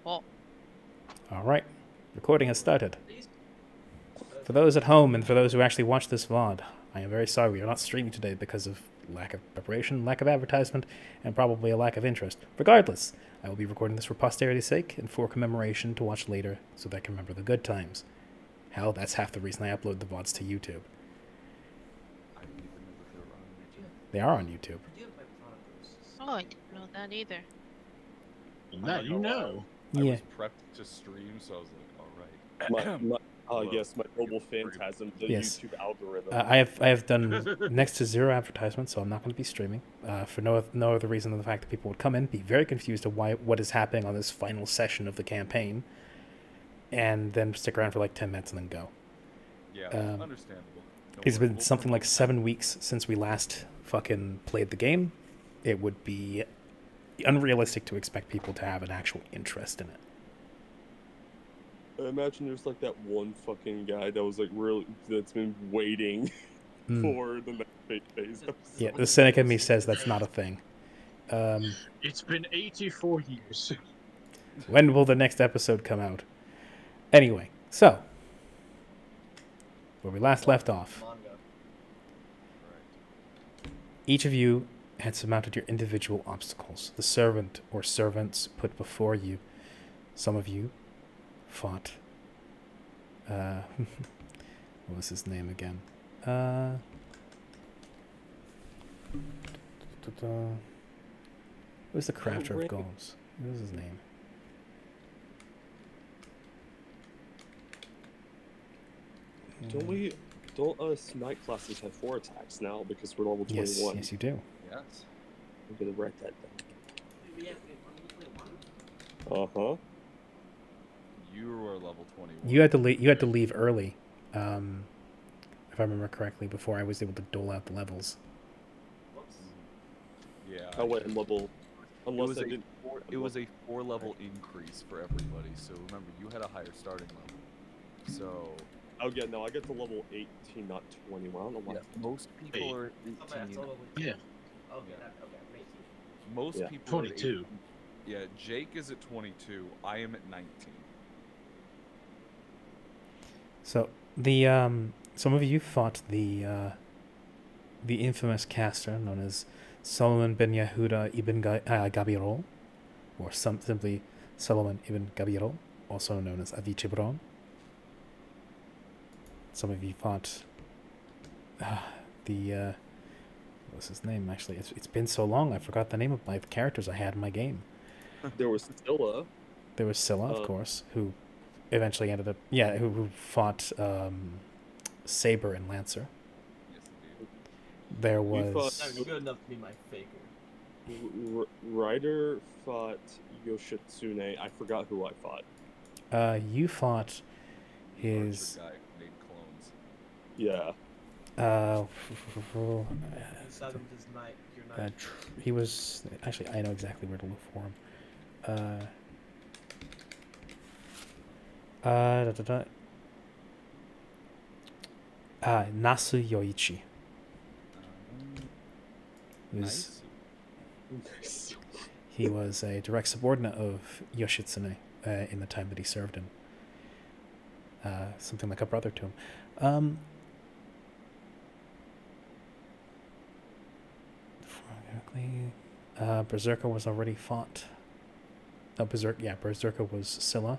Oh. All right, recording has started. For those at home and for those who actually watch this VOD, I am very sorry we are not streaming today because of lack of preparation, lack of advertisement, and probably a lack of interest. Regardless, I will be recording this for posterity's sake and for commemoration to watch later so that I can remember the good times. Hell, that's half the reason I upload the VODs to YouTube. They are on YouTube. Oh, I didn't know that either. That you know. I Yeah. was prepped to stream, so I was like, all right. Yes, my mobile phantasm, the Yes. YouTube algorithm. I have done next to zero advertisements, so I'm not going to be streaming for no other reason than the fact that people would come in, be very confused of what is happening on this final session of the campaign, and then stick around for like 10 minutes and then go. Yeah, understandable. It's been something like 7 weeks since we last fucking played the game. It would be unrealistic to expect people to have an actual interest in it. I imagine there's like that one fucking guy that was like that's been waiting for the next phase. Yeah, the cynic in me says that's not a thing. It's been 84 years. When will the next episode come out? Anyway, so where we last left off, each of you had surmounted your individual obstacles. The servant or servants put before you. Some of you fought. What was his name again? What was the crafter of golems? What was his name? Don't smite classes have 4 attacks now because we're level 21? Yes, you do. Yes. I'm gonna write that down. You were level 21. You had to leave early, if I remember correctly, before I was able to dole out the levels. Yeah. I went in level. Unless it was a 4-level increase for everybody. So remember, you had a higher starting level. So. Oh yeah, no, I get to level 18, not 21. I don't know why. Yeah, most people are 18. Yeah. Most Yeah. people 22. Are 18. Yeah, Jake is at 22. I am at 19. So the some of you fought the infamous caster known as Solomon ben Yehuda ibn Gabirol, or simply Solomon ibn Gabirol, also known as Avichibron. Some of you fought what was his name? Actually, it's been so long I forgot the name of the characters I had in my game. There was Scylla. There was Scylla, of course, who eventually ended up, who fought Saber and Lancer. Yes, indeed. There was... good enough to be my faker. Ryder fought Yoshitsune. I forgot who I fought. You fought his... Archer guy who made clones. Yeah. He was... Actually, I know exactly where to look for him. Nasu Yoichi. Nice. He was a direct subordinate of Yoshitsune in the time that he served him. Something like a brother to him. Berserker was already fought. No, Berserker was Scylla.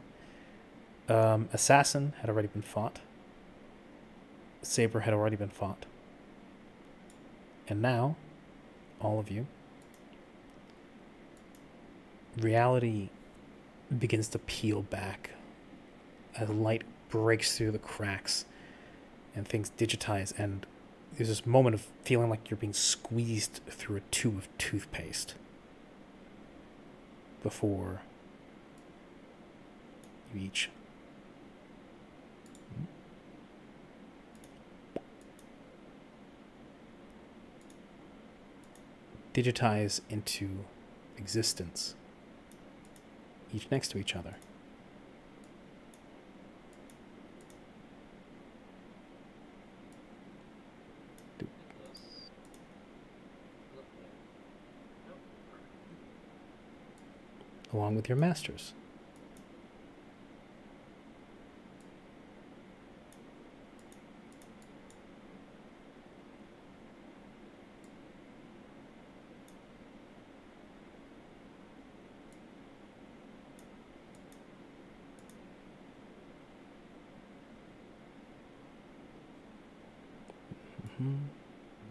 Assassin had already been fought. Saber had already been fought. And now, all of you, reality begins to peel back as light breaks through the cracks and things digitize, and there's this moment of feeling like you're being squeezed through a tube of toothpaste before you each digitize into existence, each next to each other. Along with your masters.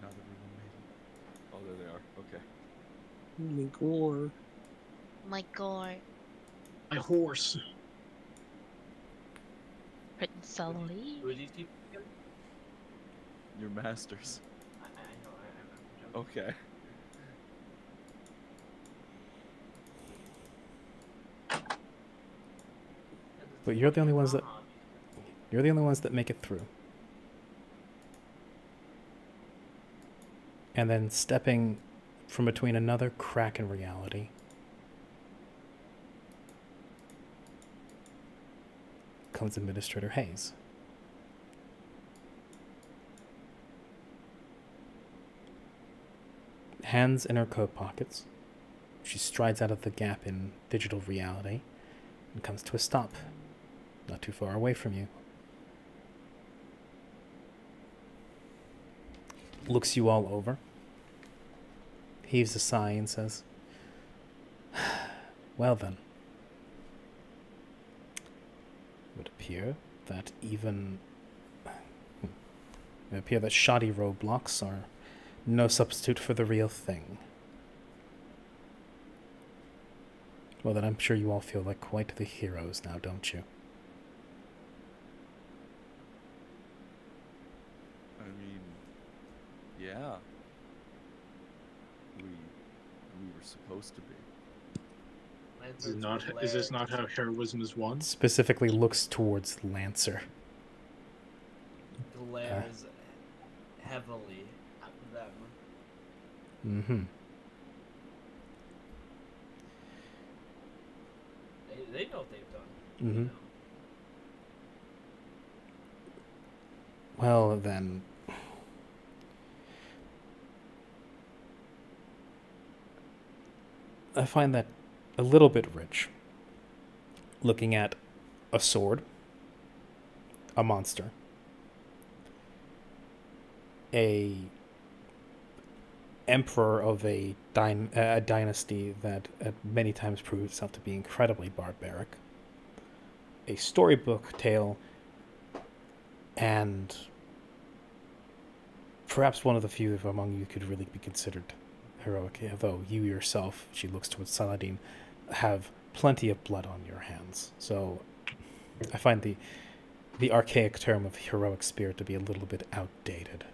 Not everyone made it. Oh, there they are. Okay. My gore. My god. My horse. Prince Who are Ali. these people again? Your masters. I know. I'm joking. Okay. But you're the only ones that make it through. And then stepping from between another crack in reality comes Administrator Hayes. Hands in her coat pockets, she strides out of the gap in digital reality and comes to a stop, not too far away from you. Looks you all over, heaves a sigh and says, "Well then, it would appear that shoddy roadblocks are no substitute for the real thing. Well then, I'm sure you all feel like quite the heroes now, don't you?" I mean, yeah. We were supposed to be. Is this not how heroism is won? Specifically looks towards Lancer. Glares heavily at them. Mm-hmm. They know what they've done. Mm-hmm. You know? Well then, I find that a little bit rich. Looking at a sword, a monster, a emperor of a dynasty that at many times proved itself to be incredibly barbaric, a storybook tale, and perhaps one of the few among you could really be considered heroic, though you yourself, she looks towards Saladin, have plenty of blood on your hands. So I find the archaic term of heroic spirit to be a little bit outdated.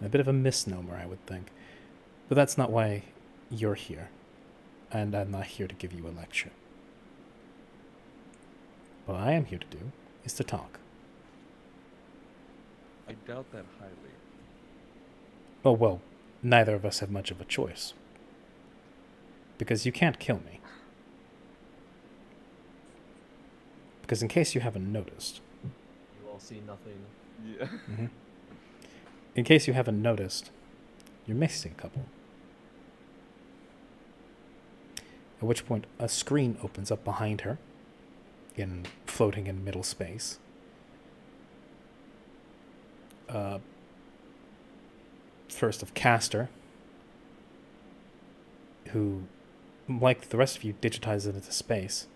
A bit of a misnomer, I would think. But that's not why you're here. And I'm not here to give you a lecture. What I am here to do is to talk. I doubt that highly. Oh, well, neither of us have much of a choice. Because you can't kill me. Because in case you haven't noticed... You all see nothing. Yeah. Mm-hmm. In case you haven't noticed, you're missing a couple. At which point, a screen opens up behind her, floating in middle space. First of Castor, who, like the rest of you, digitizes it into space.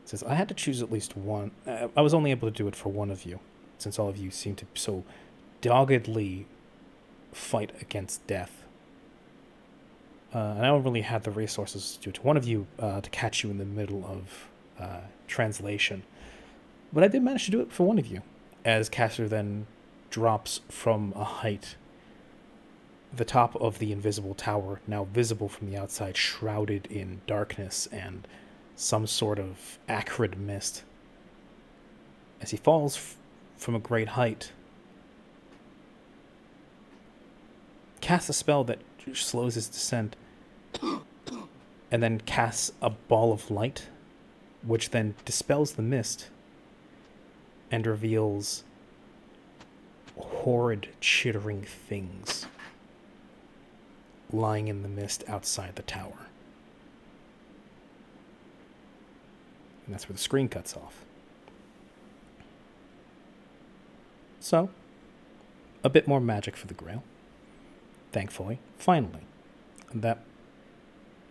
Says, I had to choose at least one. I was only able to do it for one of you, since all of you seem to so doggedly fight against death. And I don't really have the resources to do it to one of you to catch you in the middle of translation. But I did manage to do it for one of you, as Castor then drops from a height. The top of the invisible tower, now visible from the outside, shrouded in darkness and some sort of acrid mist. As he falls from a great height, casts a spell that slows his descent, and then casts a ball of light, which then dispels the mist and reveals horrid, chittering things lying in the mist outside the tower. And that's where the screen cuts off. So, a bit more magic for the Grail. Thankfully, finally, that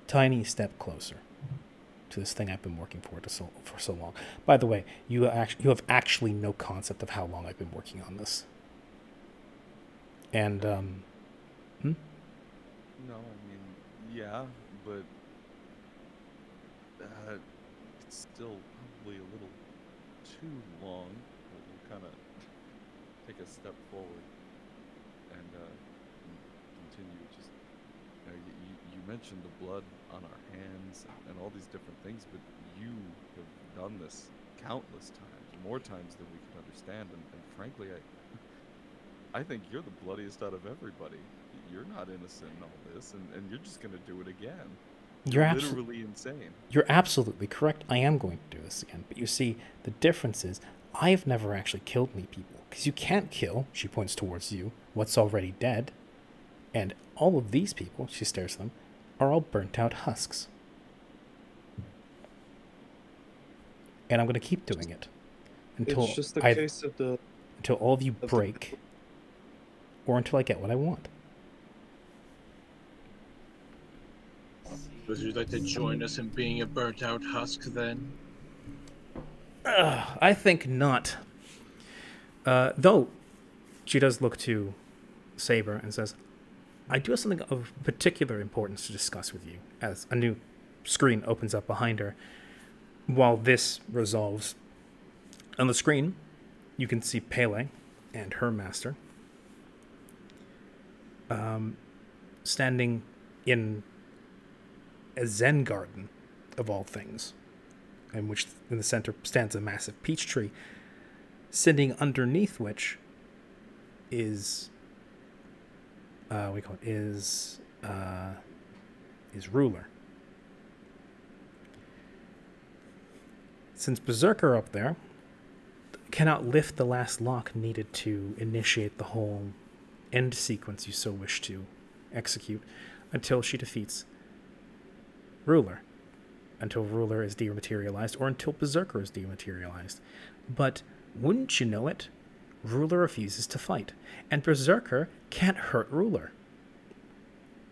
tiny step closer to this thing I've been working for so long. By the way, you have actually no concept of how long I've been working on this. And, No, I mean, yeah, but it's still probably a little too long. We'll kind of take a step forward and continue. Just you mentioned the blood on our hands and all these different things, but you have done this countless times, more times than we can understand. And frankly, I think you're the bloodiest out of everybody. You're not innocent in all this, and you're just going to do it again. you're Literally insane. You're absolutely correct. I am going to do this again. But you see, the difference is I've never actually killed any people. Because you can't kill, she points towards you, what's already dead. And all of these people, she stares at them, are all burnt out husks. And I'm going to keep doing it. Until It's just the case of the... until all of you break. Or until I get what I want. Would you like to join us in being a burnt-out husk, then? I think not. Though, she does look to Saber and says, I do have something of particular importance to discuss with you, as a new screen opens up behind her. While this resolves, on the screen, you can see Pele and her master standing in a Zen garden, of all things, in which in the center stands a massive peach tree, sitting underneath which is is Ruler. Since Berserker up there cannot lift the last lock needed to initiate the whole end sequence you so wish to execute until she defeats Ruler, until Ruler is dematerialized, or until Berserker is dematerialized. But wouldn't you know it, Ruler refuses to fight, and Berserker can't hurt Ruler.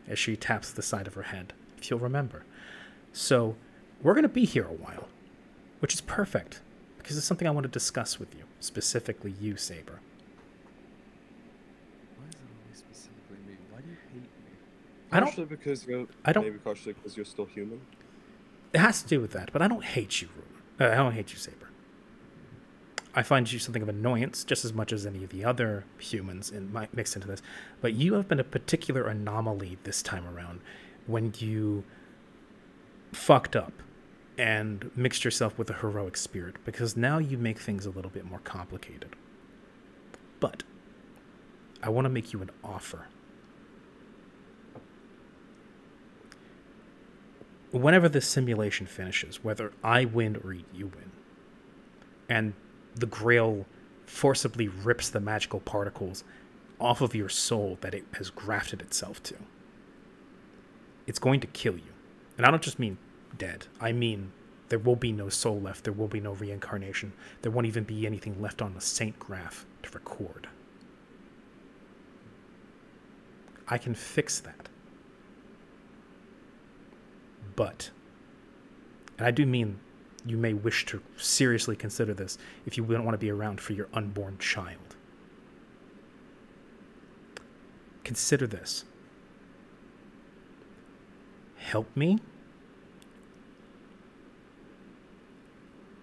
As she taps the side of her head, if you'll remember. So, we're going to be here a while, which is perfect, because it's something I want to discuss with you, specifically you, Saber. Why is it always specifically me? Why do you hate me? Partially because you're... Maybe partially because you're still human. It has to do with that, but I don't hate you, Ruler. I don't hate you, Saber. I find you something of annoyance, just as much as any of the other humans mixed into this. But you have been a particular anomaly this time around, when you fucked up and mixed yourself with a heroic spirit, because now you make things a little bit more complicated. But I want to make you an offer. Whenever this simulation finishes, whether I win or you win, and the Grail forcibly rips the magical particles off of your soul that it has grafted itself to, it's going to kill you. And I don't just mean dead. I mean there will be no soul left. There will be no reincarnation. There won't even be anything left on the Saint graph to record. I can fix that. But, and I do mean you may wish to seriously consider this if you don't want to be around for your unborn child. Consider this. Help me,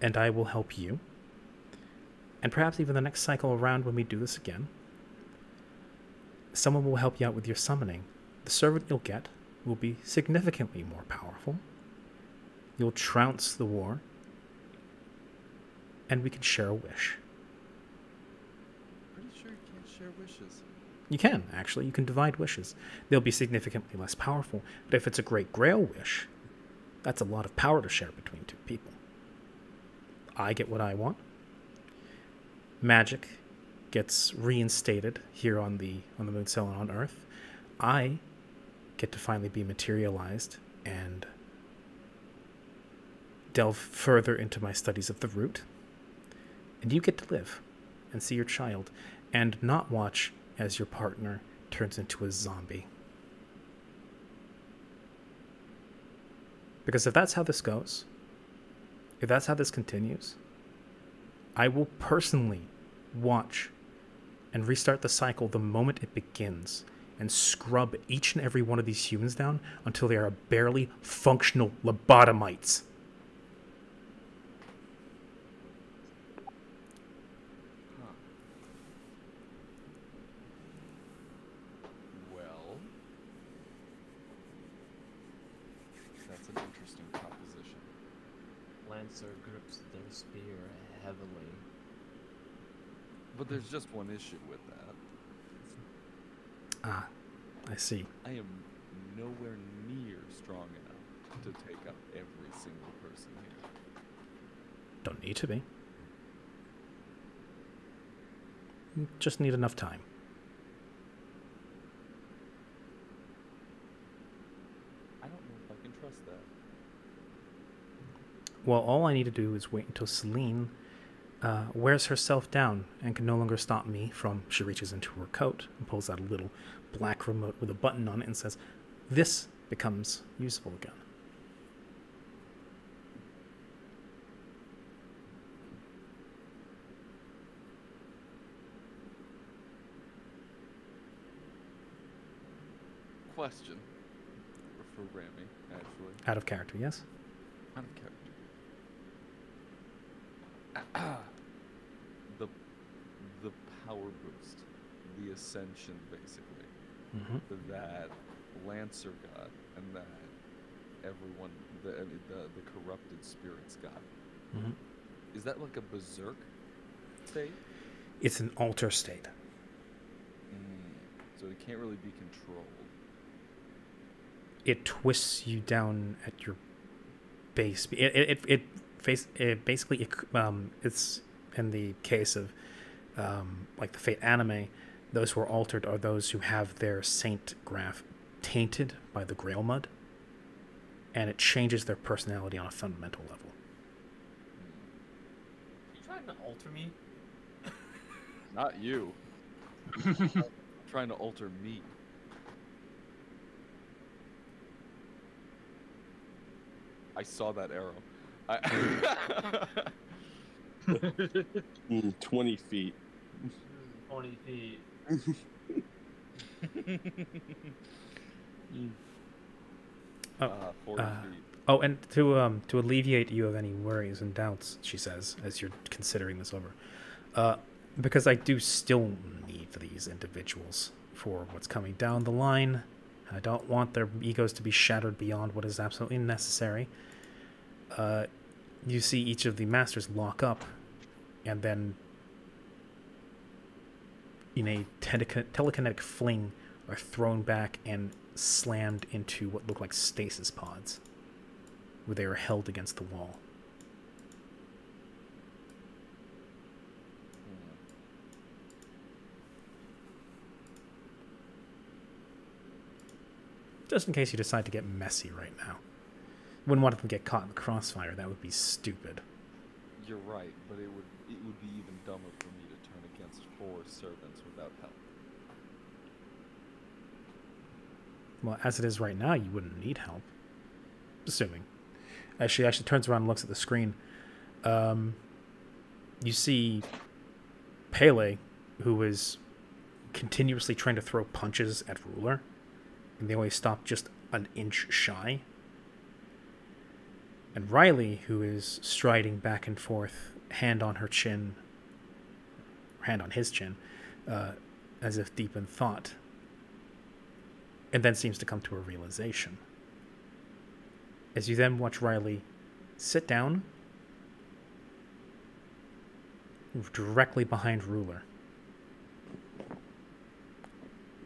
and I will help you. And perhaps even the next cycle around when we do this again, someone will help you out with your summoning. The servant you'll get will be significantly more powerful. You'll trounce the war, and we can share a wish. Pretty sure you can't share wishes. You can, actually. You can divide wishes. They'll be significantly less powerful, but if it's a Great Grail wish, that's a lot of power to share between two people. I get what I want. Magic gets reinstated here on the Moon Cell and on Earth. I get to finally be materialized and delve further into my studies of the root. And you get to live and see your child and not watch as your partner turns into a zombie. Because if that's how this goes, if that's how this continues, I will personally watch and restart the cycle the moment it begins, and scrub each and every one of these humans down until they are barely functional lobotomites. Huh. Well, that's an interesting proposition. Lancer grips their spear heavily. But there's just one issue with that. Ah, I see. I am nowhere near strong enough to take up every single person here. Don't need to be. Just need enough time. I don't know if I can trust that. Well, all I need to do is wait until Celine wears herself down and can no longer stop me from... She reaches into her coat and pulls out a little black remote with a button on it and says, "This becomes usable again." Question for Rami, actually. Out of character, yes? Out of character. The power boost, the ascension, basically, Mm-hmm. that Lancer got, and that everyone, the corrupted spirits got. Mm-hmm. Is that like a berserk state? It's an alter state. So it can't really be controlled. It twists you down at your base. It basically it's in the case of like the Fate anime, those who are altered are those who have their saint graph tainted by the Grail mud, and it changes their personality on a fundamental level. Are you trying to alter me? Not you. Trying to alter me. I saw that arrow. 20 feet. 20 feet. 40 feet. Oh, and to alleviate you of any worries and doubts, she says, as you're considering this over, because I do still need these individuals for what's coming down the line. I don't want their egos to be shattered beyond what is absolutely necessary. You see each of the masters lock up, and then in a telekinetic fling are thrown back and slammed into what look like stasis pods, where they are held against the wall. Just in case you decide to get messy right now. Wouldn't want them to get caught in the crossfire. That would be stupid. You're right, but it would be even dumber for me to turn against 4 servants without help. Well, as it is right now, you wouldn't need help. Assuming. As she actually turns around and looks at the screen, you see Pele, who is continuously trying to throw punches at Ruler, and they always stop just an inch shy. And Riley, who is striding back and forth, hand on his chin, as if deep in thought, and then seems to come to a realization. As you then watch Riley sit down directly behind Ruler,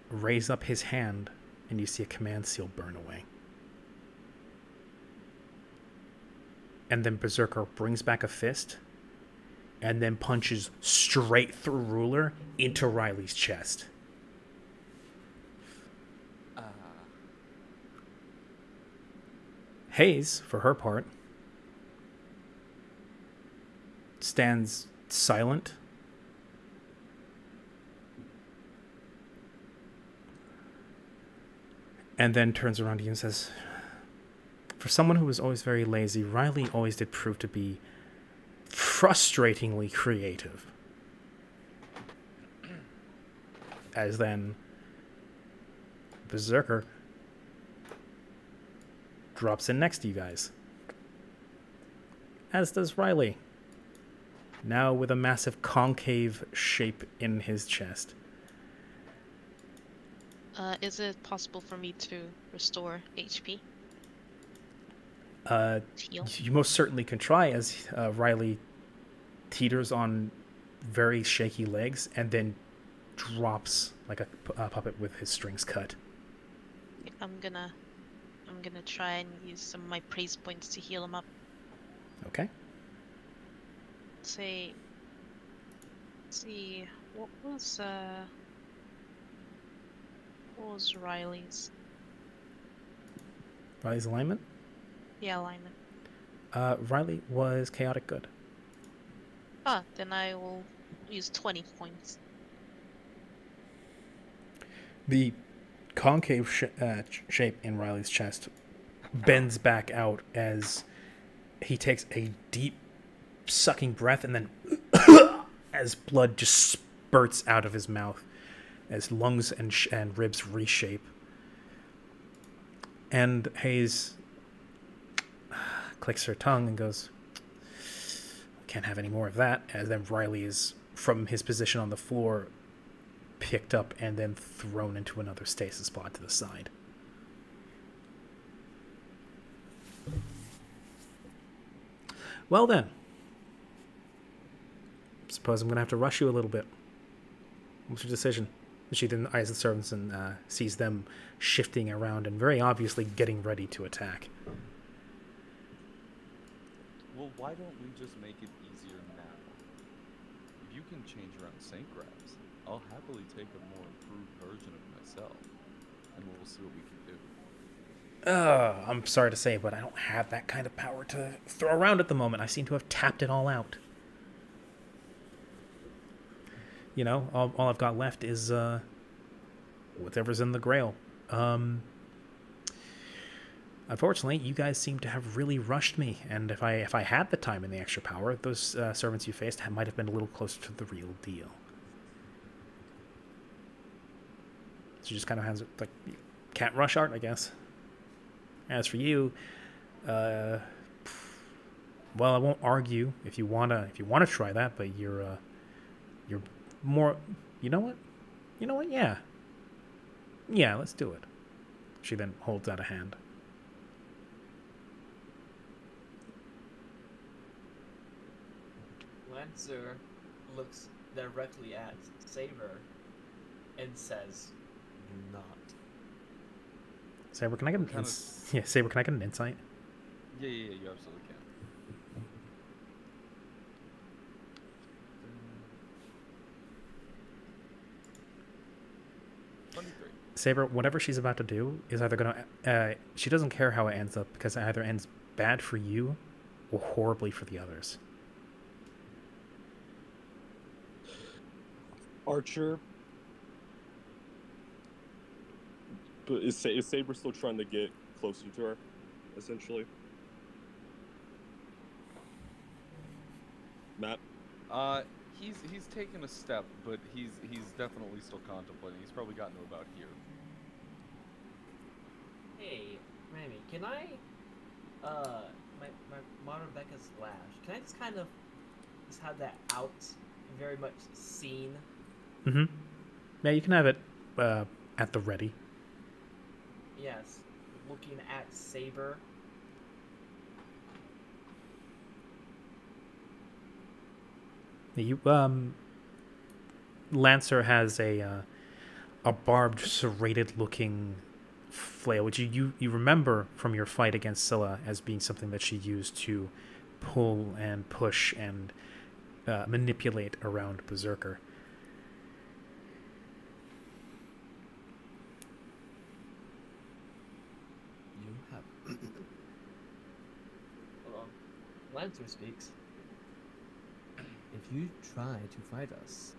raise up his hand, and you see a command seal burn away. And then Berserker brings back a fist and then punches straight through Ruler into Riley's chest. Hayes, for her part, stands silent, and then turns around to you and says, "For someone who was always very lazy, Riley always did prove to be frustratingly creative." as then Berserker drops in next to you guys. As does Riley, now with a massive concave shape in his chest. Is it possible for me to restore HP? Heal? You most certainly can try, as Riley teeters on very shaky legs and then drops like a puppet with his strings cut. I'm gonna try and use some of my praise points to heal him up. Okay. Let's see, what was Riley's? Riley's alignment? Yeah, alignment. Riley was chaotic good. Ah, then I will use 20 points. The concave shape in Riley's chest bends back out as he takes a deep sucking breath, and then as blood just spurts out of his mouth as lungs and ribs reshape. And Hayes clicks her tongue and goes, "Can't have any more of that," as then Riley is, from his position on the floor, picked up and then thrown into another stasis pod to the side. Well then, suppose I'm going to have to rush you a little bit. What's your decision? She then eyes the servants and sees them shifting around and very obviously getting ready to attack. Well, why don't we just make it easier now? If you can change around Saint Grabs, I'll happily take a more improved version of myself, and we'll see what we can do. I'm sorry to say, but I don't have that kind of power to throw around at the moment. I seem to have tapped it all out. You know, all I've got left is whatever's in the Grail. Unfortunately, you guys seem to have really rushed me, and if I had the time and the extra power, those servants you faced might have been a little closer to the real deal. She just kind of has it like, can't rush art, I guess. As for you, well, I won't argue if you wanna try that, but you're more. You know what? Yeah, let's do it. She then holds out a hand. Lancer looks directly at Saber and says, "Do not." Saber, can I get an Saber, can I get an insight? Yeah, you absolutely can. 23. Saber, whatever she's about to do is either gonna she doesn't care how it ends up, because it either ends bad for you or horribly for the others. Archer. But is Saber still trying to get closer to her, essentially? Matt? He's taken a step, but he's definitely still contemplating. He's probably gotten to about here. Hey, Rami, can I, my modern Becca's Slash, can I just kind of just have that out, very much seen? Mm-hmm. Yeah, you can have it at the ready. Yes, looking at Saber. You Lancer has a barbed, serrated-looking flail, which you remember from your fight against Scylla as being something that she used to pull and push and manipulate around Berserker. You have. Hold on. Lancer speaks. If you try to fight us,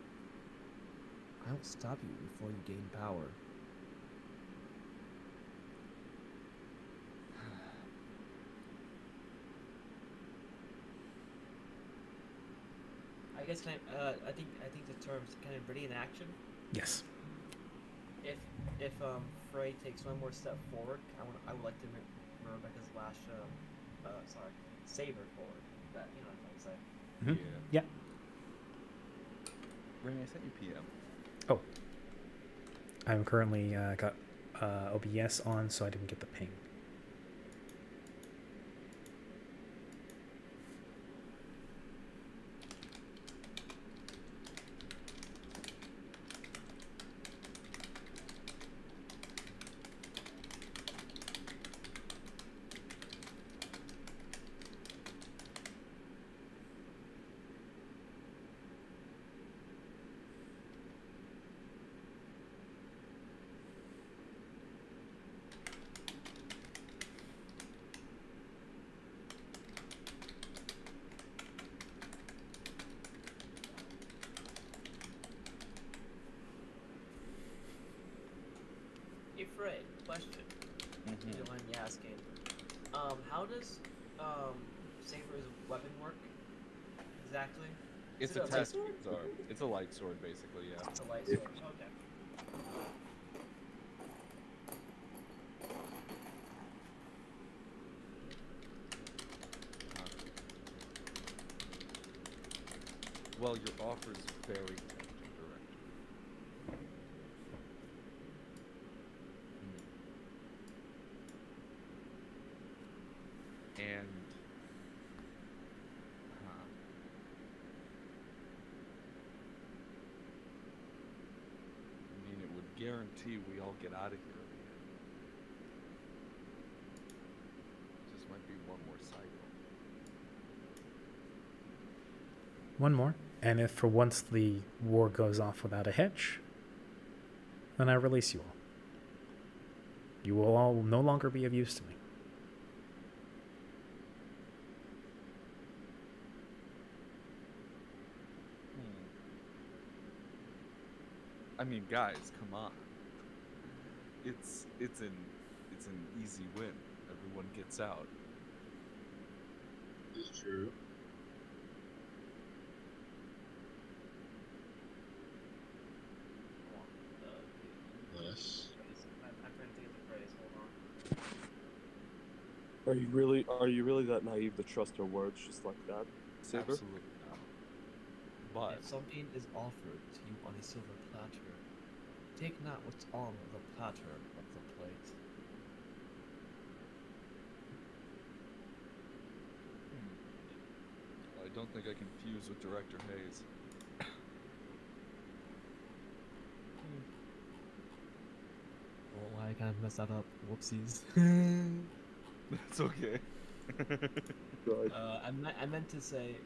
I'll stop you before you gain power. I guess I think the term's kind of ready in action. Yes. if Frey takes one more step forward, I would like to move Rebecca's lash saber forward. That you know what I'm saying. Mhm. Yeah. Yeah. Ray, I sent you PM. Oh. I'm currently got OBS on, so I didn't get the ping. Hey Frey, question. If you don't mind me asking. How does Saber's weapon work exactly? It's Is a it light test sword? sword. It's a light sword, basically. Yeah. It's a light sword. Okay. Well, your offer is very tempting, Director. And I mean, it would guarantee we all get out of here in the end. Just might be one more cycle. One more. And if for once the war goes off without a hitch, then I release you all. You will all no longer be of use to me. I mean, guys, come on. It's an easy win. Everyone gets out. This is true. Less. I'm trying to think of the phrase. Hold on. Are you really that naive to trust her words just like that, Saber? Absolutely not. But If something is offered to you on a silver platter, take not what's on the platter of the plate. I don't think I can fuse with Director Hayes. Oh, I kind of messed that up. Whoopsies. That's okay. Good. I meant to say,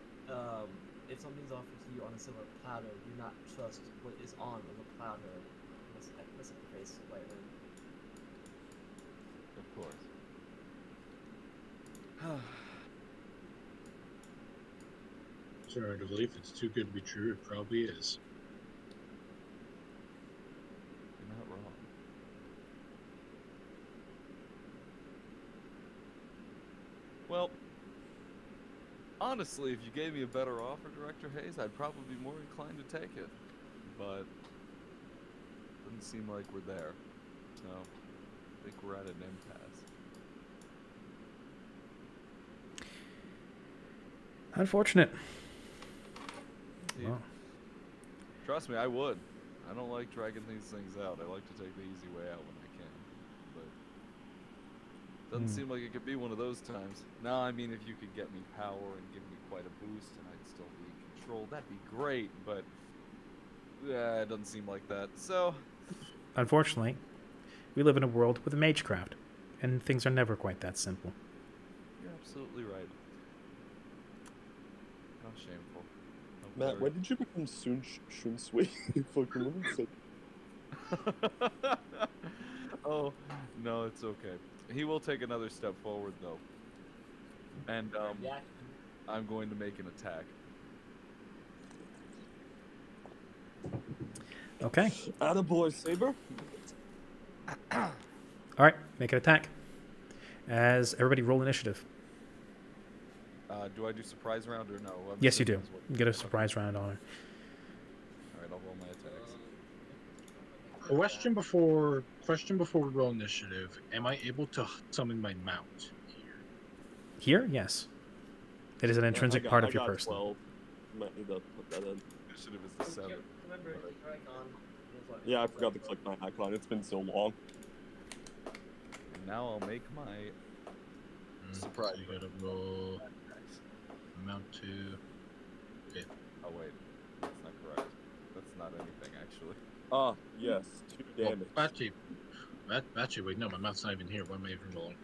if something's offered to you on a silver platter, do not trust what is on the platter. Let's phrase it lightly. Of course. Sorry to believe it's too good to be true. It probably is. You're not wrong. Well, honestly, if you gave me a better offer, Director Hayes, I'd probably be more inclined to take it. But doesn't seem like we're there. So I think we're at an impasse. Unfortunate. See, Well, trust me, I would. I don't like dragging these things out. I like to take the easy way out when I can. But doesn't seem like it could be one of those times. No, I mean, if you could get me power and give me quite a boost and I'd still be in control, that'd be great, but yeah, it doesn't seem like that. So, unfortunately, we live in a world with magecraft, and things are never quite that simple. you're absolutely right. How shameful. How Matt, very- when did you become Shunsui? Fucking what is it? Oh, no, it's okay. He will take another step forward, though. And Yeah. I'm going to make an attack. Okay. Attaboy, Saber. All right, make an attack. As everybody roll initiative. Do I do surprise round or no? I'm Yes, you assuming do. that's what- You get a surprise round on her. Alright, I'll roll my attacks. question before we roll initiative. Am I able to summon my mount here? Here, yes. It is an intrinsic part of your I got person. 12. Might need to put that in. Initiative is the 7. Remember, click your icon. Yeah, I forgot to click my icon. It's been so long. And now I'll make my surprise. So you gotta roll mount 2. Oh wait, that's not correct. That's not anything actually. Ah, yes, 2 damage. Actually, wait, no, my mount's not even here. What am I even rolling?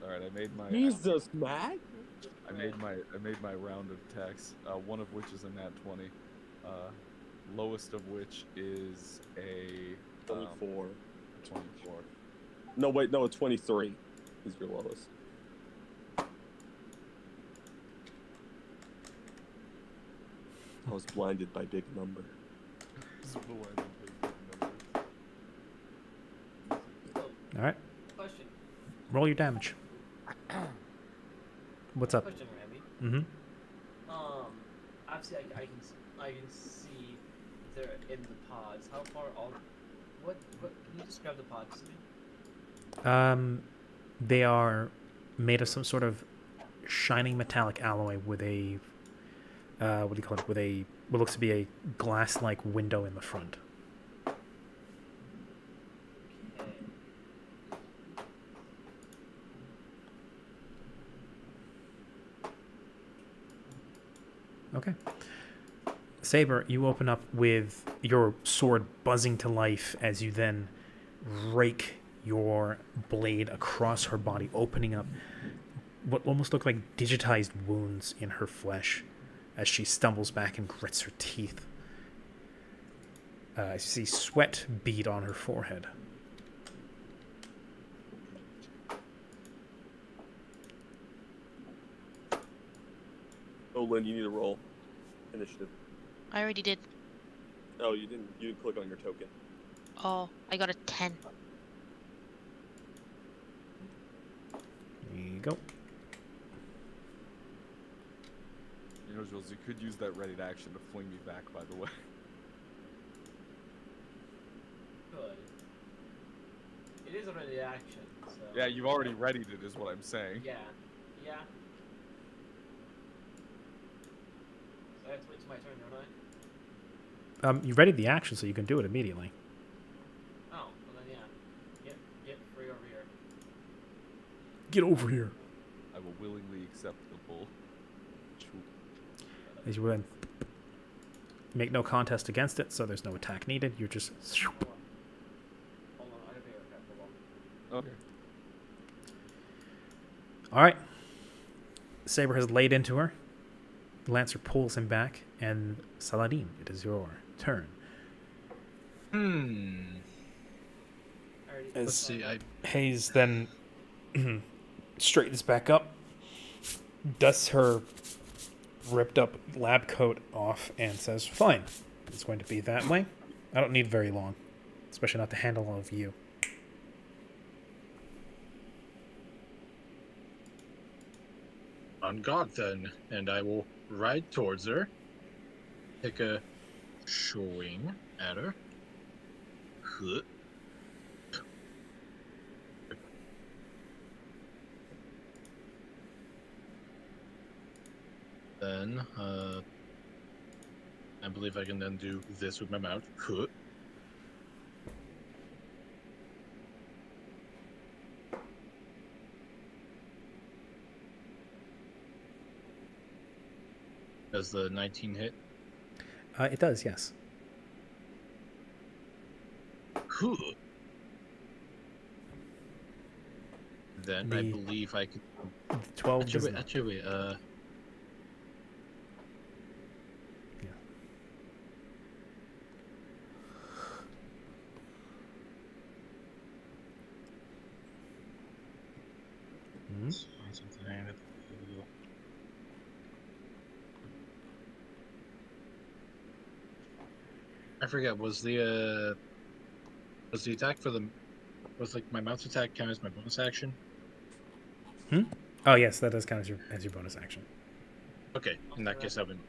All right, I made my. Jesus, Matt. I made my round of attacks. One of which is a nat 20. Lowest of which is a 24. 24. No, wait, no, 23 is your lowest. I was blinded by big number. All right. Question. Roll your damage. What's up? Question, Rami. Mm-hmm. Obviously, I can see they're in the pods. How far all? What? Can you describe the pods to me? They are made of some sort of shining metallic alloy with a what do you call it? With a what looks to be a glass-like window in the front. Okay. Saber, you open up with your sword buzzing to life as you then rake your blade across her body, opening up what almost look like digitized wounds in her flesh as she stumbles back and grits her teeth. You see sweat bead on her forehead. Oh, Lynn, you need to roll initiative. I already did. Oh, you didn't. You didn't click on your token. Oh, I got a 10. There you go. You know, Jules, you could use that ready to action to fling me back, by the way. Good. It is already action. So. Yeah, you've already readied it, is what I'm saying. Yeah. Yeah. So I have to wait till my turn, don't I? You readied the action, so you can do it immediately. Oh, well then yeah. Get free over here. Get over here. I will willingly accept the bull. As you then make no contest against it, so there's no attack needed. You're just. Hold on, I gotta be okay. Hold on. Okay. All right. Saber has laid into her. Lancer pulls him back, and Saladin, it is your turn. Let's see. Hayes then straightens back up, dusts her ripped up lab coat off, and says, "Fine, it's going to be that way. I don't need very long, especially not to handle all of you." On guard then, and I will ride towards her, take a swing at her. Huh. Then, I believe I can then do this with my mouth. Huh. Does the 19 hit? It does, yes. Huh. Then I The- believe I could. 12 does not. Actually, Yeah. I forget. Was the attack for the like my mouse attack count as my bonus action? Oh, yes, that does count as your bonus action. Okay, in that case, I've been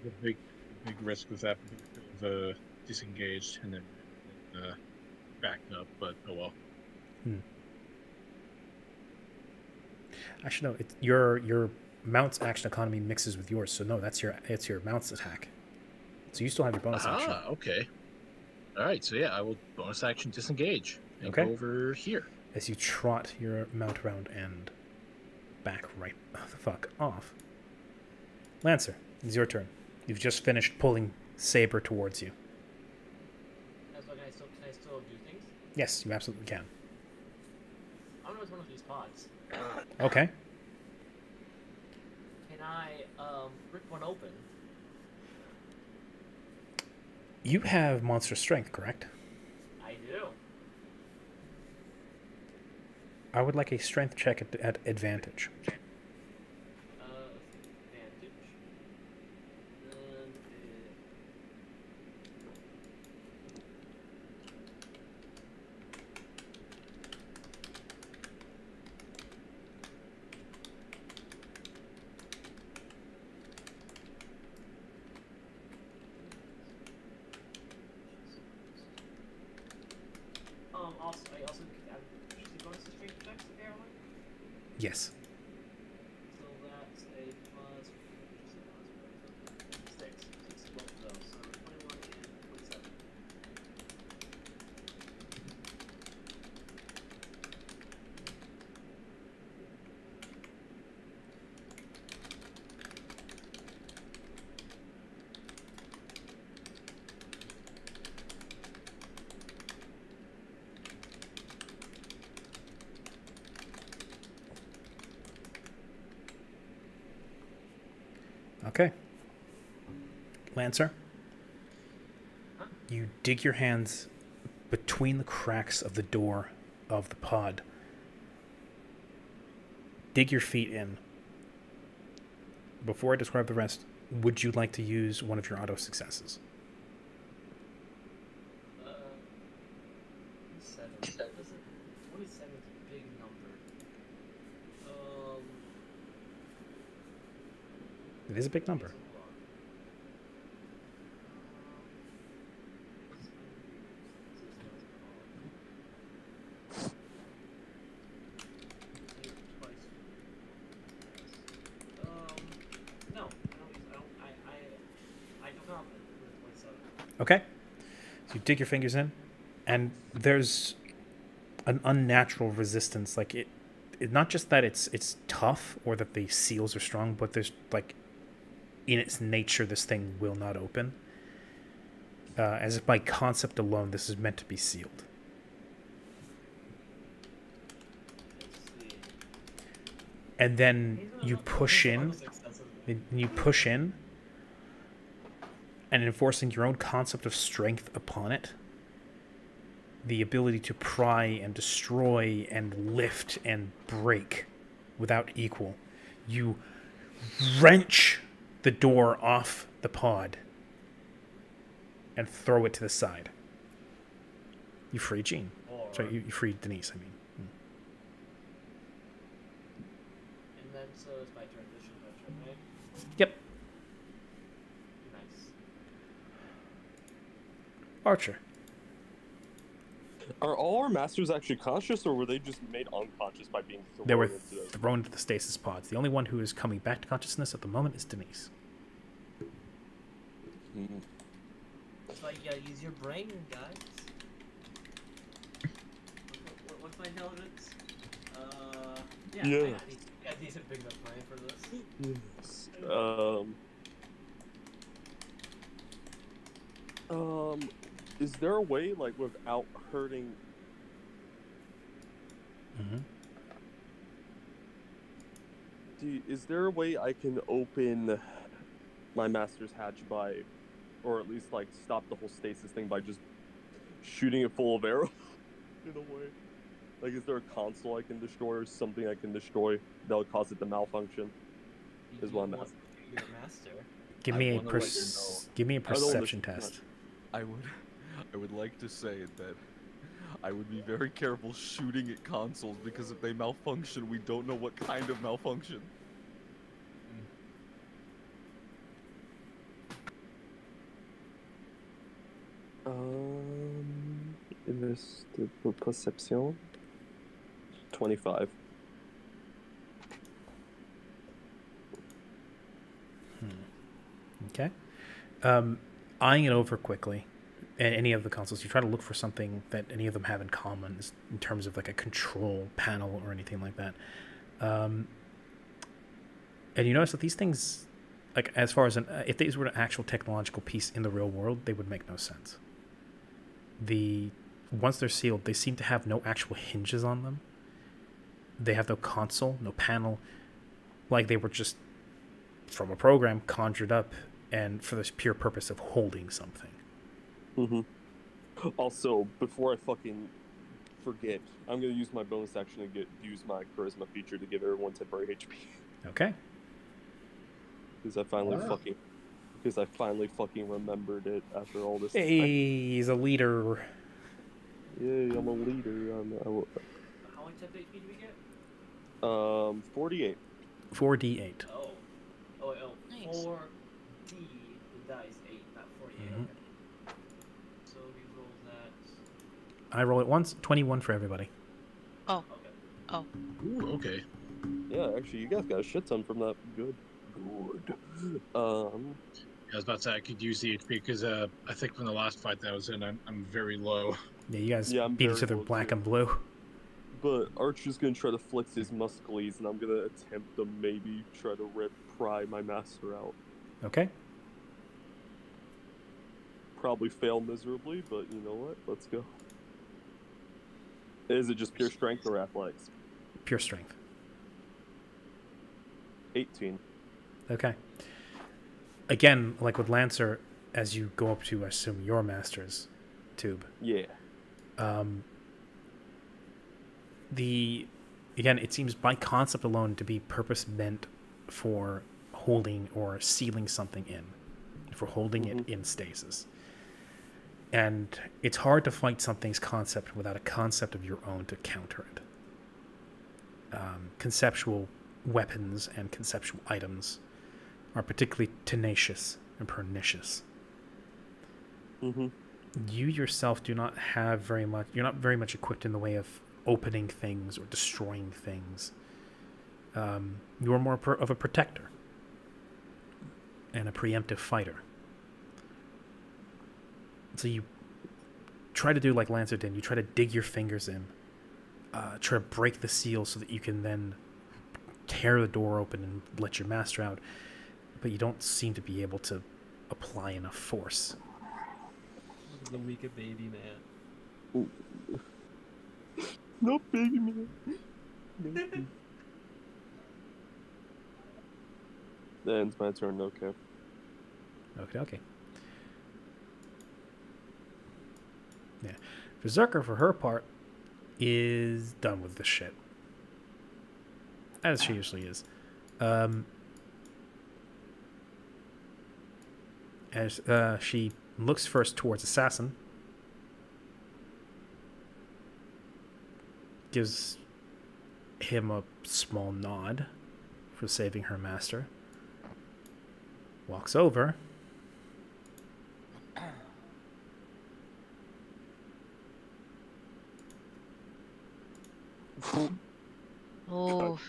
the big risk with that. disengaged and then backing up, but oh well. Actually, no. Your mount's action economy mixes with yours, so no, it's your mount's attack. So you still have your bonus action. Okay. All right, so yeah, I will bonus action disengage and Okay. go over here. As you trot your mount around and back right the fuck off. Lancer, it's your turn. You've just finished pulling Saber towards you. That's why can I still do things? Yes, you absolutely can. I'm gonna use one of these pods. Okay. Can I rip one open? You have monster strength, correct? I do. I would like a strength check at advantage. Advantage. I also add bonus to strength checks apparently. Yes. So that's a plus 6. 6 both of those. So 21 and 27. Okay. Lancer, you dig your hands between the cracks of the door of the pod. Dig your feet in. Before I describe the rest, would you like to use one of your auto successes? 7. 27 is a big number. It is a big number. No, I do not with 27. Okay. So you dig your fingers in, and there's an unnatural resistance. Like it not just that it's tough or that the seals are strong, but there's like in its nature this thing will not open. As if by concept alone, this is meant to be sealed. And then you push in, and enforcing your own concept of strength upon it, the ability to pry and destroy and lift and break without equal, you wrench the door off the pod and throw it to the side. You free Jean. Sorry, you free Denise, I mean. And then, so it's my turn. This is my turn, right? Yep. Nice. Archer. Are all our masters actually conscious, or were they just made unconscious by being thrown They were into those? thrown into the stasis pods. The only one who is coming back to consciousness at the moment is Denise. That's why you gotta use your brain, guys. What's my intelligence? Yeah. I need a big enough brain for this. Yes. Is there a way, like, without hurting? Is there a way I can open my master's hatch by, or at least like stop the whole stasis thing by just shooting it full of arrows? In a way, like, is there a console I can destroy or something I can destroy that would cause it to malfunction? Is what I'm asking. Your master. Give me a perception test. I would like to say that I would be very careful shooting at consoles, because if they malfunction, we don't know what kind of malfunction. Invested for perception. 25. Okay. Eyeing it over quickly, and any of the consoles, you try to look for something that any of them have in common in terms of like a control panel or anything like that. And you notice that these things, like as far as if these were an actual technological piece in the real world, they would make no sense. Once they're sealed, they seem to have no actual hinges on them. They have no console, no panel, like they were just from a program conjured up and for this pure purpose of holding something. Mm-hmm. Also, before I fucking forget, I'm gonna use my bonus action to use my charisma feature to give everyone temporary HP. Okay. Because I finally fucking remembered it after all this Hey, time. he's a leader. Yay, I'm a leader. How much HP do we get? 48. 4d8. Oh. Nice. 4D, the dice 8, not 48. Mhm. Okay. So we roll that. I roll it once, 21 for everybody. Oh. Okay. Oh. Ooh, okay. Yeah, actually, you guys got a shit ton from that. Good. I was about to say I could use the HP because I think from the last fight that I was in, I'm very low. Yeah, you guys I'm beat very each other low, black too. and blue. But Archer's gonna try to flex his muscles, and I'm gonna attempt to maybe try to pry my master out. Okay. Probably fail miserably, but you know what? Let's go. Is it just pure strength or athletics? Pure strength. 18. Okay. Again, like with Lancer, as you go up to, I assume, your master's tube. Yeah. Again, it seems by concept alone to be purpose meant for holding or sealing something in, for holding it in stasis. And it's hard to fight something's concept without a concept of your own to counter it. Conceptual weapons and conceptual items are particularly tenacious and pernicious. Mm-hmm. You yourself do not have very much, you're not very much equipped in the way of opening things or destroying things. You're more of a protector and a preemptive fighter. So you try to do like Lancer did. You try to dig your fingers in, try to break the seal so that you can then tear the door open and let your master out. But you don't seem to be able to apply enough force. Look at the weaker baby man. No baby man. No. That ends my turn, okay. Okay. Yeah. Berserker, for her part, is done with this shit. As she usually is. As she looks first towards Assassin. Gives him a small nod for saving her master. Walks over. Oh.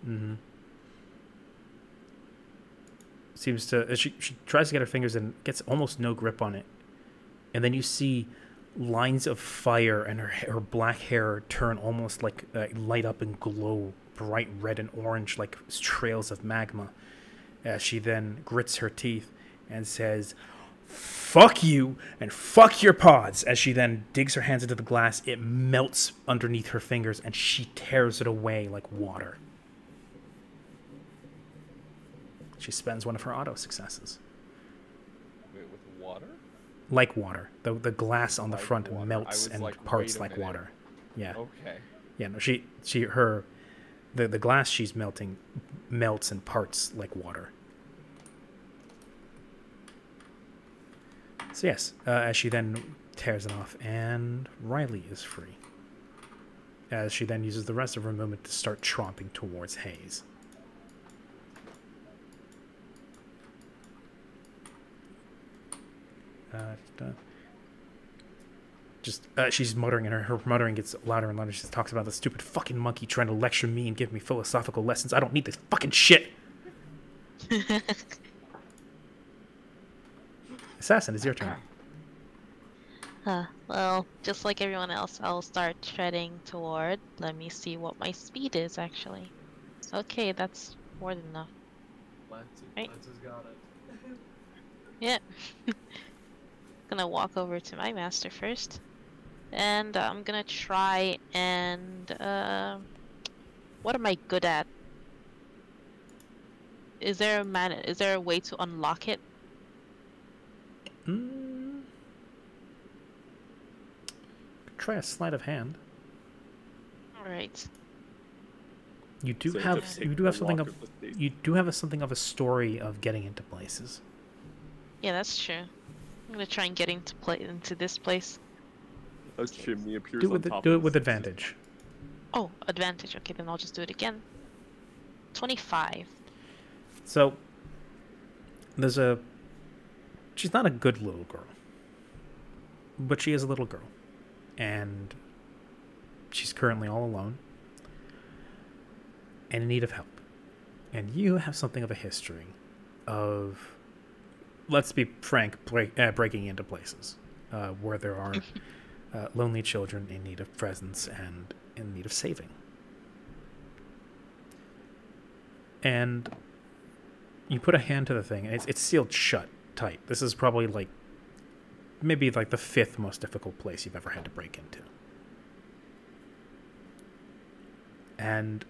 Mm-hmm. Seems to she tries to get her fingers in, gets almost no grip on it, and then you see lines of fire, and her black hair turn almost like light up and glow bright red and orange like trails of magma, as she then grits her teeth and says, "Fuck you and fuck your pods." As she then digs her hands into the glass, it melts underneath her fingers and she tears it away like water. She spends one of her auto successes. Wait, with water? Like water. The glass on the Like front water. melts I was and like, parts wait a like minute. water. Yeah. Okay. Yeah, no, the glass she's melting melts and parts like water. So yes, as she then tears it off, and Riley is free. As she then uses the rest of her movement to start tromping towards Hayes. She's muttering, and her muttering gets louder and louder. She talks about the stupid fucking monkey trying to lecture me and give me philosophical lessons. I don't need this fucking shit. Assassin, it's your turn. Well, just like everyone else, I'll start treading toward. Let me see what my speed is, actually. Okay, that's more than enough. Right. Lance's got it. Yeah. Gonna walk over to my master first. And I'm gonna try and... what am I good at? Is there a way to unlock it? Try a sleight of hand. Alright. You do So have just you take do have the something lock of of the state. you do have something of a story of getting into places. Yeah, that's true. I'm gonna try and get into this place. A chimney appears Do on it top do of it with the advantage. Oh, advantage. Okay, then I'll just do it again. 25. So she's not a good little girl, but she is a little girl, and she's currently all alone and in need of help. And you have something of a history of, let's be frank, breaking into places where there are lonely children in need of presence and in need of saving. And you put a hand to the thing, and it's sealed shut tight. This is probably maybe the 5th most difficult place you've ever had to break into. And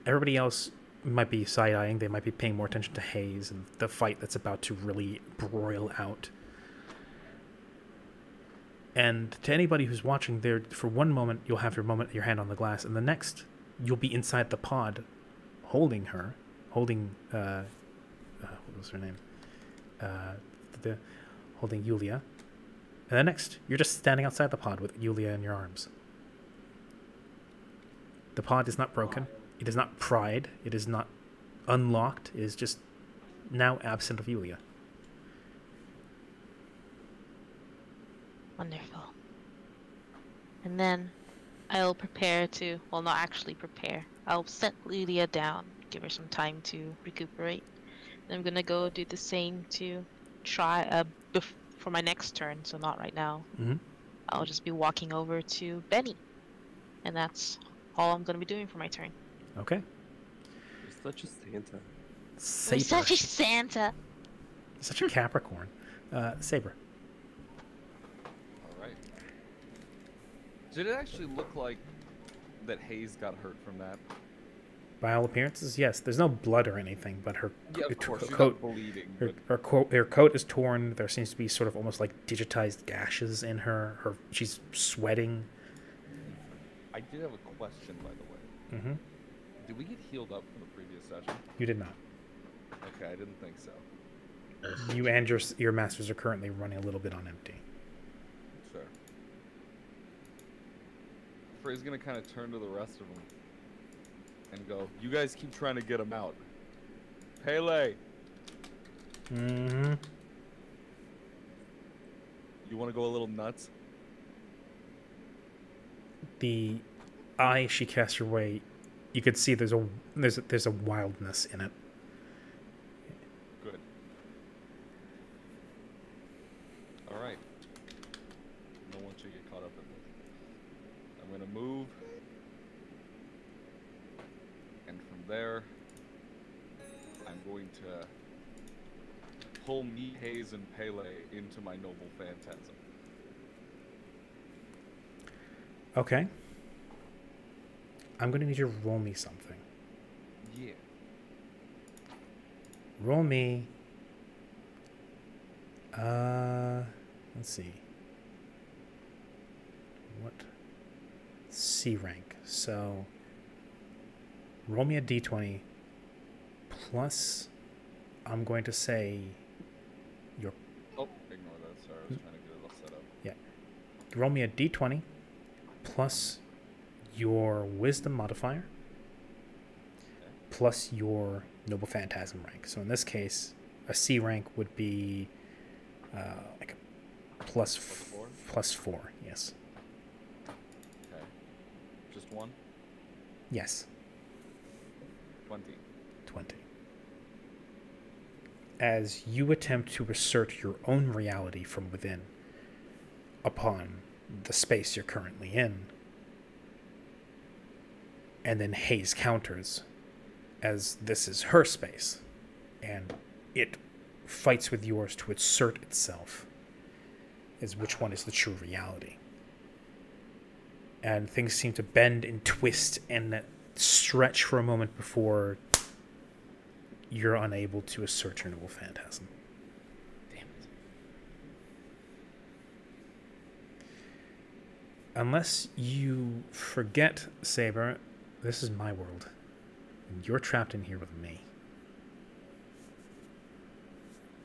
everybody else might be side-eyeing. They might be paying more attention to Hayes and the fight that's about to really broil out. And to anybody who's watching there, for one moment, you'll have your hand on the glass, and the next, you'll be inside the pod holding her. Holding, what was her name? Holding Yulia. And then next, you're just standing outside the pod with Yulia in your arms. The pod is not broken. It is not pried. It is not unlocked. It is just now absent of Yulia. Wonderful. And then I'll prepare to, well, not actually prepare. I'll set Lydia down, give her some time to recuperate. And I'm gonna go do the same to try for my next turn, so not right now. Mm-hmm. I'll just be walking over to Benny. And that's all I'm gonna be doing for my turn. Okay. You're such a Santa. Saber. I'm such a Santa! Such a Capricorn. Saber. Alright. Did it actually look like that Hayes got hurt from that? By all appearances, yes. There's no blood or anything, but her Yeah, of course. She's coat, not bleeding. her coat is torn. There seems to be sort of almost like digitized gashes in her. She's sweating. I did have a question, by the way. Mm-hmm. Did we get healed up from the previous session? You did not. Okay, I didn't think so. You and your masters are currently running a little bit on empty. Sure. Frey's gonna kind of turn to the rest of them and go, "You guys keep trying to get him out. Pele, Mm-hmm. you want to go a little nuts?" The eye she casts your way, you could see there's a wildness in it. Good. All right. I don't want you to get caught up in this. I'm gonna move, and from there, I'm going to pull me, Hayes, and Pele into my noble phantasm. Okay. I'm going to need you to roll me something. Yeah. Roll me. Let's see. What? C rank. So, roll me a d20 plus, I'm going to say, your. Oh, ignore that. Sorry, I was trying to get it all set up. Yeah. Roll me a d20 plus your wisdom modifier plus your noble phantasm rank. So in this case, a C rank would be Like a plus four? plus 4. Yes. Okay. Just one? Yes. 20. 20. As you attempt to assert your own reality from within upon the space you're currently in, and then Hayes counters as this is her space, and it fights with yours to assert itself as which one is the true reality. And things seem to bend and twist and stretch for a moment before you're unable to assert your noble phantasm. Damn it. Unless you forget, Saber, this is my world. And you're trapped in here with me.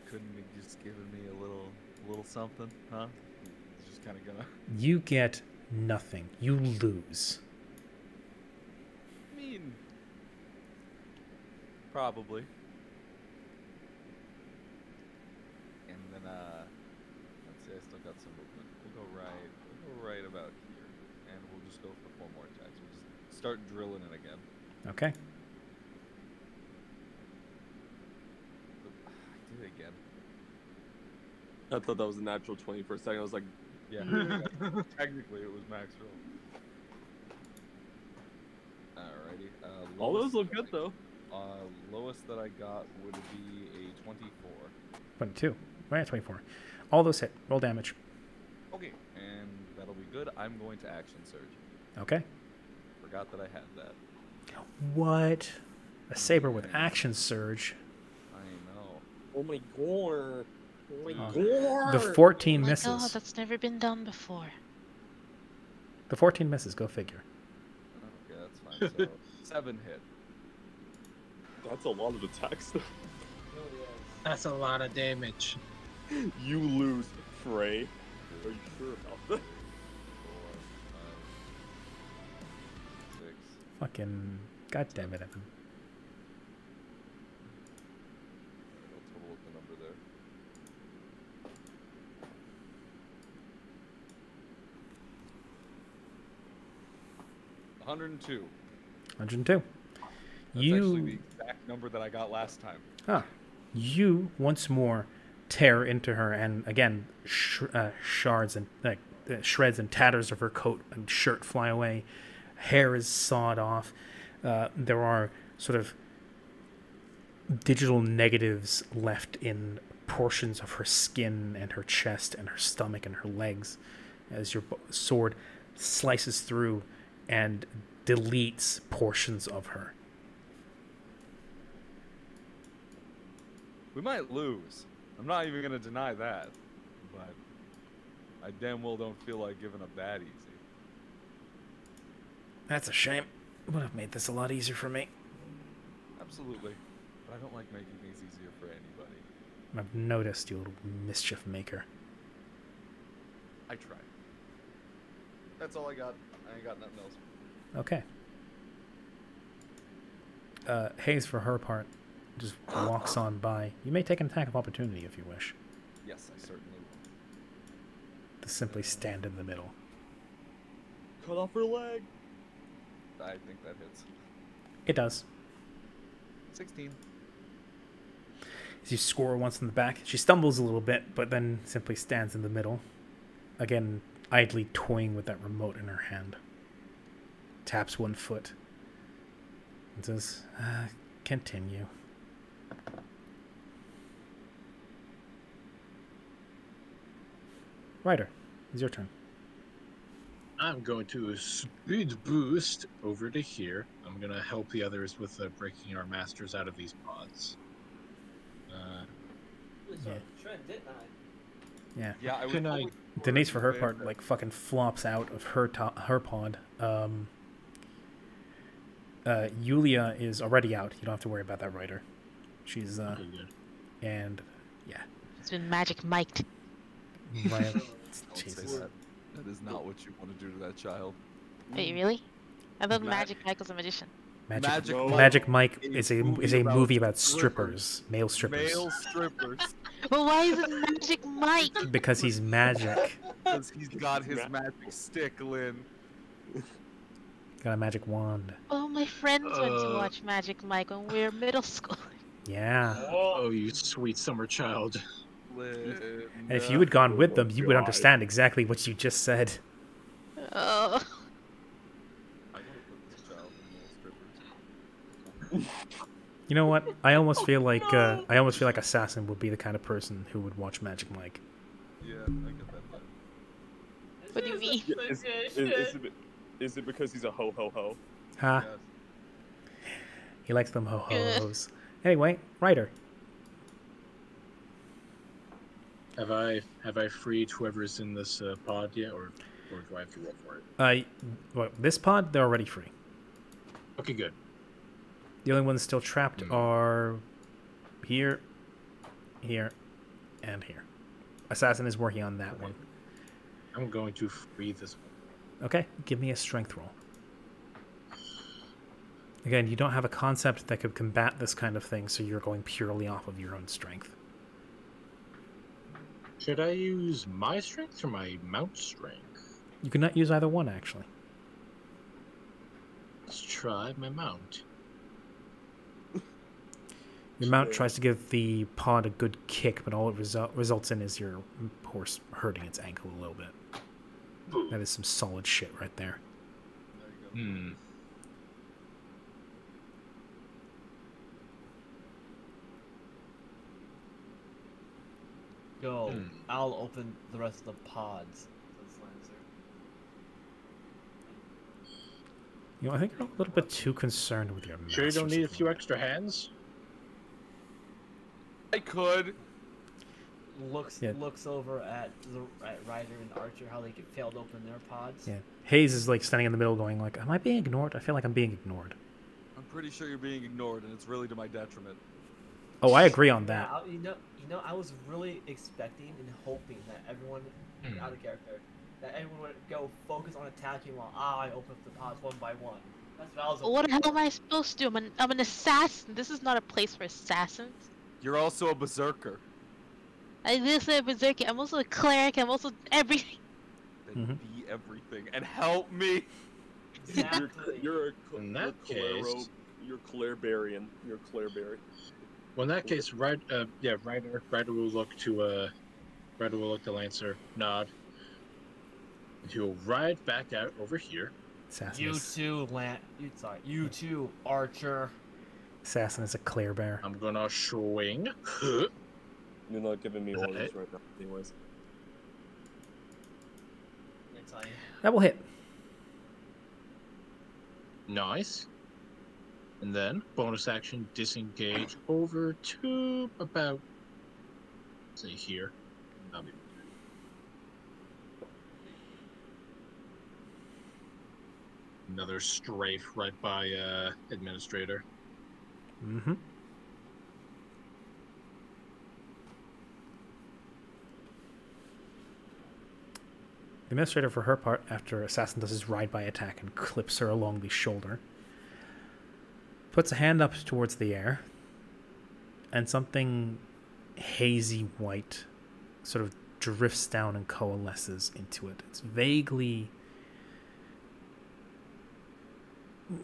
Couldn't you just given me a little something, huh? It's just kind of gonna. You get nothing. You lose. I mean, probably. And then let's see, I still got some movement. We'll go right about here, and we'll just go for 4 more attacks. We'll just start drilling it again. Okay. I did it again. I thought that was a natural 20 for a second. I was like, Yeah. Technically, it was max roll. Alrighty. all those look good though. Lowest that I got would be a 24. 22. Right, 24. All those hit. Roll damage. Okay, and that'll be good. I'm going to action surge. Okay. Forgot that I had that. What? A saber with action surge. I know. Oh my god. Oh my Oh. god. The 14 Oh my misses. god, that's never been done before. The 14 misses. Go figure. Okay, that's fine. So 7 hit. That's a lot of attacks. Though. That's a lot of damage. You lose, Frey. Are you sure about that? 4, 5, 6. Fucking. God damn it, Evan. I'll total up the number there. 102. 102. That's actually the exact number that I got last time. Ah, you once more tear into her, and again, shards and shreds and tatters of her coat and shirt fly away. Hair is sawed off. There are sort of digital negatives left in portions of her skin and her chest and her stomach and her legs as your sword slices through and deletes portions of her. We might lose. I'm not even going to deny that. But I damn well don't feel like giving up that easy. That's a shame. Would have made this a lot easier for me. Absolutely. But I don't like making things easier for anybody. I've noticed, you little mischief maker. I tried. That's all I got. I ain't got nothing else. Okay. Hayes, for her part, just walks on by. You may take an attack of opportunity if you wish. Yes, I certainly will. To simply stand in the middle. Cut off her leg. I think that hits. It does. 16. As you score once in the back, she stumbles a little bit, but then simply stands in the middle. Again, idly toying with that remote in her hand. Taps one foot. And says, continue. Ryder, it's your turn. I'm going to speed boost over to here. I'm going to help the others with breaking our masters out of these pods. Yeah. Trent, didn't I? Yeah. Yeah, I Can would. Denise, for her part, like fucking flops out of her pod. Yulia is already out. You don't have to worry about that, Ryder. She's Okay, good. and yeah. It's been magic mic'd. Right. Don't say Jesus. that. That is not what you want to do to that child. Wait, really? I thought Ma- Magic Mike was a magician. Magic Mike is a movie movie about about strippers, male strippers. Male strippers. But why is it Magic Mike? Because he's magic. Because he's got his magic stick, Lynn. Got a magic wand. Oh, my friends went to watch Magic Mike when we were middle school. Yeah. Oh, you sweet summer child. Lynn. And if you had gone with them, you would God. understand exactly what you just said. Oh. I would have put this child in little strippers. You know what? I almost feel like Assassin would be the kind of person who would watch Magic Mike. Yeah, I get that. What do you mean? Is it because he's a ho ho ho? Ha. Yes. He likes them ho-hos. Anyway, Ryder. Have I freed whoever's in this pod yet, or do I have to roll for it? Well, this pod, they're already free. Okay, good. The only ones still trapped are here, here, and here. Assassin is working on that one. I'm going to free this one. Okay, give me a strength roll. Again, you don't have a concept that could combat this kind of thing, so you're going purely off of your own strength. Should I use my strength or my mount strength? You cannot use either one, actually. Let's try my mount. Your mount tries to give the pod a good kick, but all it results in is your horse hurting its ankle a little bit. That is some solid shit right there. There you go. Go. I'll open the rest of the pods. Says Lancer. You know, I think you're a little bit too concerned with your Sure you don't need a master's few ability. extra hands? I could. Looks over at Ryder and Archer, how they failed to open their pods. Yeah. Hayes is like standing in the middle going like, am I being ignored? I feel like I'm being ignored. I'm pretty sure you're being ignored, and it's really to my detriment. Oh, I agree on that. Yeah, I was really expecting and hoping that everyone, out of character, that everyone would go focus on attacking while I open up the pods one by one. That's what I was. What the hell am I supposed to do? I'm an assassin. This is not a place for assassins. You're also a berserker. This is a berserker. I'm also a cleric. I'm also everything. Then be everything and help me. Exactly. In that case, You're Clarebarian. You're Clareberry. well, in that case, Ryder will look to Lancer, nod, and he'll ride back out over here. Assassin You is, too, you too, Archer. Assassin is a Claire Bear. I'm gonna swing. You're not giving me orders right now, anyways. It's like, That will hit. Nice. And then bonus action, disengage over to about, say here. That'll be another strafe right by administrator. Mm-hmm. The administrator, for her part, after Assassin does his ride-by attack and clips her along the shoulder, puts a hand up towards the air, and something hazy white sort of drifts down and coalesces into it. It's vaguely...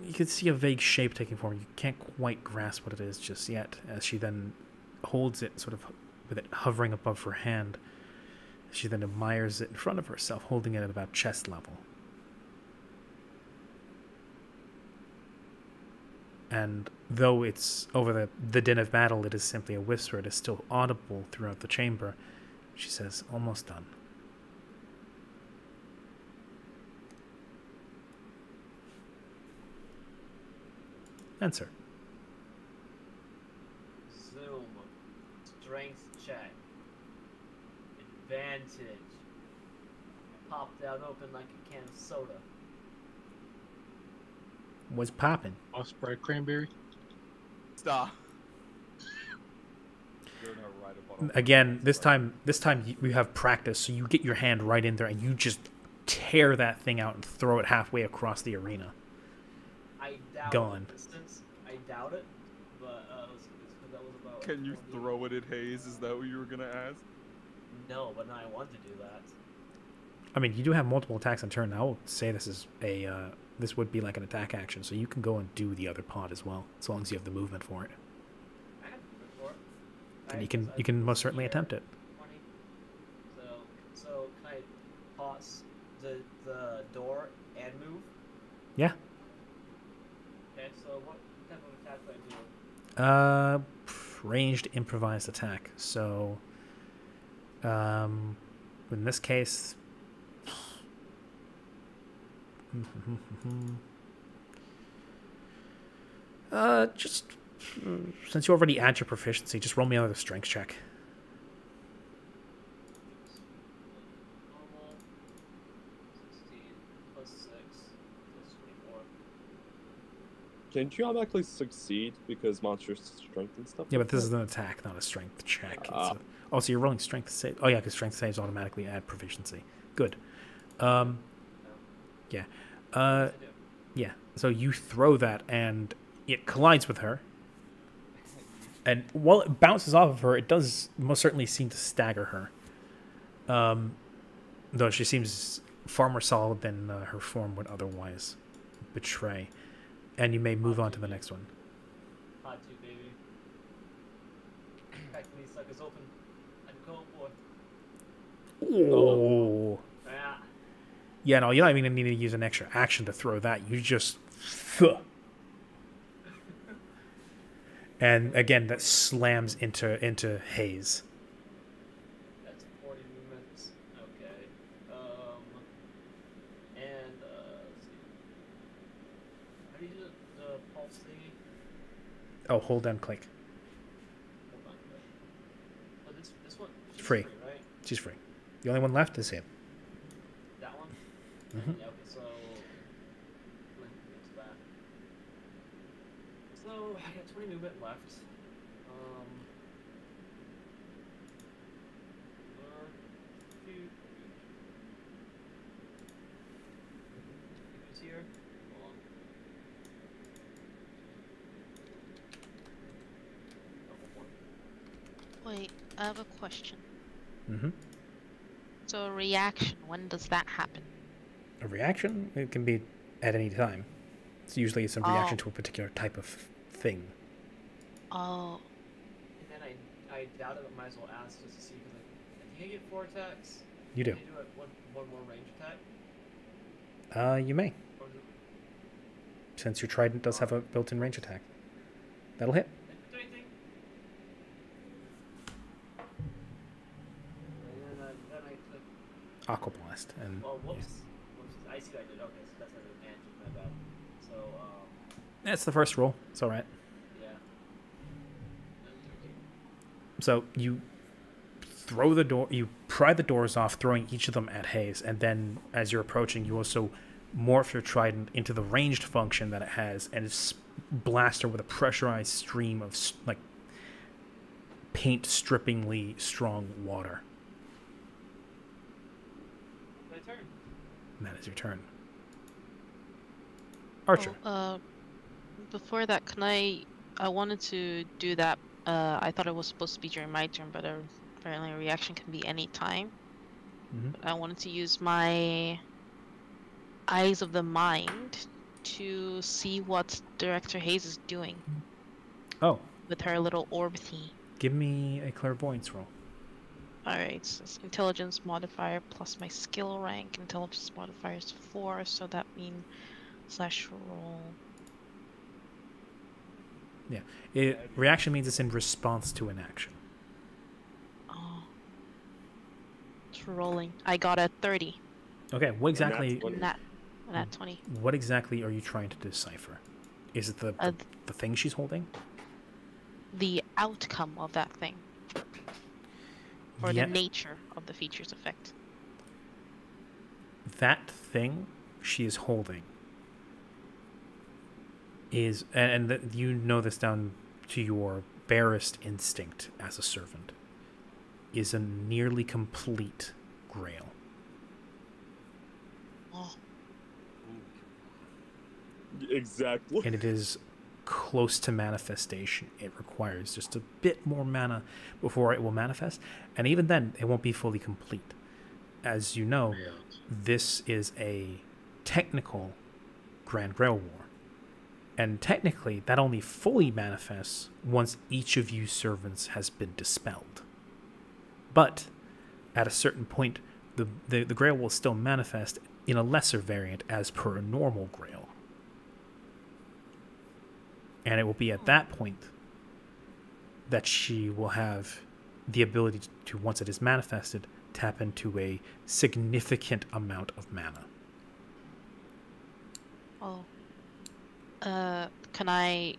You can see a vague shape taking form. You can't quite grasp what it is just yet, as she then holds it, sort of with it hovering above her hand. She then admires it in front of herself, holding it at about chest level. And though it's over the din of battle, it is simply a whisper, it is still audible throughout the chamber. She says, almost done. Answer. Zoom. Strength check. Advantage. Popped out open like a can of soda. What's popping? Osprey cranberry. Stop. You're gonna ride up on a- Again, this time we have practice, so you get your hand right in there and you just tear that thing out and throw it halfway across the arena. I doubt Gone. the distance. I doubt it, but that was about Can you throw it at Hayes? Is that what you were gonna ask? No, but now I want to do that. I mean, you do have multiple attacks on turn. I will say this is a this would be like an attack action, so you can go and do the other pod as well, as long as you have the movement for it. I have movement for it. And Alright, you can most certainly attempt it. 20. So can I pause the door and move? Yeah. Okay, so what type of attack do I do? Ranged improvised attack. So, in this case, just since you already add your proficiency, just roll me another strength check. Normal. 16 plus 6 plus 24. Can't you automatically succeed because monster strength and stuff? Yeah, like but this that? is an attack, not a strength check. Ah. Oh, so you're rolling strength save. Oh yeah, because strength saves automatically add proficiency. Good. Yeah. Yes, I do. Yeah. So you throw that, and it collides with her. And while it bounces off of her, it does most certainly seem to stagger her. Though she seems far more solid than her form would otherwise betray. And you may move on to the next one. Hot 2, baby. Practically suck is open. And go, boy. Oh. Yeah. Yeah, no, you're not even going to need to use an extra action to throw that. You just... And again, that slams into Hayes. That's 40 movements. Okay. And, let's see. How do you do the pulse thingy? Oh, hold down, click. Hold on. Oh, this one? She's Free. right? She's free. The only one left is him. That one? Mhm. Yeah, okay, so... Let me get to that. So, I got 20 movement left. Who's here? Hold on. Wait, I have a question. Mm-hmm. So a reaction, when does that happen? A reaction? It can be at any time. Usually it's a reaction Oh. to a particular type of thing. Oh, And then I doubt it, but might as well ask just to see, because I think I get 4 attacks. You do. Can I do it one more range attack? You may, Or is it, since your trident does have a built-in range attack. That'll hit. did I do anything? And then I click. Aqua Blast. And Oh, yeah. whoops. Whoops. I see what I did. Okay, so that's not an advantage. My bad. So, That's the first roll. It's all right. yeah. So you throw the door, you pry the doors off, throwing each of them at Hayes, and then as you're approaching, you also morph your trident into the ranged function that it has, and it's blast her with a pressurized stream of like paint-strippingly strong water. My turn. And that is your turn. Archer. oh, before that, can I wanted to do that. I thought it was supposed to be during my turn, but apparently a reaction can be any time. Mhm. I wanted to use my eyes of the mind to see what Director Hayes is doing Oh, with her little orb thingy. give me a clairvoyance roll. Alright, so it's intelligence modifier plus my skill rank. Intelligence modifier is 4, so that means /roll. Reaction means it's in response to an action. Oh. It's rolling. I got a 30. Okay, what exactly? Nat 20. Nat 20. What exactly are you trying to decipher? Is it the thing she's holding? The outcome of that thing. Or Yeah. the nature of the feature's effect. That thing she is holding is, and you know this down to your barest instinct as a servant, is a nearly complete grail. Oh. Exactly. And it is close to manifestation. It requires just a bit more mana before it will manifest, and even then, it won't be fully complete. As you know, Yeah. this is a technical Grand Grail War, and technically, that only fully manifests once each of you servants has been dispelled. But at a certain point, the Grail will still manifest in a lesser variant as per a normal Grail. And it will be at that point that she will have the ability to, once it is manifested, tap into a significant amount of mana. Oh. Can I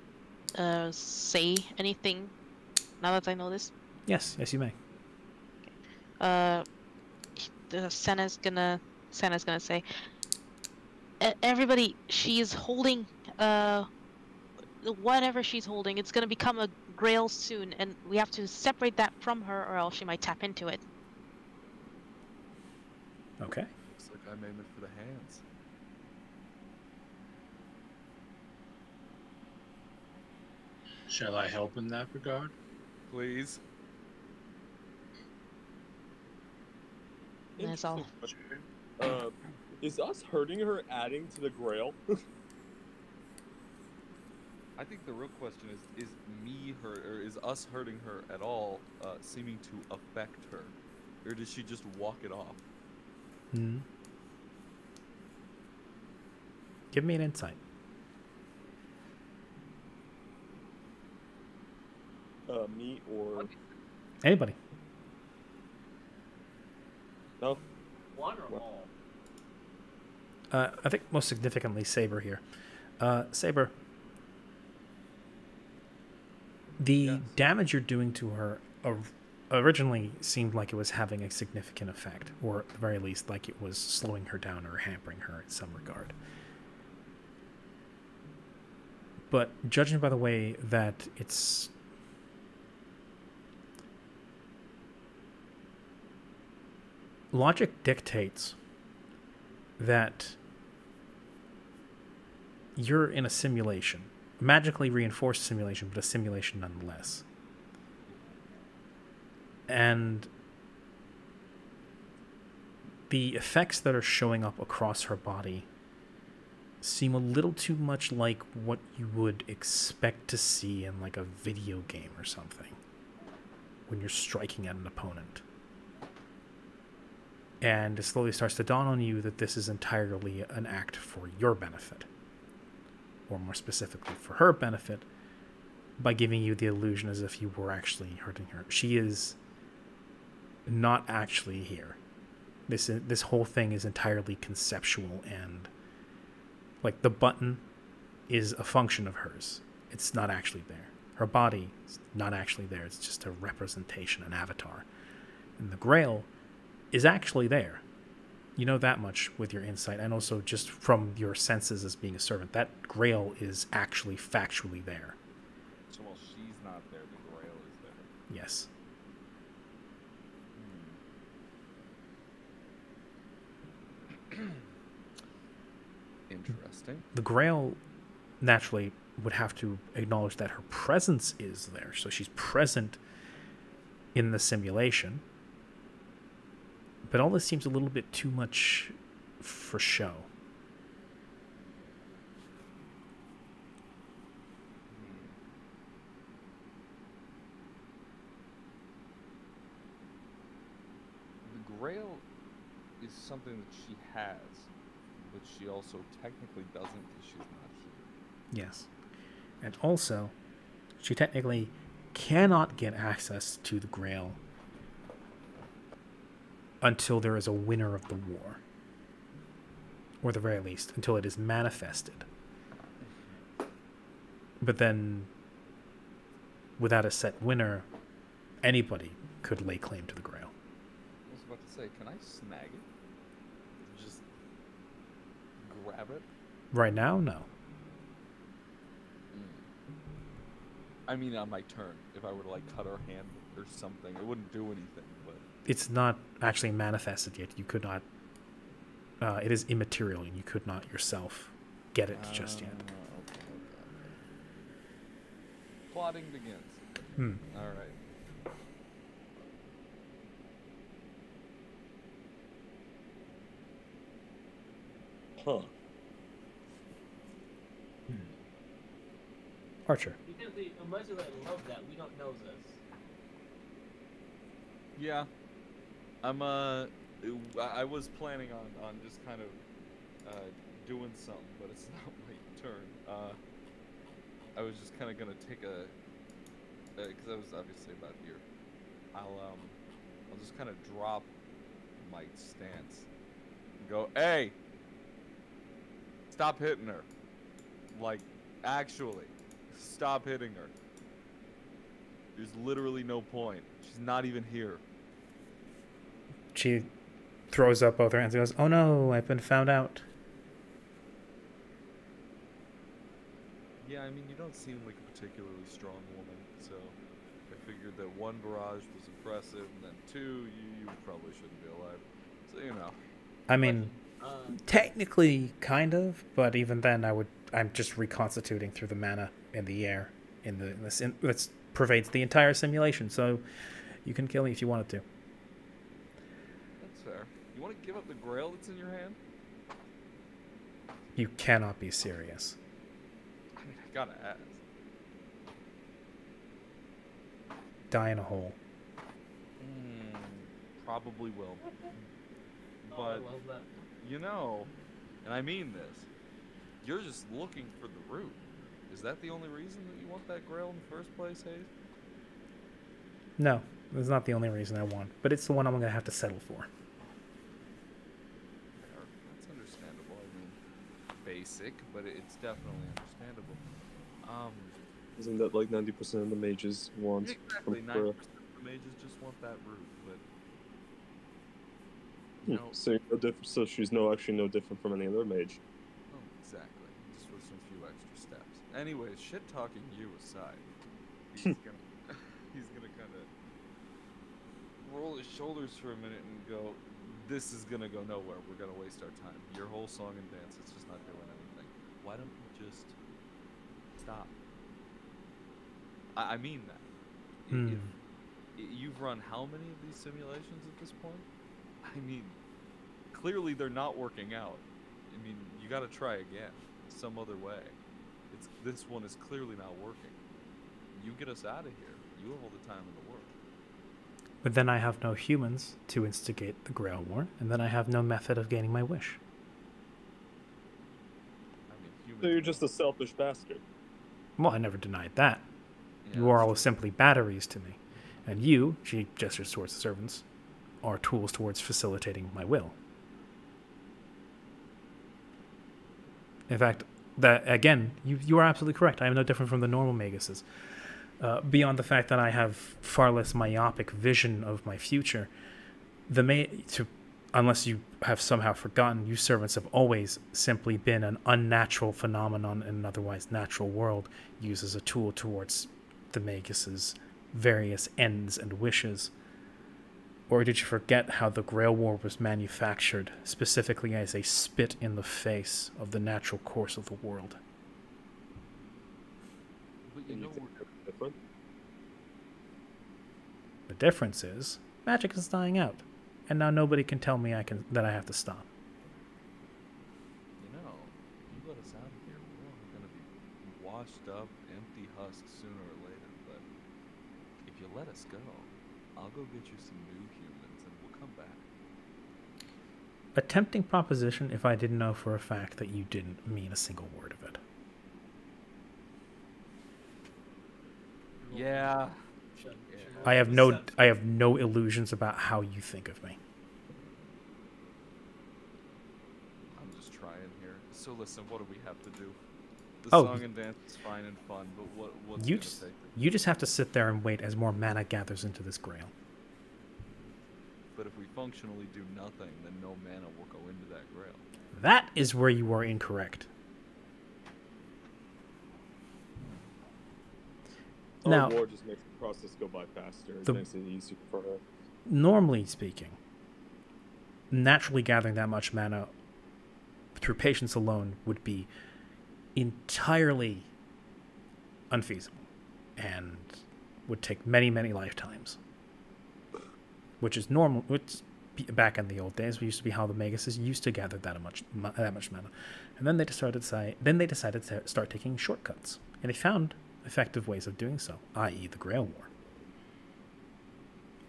say anything now that I know this? Yes, you may. Senna's gonna say, everybody, she's holding whatever she's holding. It's gonna become a grail soon, and we have to separate that from her, or else she might tap into it. Okay. Looks like I'm aiming for the hands. Shall I help in that regard? Please. That's all. Interesting question. Is us hurting her adding to the Grail? I think the real question is me hurt, or is us hurting her at all seeming to affect her? Or does she just walk it off? Hmm. Give me an insight. Me or Anybody. no? One or all? I think most significantly Saber here. Saber, the Yes. damage you're doing to her originally seemed like it was having a significant effect, or at the very least, like it was slowing her down or hampering her in some regard. But judging by the way that it's logic dictates that you're in a simulation, magically reinforced simulation, but a simulation nonetheless. And the effects that are showing up across her body seem a little too much like what you would expect to see in like a video game or something when you're striking at an opponent. And it slowly starts to dawn on you that this is entirely an act for your benefit, or more specifically for her benefit, by giving you the illusion as if you were actually hurting her. She is not actually here. This whole thing is entirely conceptual, and like the button is a function of hers. It's not actually there. Her body is not actually there. It's just a representation, an avatar. And the Grail is actually there. You know that much with your insight, and also just from your senses as being a servant. That Grail is actually factually there. So while she's not there, the Grail is there. Yes. Interesting. The Grail naturally would have to acknowledge that her presence is there. So she's present in the simulation. But all this seems a little bit too much for show. The Grail is something that she has, but she also technically doesn't because she's not here. Yes. And also, she technically cannot get access to the Grail until there is a winner of the war. Or at the very least, until it is manifested. But then, without a set winner, anybody could lay claim to the Grail. I was about to say, can I snag it? Just grab it? Right now, no. I mean, on my turn, if I were to like cut her hand or something, it wouldn't do anything. But It's not actually manifested yet. You could not... it is immaterial, and you could not yourself get it just yet. okay. plotting begins. Hmm. All right. Huh. Archer. Because unless you love that, we don't know this. Yeah. I was planning on just kind of doing something, but it's not my turn. I was just kind of gonna take a, because I was obviously about here. I'll just kind of drop my stance and go, hey, stop hitting her. Like, actually, stop hitting her. There's literally no point. She's not even here. She throws up both her hands and goes, "Oh no, I've been found out." Yeah, I mean, you don't seem like a particularly strong woman, so I figured that one barrage was impressive, and then two, you probably shouldn't be alive. So, you know. I mean, Um, technically, kind of, but even then, I'm just reconstituting through the mana in the air that pervades the entire simulation. So, you can kill me if you wanted to. That's fair. You want to give up the grail that's in your hand? You cannot be serious. I mean, I gotta ask. Die in a hole. Probably will. oh, I But, love that. you know, and I mean this, you're just looking for the root. Is that the only reason that you want that grail in the first place, Hayes? No, that's not the only reason I want, but it's the one I'm going to have to settle for. Fair. That's understandable. I mean, basic, but it's definitely understandable. Isn't that like 90% of the mages want? Exactly. 90% of the mages just want that root, but you know, So so she's actually no different from any other mage. oh, exactly. Just with some few extra steps. Anyways, shit talking you aside, he's gonna kind of roll his shoulders for a minute and go, "This is gonna go nowhere. We're gonna waste our time. Your whole song and dance, it's just not doing anything. Why don't you just stop?" I mean that. If you've run how many of these simulations at this point? I mean, clearly they're not working out. I mean, you got to try again, some other way. This one is clearly not working. You get us out of here. You have all the time in the world. But then I have no humans to instigate the Grail War, and then I have no method of gaining my wish. I mean, humans. So you're just a selfish bastard. Well, I never denied that. Yeah, You are that's all true. simply batteries to me. And you, she gestures towards the servants, are tools towards facilitating my will. In fact, that again, you are absolutely correct. I am no different from the normal Maguses. Beyond the fact that I have far less myopic vision of my future, unless you have somehow forgotten, you servants have always simply been an unnatural phenomenon in an otherwise natural world, used as a tool towards the Magus' various ends and wishes. Or did you forget how the Grail War was manufactured, specifically as a spit in the face of the natural course of the world? But you And know, you think they're different? The difference is, magic is dying out, and now nobody can tell me that I have to stop. you let us out of here, we're all gonna be washed up, empty husks sooner or later. But if you let us go, I'll go get you some new humans, and we'll come back. A tempting proposition if I didn't know for a fact that you didn't mean a single word of it. Yeah. I have no illusions about how you think of me. I'm just trying here. So listen, what do we have to do? The Oh, song and dance is fine and fun, but what's You gonna just, take it? you just have to sit there and wait as more mana gathers into this grail. But if we functionally do nothing, then no mana will go into that grail. That is where you are incorrect. Now, War just makes the process go by faster. It makes it easier for her. normally speaking, naturally gathering that much mana through patience alone would be entirely unfeasible. and would take many, many lifetimes. Which is normal. Which back in the old days, we used to be how the Maguses used to gather that much mana, and then they decided to start taking shortcuts, and they found effective ways of doing so, i.e., the Grail War.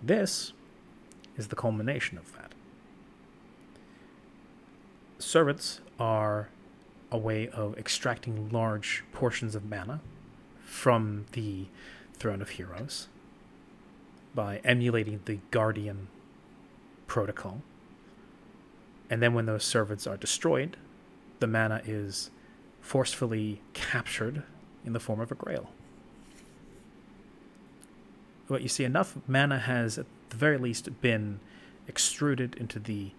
This is the culmination of that. Servants are a way of extracting large portions of mana from the Throne of Heroes by emulating the Guardian protocol. And then when those servants are destroyed, the mana is forcefully captured in the form of a grail. What you see, enough mana has at the very least been extruded into the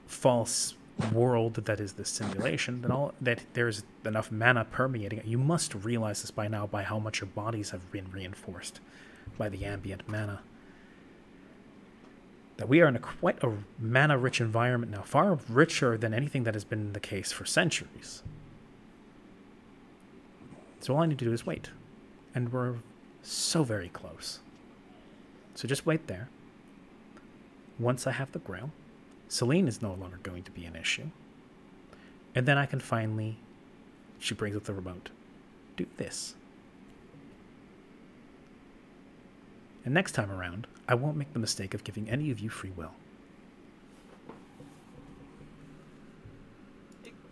false world that is the simulation, that there's enough mana permeating it. You must realize this by now, by how much your bodies have been reinforced by the ambient mana. That we are in quite a mana-rich environment now, far richer than anything that has been the case for centuries. So all I need to do is wait. And we're so very close. So just wait there. Once I have the Grail, Celine is no longer going to be an issue. And then I can finally, she brings up the remote, do this. And next time around, I won't make the mistake of giving any of you free will.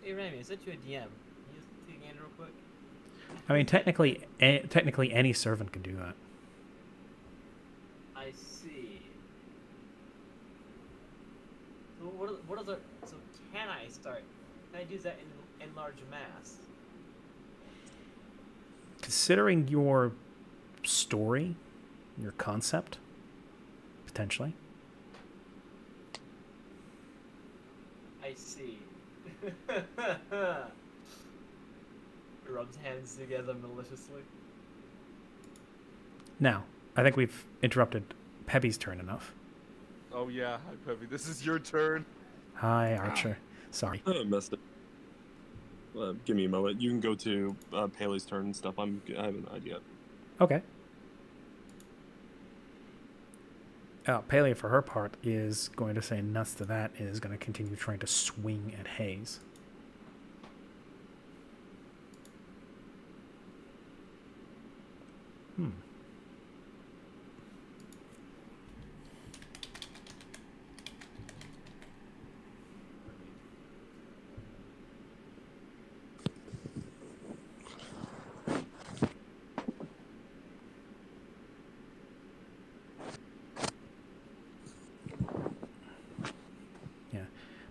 Hey Remy, I sent you a DM. Can you just take a gander real quick? I mean, technically any servant can do that. I see. So what are the, so can I start? Can I do that in large mass? Considering your story, your concept, potentially. I see. Rubs hands together maliciously. Now, I think we've interrupted Peppy's turn enough. Oh yeah, hi Peppy. This is your turn. Hi, Archer. Sorry. I messed up. Give me a moment. You can go to Paley's turn and stuff. I haven't idea. Okay. Paley, for her part, is going to say nuts to that and is going to continue trying to swing at Hayes.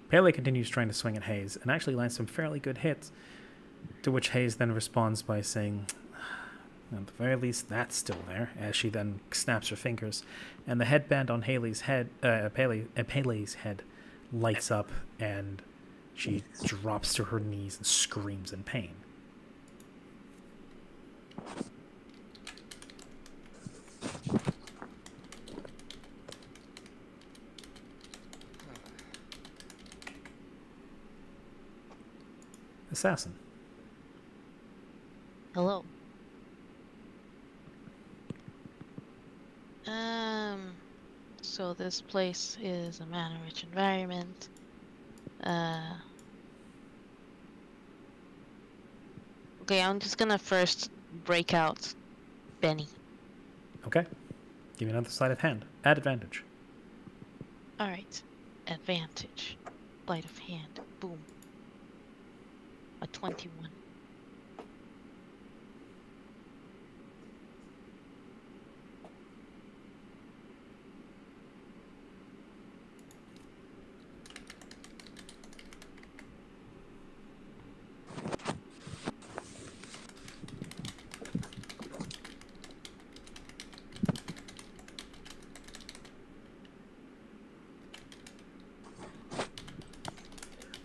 Paley continues trying to swing at Hayes and actually lands some fairly good hits, to which Hayes then responds by saying, at the very least, that's still there, as she then snaps her fingers, and the headband on Paley's head lights up, and she drops to her knees and screams in pain. Assassin. Hello. So this place is a mana-rich environment. Okay, I'm just gonna first break out Benny. Okay. Give me another sleight of hand. Add advantage. Alright. Advantage. Sleight of hand. Boom. A 21.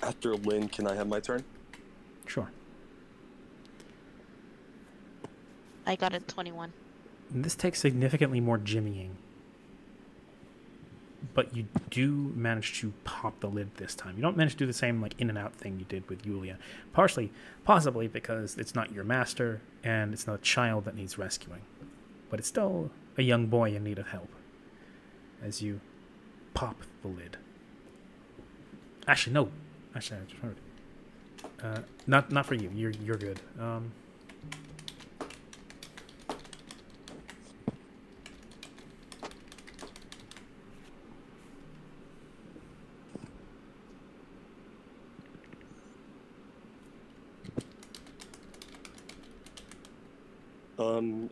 After Lynn, can I have my turn? Sure. I got a 21. And this takes significantly more jimmying. But you do manage to pop the lid this time. You don't manage to do the same like in and out thing you did with Yulia. Possibly because it's not your master and it's not a child that needs rescuing. but it's still a young boy in need of help. As you pop the lid. Actually, no. Actually, I just heard. Not for you. You're good.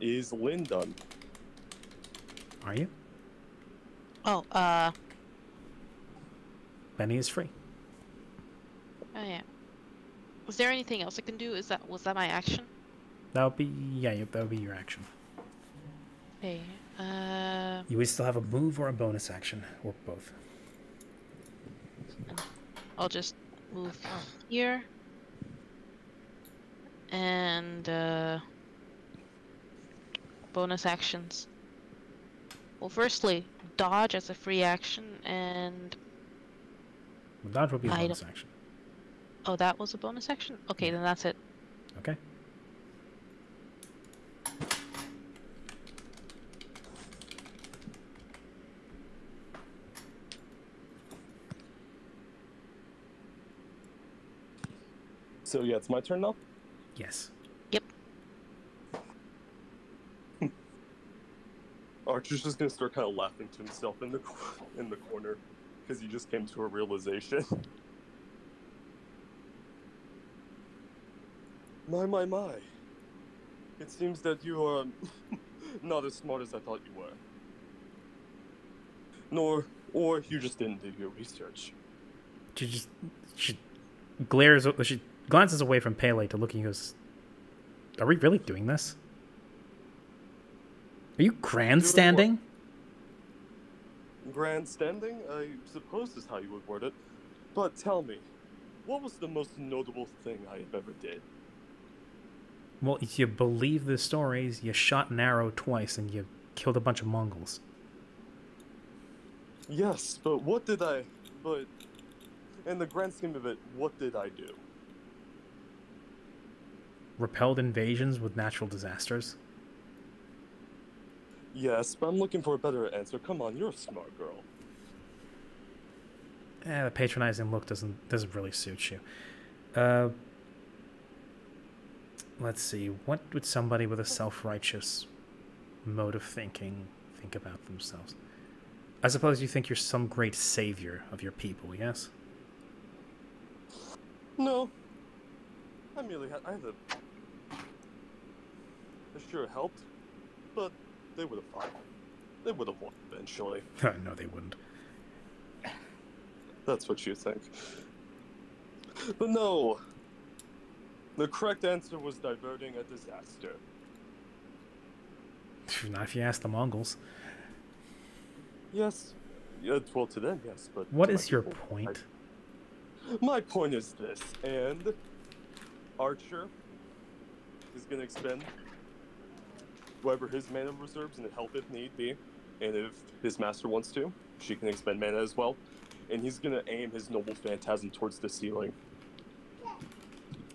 Is Lynn done? Are you? Oh, Benny is free. oh yeah. Was there anything else I can do? Was that my action? That would be that would be your action. Okay. You would still have a move or a bonus action, or both. I'll just move here. And bonus actions. Well, firstly, dodge as a free action, and Well, dodge will be a I bonus don't- action. oh, that was a bonus action? Okay, then that's it. Okay. So yeah, it's my turn now. Yes. Archer's just gonna start kind of laughing to himself in the corner because he just came to a realization. My. It seems that you are not as smart as I thought you were. Or you just didn't do your research. She glares. She glances away from Pele to look and goes, "Are we really doing this? Are you grandstanding?" Grandstanding, I suppose is how you would word it. But tell me, what was the most notable thing I have ever did? Well, if you believe the stories, you shot an arrow twice and you killed a bunch of Mongols. Yes, but in the grand scheme of it, what did I do? Repelled invasions with natural disasters. Yes, but I'm looking for a better answer. Come on, you're a smart girl. The patronizing look doesn't really suit you. Let's see. What would somebody with a self-righteous mode of thinking think about themselves? I suppose you think you're some great savior of your people, yes? No. I sure helped, but they would have fought. They would have won eventually. No, they wouldn't. That's what you think. But no. The correct answer was diverting a disaster. Not if you ask the Mongols. Yes. Yeah, well, to them, yes, but... What is your point? My point is this, and Archer is going to expend whatever his mana reserves and help if need be, and if his master wants to, she can expend mana as well, and he's going to aim his Noble Phantasm towards the ceiling.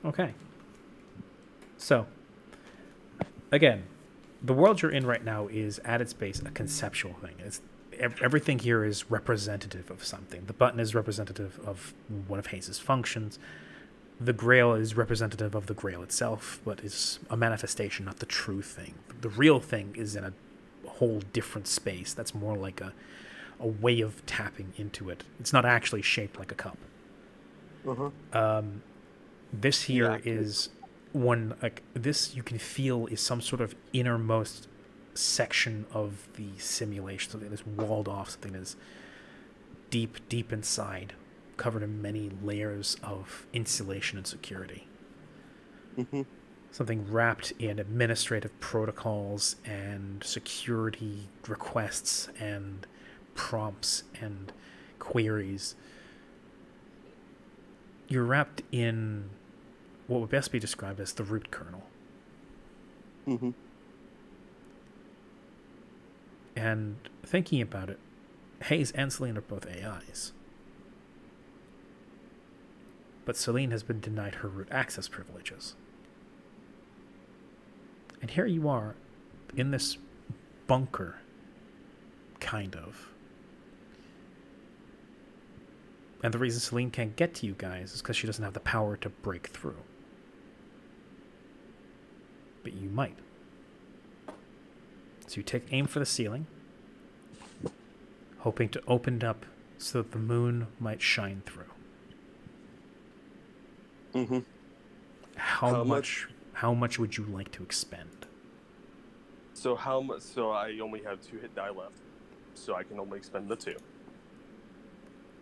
Okay. So, again, the world you're in right now is, at its base, a conceptual thing. Everything here is representative of something. The button is representative of one of Hayes' functions. The Grail is representative of the Grail itself, but is a manifestation, not the true thing. The real thing is in a whole different space. That's more like a way of tapping into it. It's not actually shaped like a cup. This here is one, like, this you can feel is some sort of innermost section of the simulation, something that's walled off, something that's deep inside, covered in many layers of insulation and security. Something wrapped in administrative protocols and security requests and prompts and queries. You're wrapped in what would best be described as the root kernel. And thinking about it, Hayes and Celine are both AIs. But Celine has been denied her root access privileges. And here you are, in this bunker, kind of. And the reason Celine can't get to you guys is because she doesn't have the power to break through. But you might. So you take aim for the ceiling, hoping to open it up so that the moon might shine through. Mm-hmm. How much would you like to expend? So how much? So I only have 2 hit die left, so I can only expend the 2.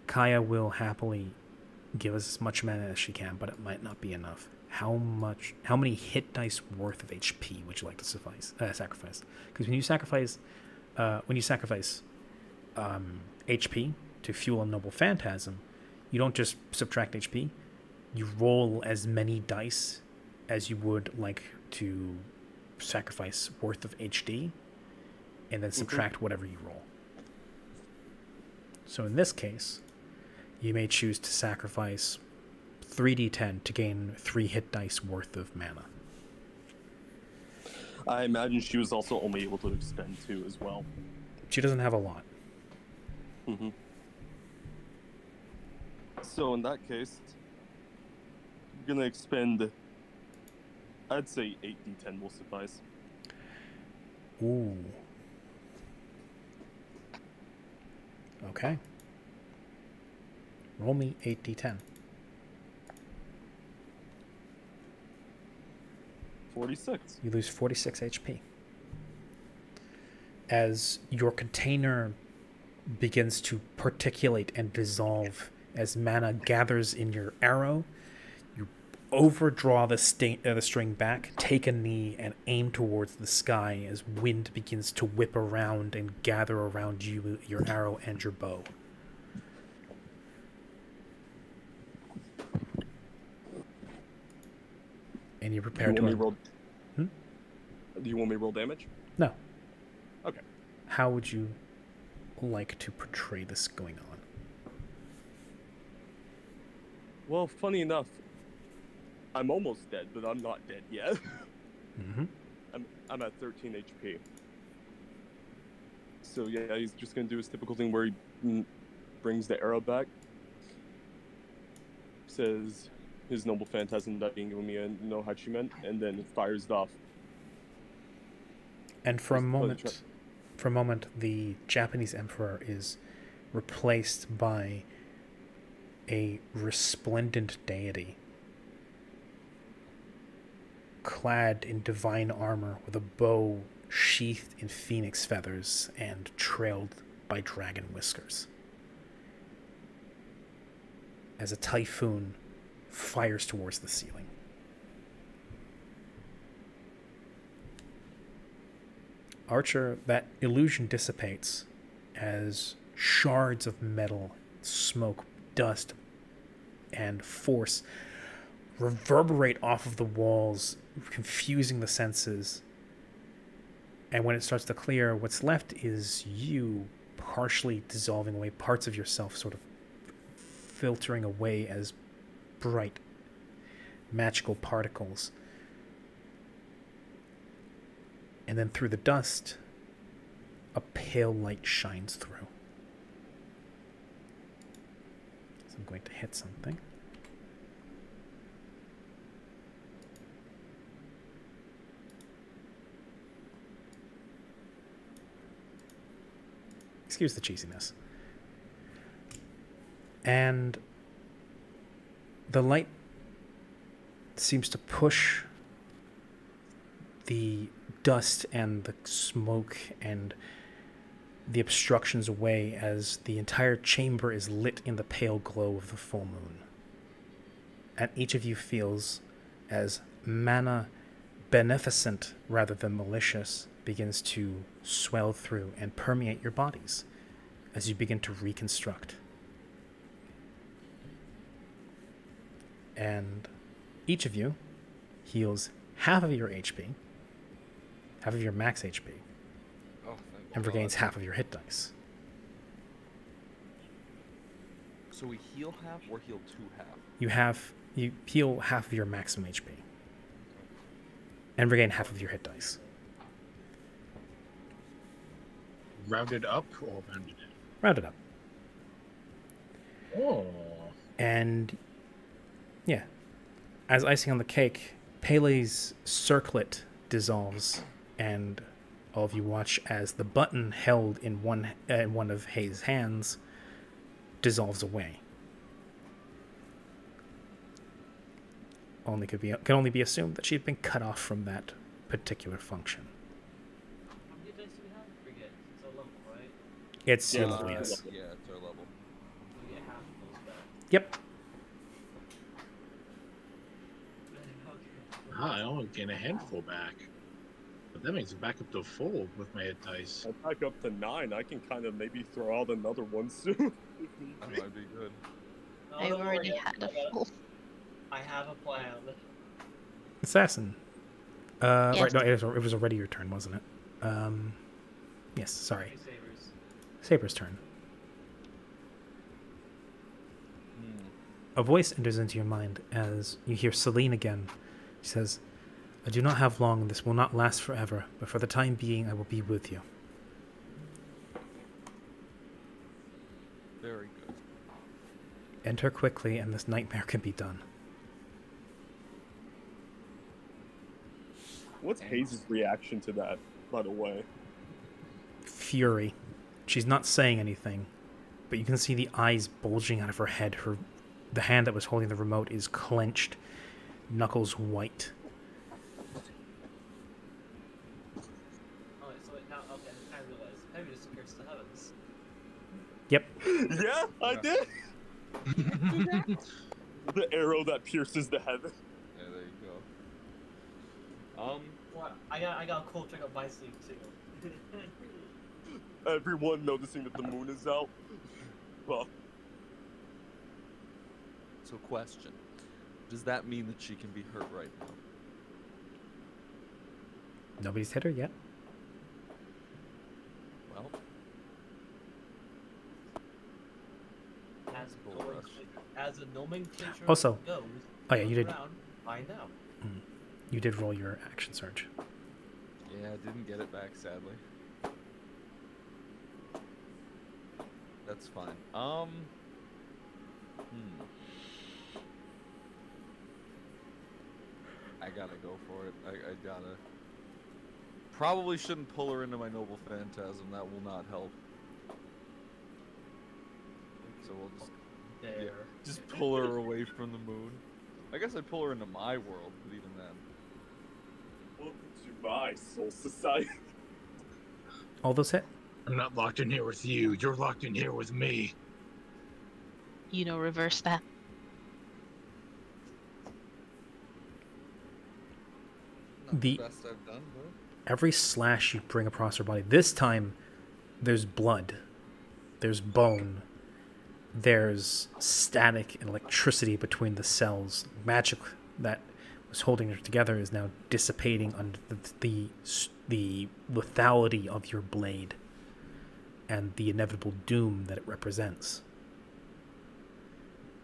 Kaya will happily give us as much mana as she can, but it might not be enough. How many hit dice worth of HP would you like to sacrifice? Because when you sacrifice HP to fuel a noble phantasm, you don't just subtract HP. You roll as many dice as you would like to sacrifice worth of HD, and then subtract whatever you roll. So in this case, you may choose to sacrifice 3d10 to gain 3 hit dice worth of mana. I imagine she was also only able to expend 2 as well. She doesn't have a lot. Mm-hmm. So in that case, I'm gonna expend, I'd say 8d10 will suffice. Ooh. Okay. Roll me 8d10. 46. You lose 46 HP. As your container begins to particulate and dissolve, as mana gathers in your arrow, you overdraw the string back, take a knee, and aim towards the sky as wind begins to whip around and gather around you, your arrow, and your bow. And you're prepared to... Do you want me to roll damage? No. Okay. How would you like to portray this going on? Well, funny enough, I'm almost dead, but I'm not dead yet. Mm-hmm. I'm at 13 HP. So yeah, he's just gonna do his typical thing where he brings the arrow back, says his noble phantasm that being given me a no hachiment, and then fires it off. And for a moment, the Japanese emperor is replaced by a resplendent deity, clad in divine armor with a bow sheathed in phoenix feathers and trailed by dragon whiskers, as a typhoon fires towards the ceiling. Archer, that illusion dissipates as shards of metal, smoke, dust, and force reverberate off of the walls, confusing the senses. And when it starts to clear, what's left is you partially dissolving away, parts of yourself sort of filtering away as bright, magical particles. And then through the dust, a pale light shines through. So I'm going to hit something. Excuse the cheesiness. And the light seems to push the dust and the smoke and the obstructions away as the entire chamber is lit in the pale glow of the full moon. And each of you feels as mana, beneficent rather than malicious, begins to swell through and permeate your bodies as you begin to reconstruct. And each of you heals half of your HP, half of your max HP, and regains half of your hit dice. So we heal half or heal 2 half? You heal half of your maximum HP and regain half of your hit dice. rounded up or rounded in? Round it up. Oh. And yeah, as icing on the cake, Pele's circlet dissolves, and all of you watch as the button held in one of Hayes' hands dissolves away. Can only be assumed that she had been cut off from that particular function. How many dice do we have? Forget. It's a level, right? It's Yeah, your level, yes. Yeah, it's our level. We get half of those back. Yep. Okay. I only gain a handful back. But that means I'm back up to full with my hit dice. I'm back up to 9. I can kind of maybe throw out another one soon. if need That be. might be good. No, I don't already worry, had a full. I have a plan. Assassin. Yes. Right, no, it was already your turn, wasn't it? Yes, sorry. Two sabers. Saber's turn. A voice enters into your mind as you hear Celine again. She says, I do not have long, this will not last forever, but for the time being I will be with you. Very good. Enter quickly and this nightmare can be done. What's Hayes' reaction to that, by the way? Fury. She's not saying anything, but you can see the eyes bulging out of her head. The hand that was holding the remote is clenched, knuckles white. Oh, wait, so wait, now, okay, I realize. Maybe just appears to heavens. Yep. Yeah, I Yeah. did! The arrow that pierces the heaven. Yeah, there you go. Well, I got a cool trick up my sleeve, too. Everyone noticing that the moon is out. Well, So question. Does that mean that she can be hurt right now? Nobody's hit her yet. Well, As Bull nomenclature, rush. as a nomenclature Also- goes, oh yeah, you did. around, find out. You did roll your action surge. yeah, I didn't get it back, sadly. That's fine. I gotta go for it. I gotta. Probably shouldn't pull her into my noble phantasm. That will not help. So we'll just There. just pull her away from the moon. I guess I'd pull her into my world, but even then. welcome to my soul society. All those hit? I'm not locked in here with you. You're locked in here with me. Reverse that. Not The- the best I've done, but Every slash you bring across her body, this time there's blood, there's bone, there's static and electricity between the cells. Magic that was holding her together is now dissipating under the lethality of your blade and the inevitable doom that it represents.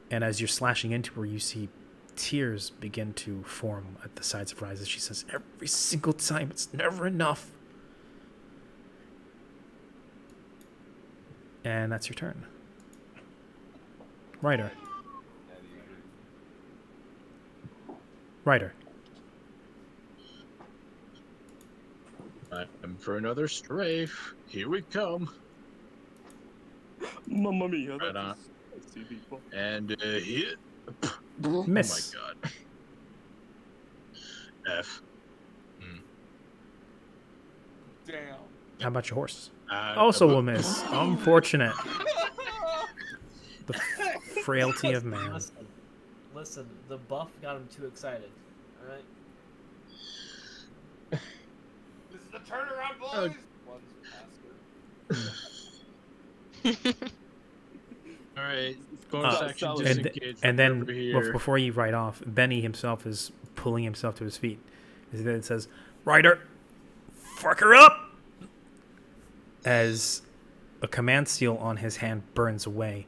And as you're slashing into her, you see tears begin to form at the sides of her eyes as she says, every single time, it's never enough. And that's your turn. Ryder. yeah, do you agree? Ryder. I'm for another strafe. Here we come. Mamma mia, Right that's on. just spicy, people. And hit. Miss. Oh my god. F. Damn. How about your horse? Uh, Also uh, a miss. Unfortunate. The frailty of man. Listen, the buff got him too excited. Alright? This is the turnaround, boys! One's faster. All right. Bonus Uh, action solid. disengage. And then, over here. before you ride off, Benny himself is pulling himself to his feet. He then says, Ryder, fuck her up! As a command seal on his hand burns away.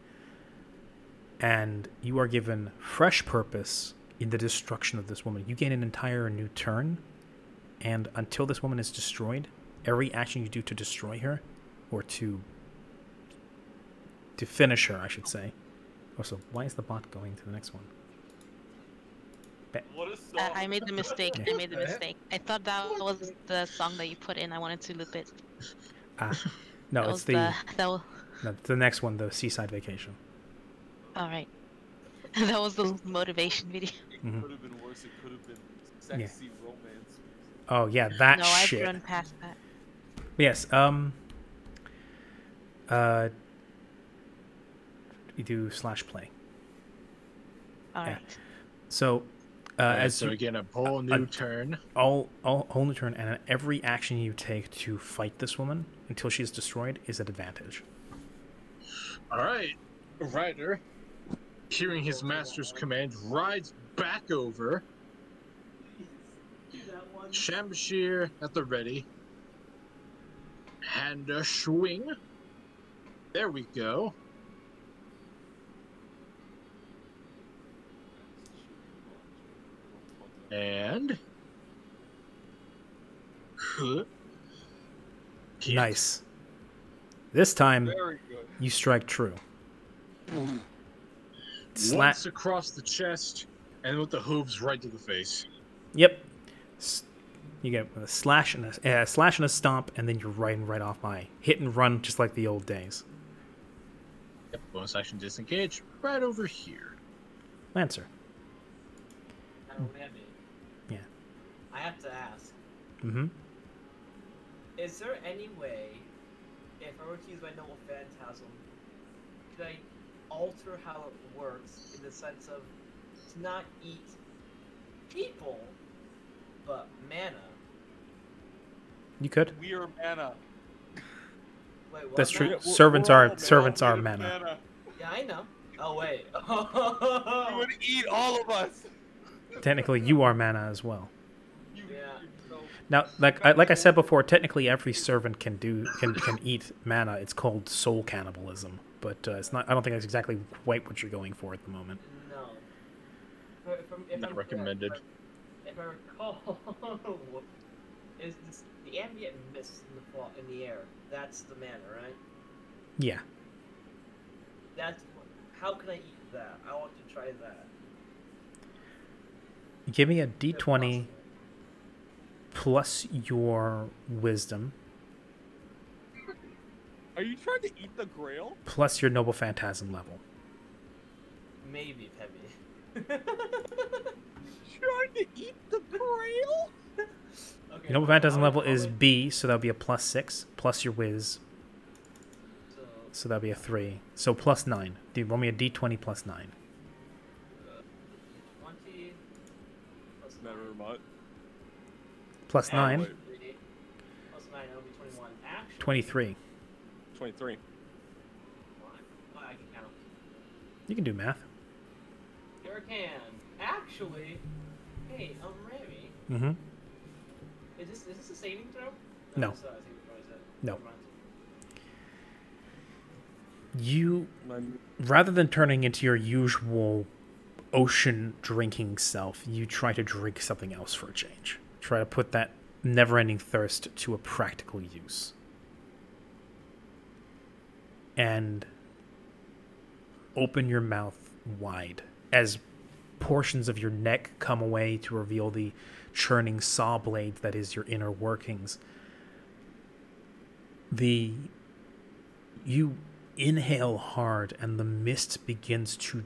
And you are given fresh purpose in the destruction of this woman. You gain an entire new turn. And until this woman is destroyed, every action you do to destroy her or to finish her, I should say. Also, why is the bot going to the next one? What a song. I made the mistake. Yeah. I made the mistake. I thought that was the song that you put in. I wanted to loop it. No, That it's was the that was, no, the next one, the Seaside Vacation. all right. That was the motivation video. Mhm. Could have been worse. It could have been sexy romance. Oh yeah, that No, I've shit. grown past that. Yes. You do /play. All Yeah. right. So, as so you, again, a whole new turn. all whole new turn, and every action you take to fight this woman until she is destroyed is at advantage. All right, Ryder, hearing his master's command, rides back over. Shambashir at the ready. And a swing. There we go. And Nice. This time Very good. you strike true. Once across the chest, and with the hooves right to the face. Yep. You get a slash and a stomp, and then you're riding right off my hit and run, just like the old days. Yep, bonus action disengage right over here. Lancer. Yeah. I have to ask. Mm-hmm. Is there any way, if I were to use my Noble Phantasm, could I alter how it works in the sense of to not eat people, but mana? You could. We are mana. Wait, what? That's true. Mana? Servants We're are all servants are made of mana. Yeah, I know. Oh wait. You would eat all of us. Technically, you are mana as well. Yeah. Now, like I said before, technically every servant can eat mana. It's called soul cannibalism, but it's not. I don't think that's exactly quite what you're going for at the moment. No. If Not recommended. If I recall, is this, the ambient mist in the air? That's the mana, right? Yeah. How can I eat that? I want to try that. Give me a If d20 possible. plus your wisdom Are you trying to eat the Grail? plus your noble phantasm level. Maybe heavy. Trying to eat the Grail? Okay. Your noble phantasm level is I'll- B, so that'll be a +6 plus your wiz, so that'll be a 3. So +9. Do you roll me a d20 plus 9? 20 plus Never mind. Plus 9, wait. 3, plus 9, that'll be 21. Actually, 23. 23. Oh, I can count. You can do math. Sure can. Actually, hey, Remy, Mm-hmm. is this a saving throw? No. It's not a saving throw, is it? No. Never mind. You, rather than turning into your usual ocean drinking self, you try to drink something else for a change. Try to put that never-ending thirst to a practical use. And open your mouth wide as portions of your neck come away to reveal the churning saw blade that is your inner workings. You inhale hard, and the mist begins to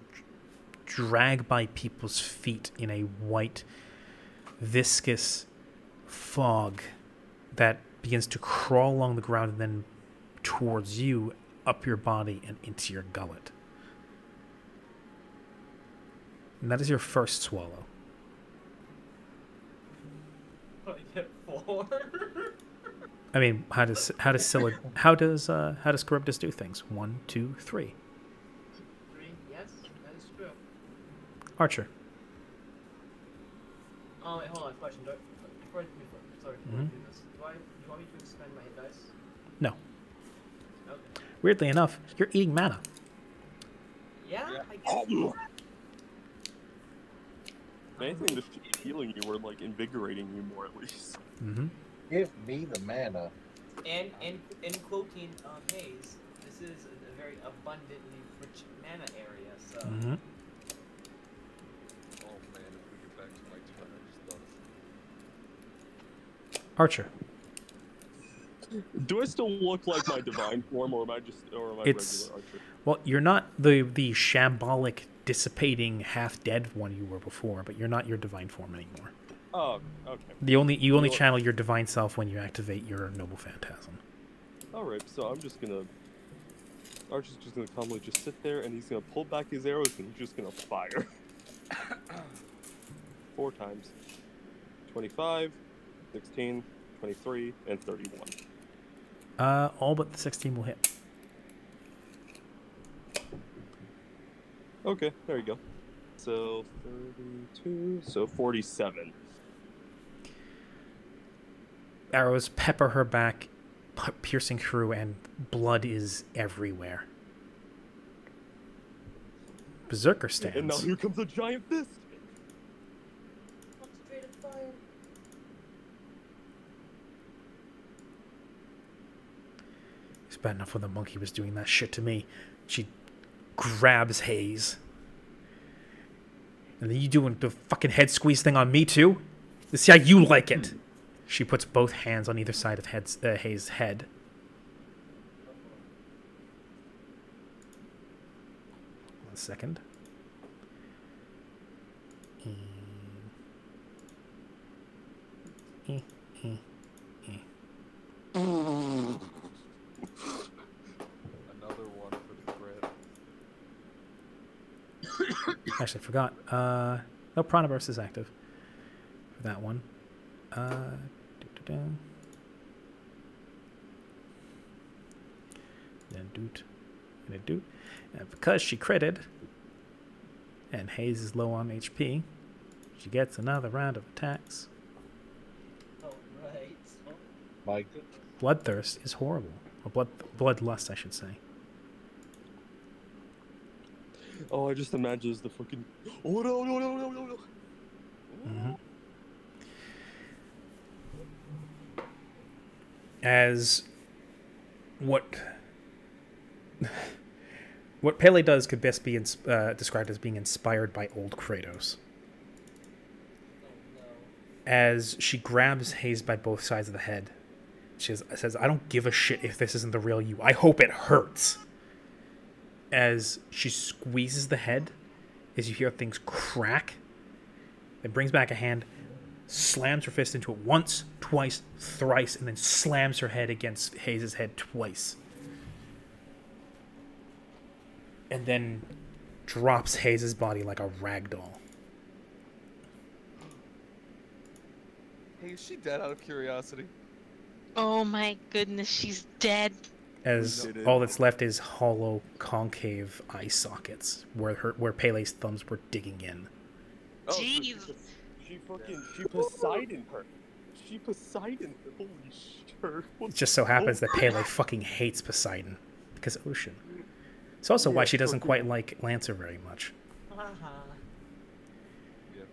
drag by people's feet in a white, viscous fog that begins to crawl along the ground and then towards you, up your body, and into your gullet. And that is your first swallow. I get 4. I mean, how does Charybdis do things? 1, 2, 3. 3, yes, that is true. Archer. Oh, wait, hold on, question. Before I do this, do you want me to expend my hit dice? No. Okay. Weirdly enough, you're eating mana. Yeah, Yeah. I guess. If anything, this should be healing you or like invigorating you more at least. Mm-hmm. Give me the mana. and quoting Hayes, this is a very abundantly rich mana area. So Mm-hmm. Oh man, if we get back to my turn, I just thought of Archer. Do I still look like my divine form, or am I regular Archer? Well, you're not the shambolic, dissipating, half-dead one you were before, but you're not your divine form anymore. Oh, okay. You only channel your divine self when you activate your noble phantasm. All right, so Archer's just gonna calmly just sit there, and he's gonna pull back his arrows, and he's just gonna fire. 4 times. 25, 16, 23, and 31. All but the 16 will hit. Okay, there you go. So 32, so 47. Arrows pepper her back, piercing through, and blood is everywhere. Berserker stands. And now here comes a giant fist. concentrated fire. It's bad enough when the monkey was doing that shit to me. She grabs Hayes. And then you doing the fucking head squeeze thing on me too? Let's see how you like it. She puts both hands on either side of Hayes' head. One second. another one for the crit. Actually, I forgot. No, Prana Burst is active for that one. Then doot. And a doot. And because she critted, and Hayes is low on HP, she gets another round of attacks. Oh, right. My goodness. Bloodthirst is horrible. Or bloodlust, I should say. Oh, I just imagine the fucking. Oh no! Mm-hmm. As what Pele does could best be described as being inspired by old Kratos. Oh As she grabs Hayes by both sides of the head, she says, "I don't give a shit if this isn't the real you. I hope it hurts." As she squeezes the head, as you hear things crack, it brings back a hand, slams her fist into it once, twice, thrice, and then slams her head against Hayes' head twice. And then drops Hayes' body like a rag doll. Hey, is she dead out of curiosity? Oh my goodness, she's dead. As We did it. all that's left is hollow, concave eye sockets where Pele's thumbs were digging in. Oh, so Jeez. she Poseidon her. She Poseidon her. Holy shit. It just so happens that Pele fucking hates Poseidon because ocean. It's also why she doesn't quite like Lancer very much. no. Haha. Yeah,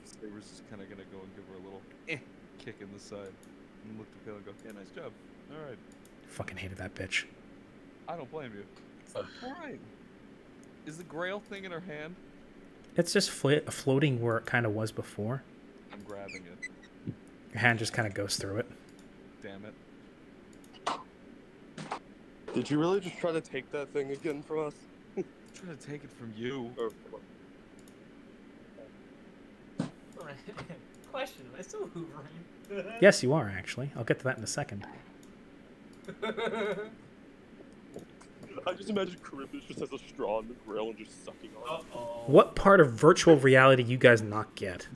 Saber's just kind of gonna go and give her a little kick in the side, and look at Pale and go, "Yeah, nice job. All right, Fucking hated that bitch. I don't blame you. All right." Is the Grail thing in her hand? It's just floating where it kind of was before. I'm grabbing it. Your hand just kind of goes through it. Damn it. Did you really just try to take that thing again from us? I'm trying to take it from you. Or, Question: am I still hoovering? Yes, you are, actually. I'll get to that in a second. I just imagine Charybdis just has a straw in the grill and just sucking on it. Uh-oh. What part of virtual reality you guys not get?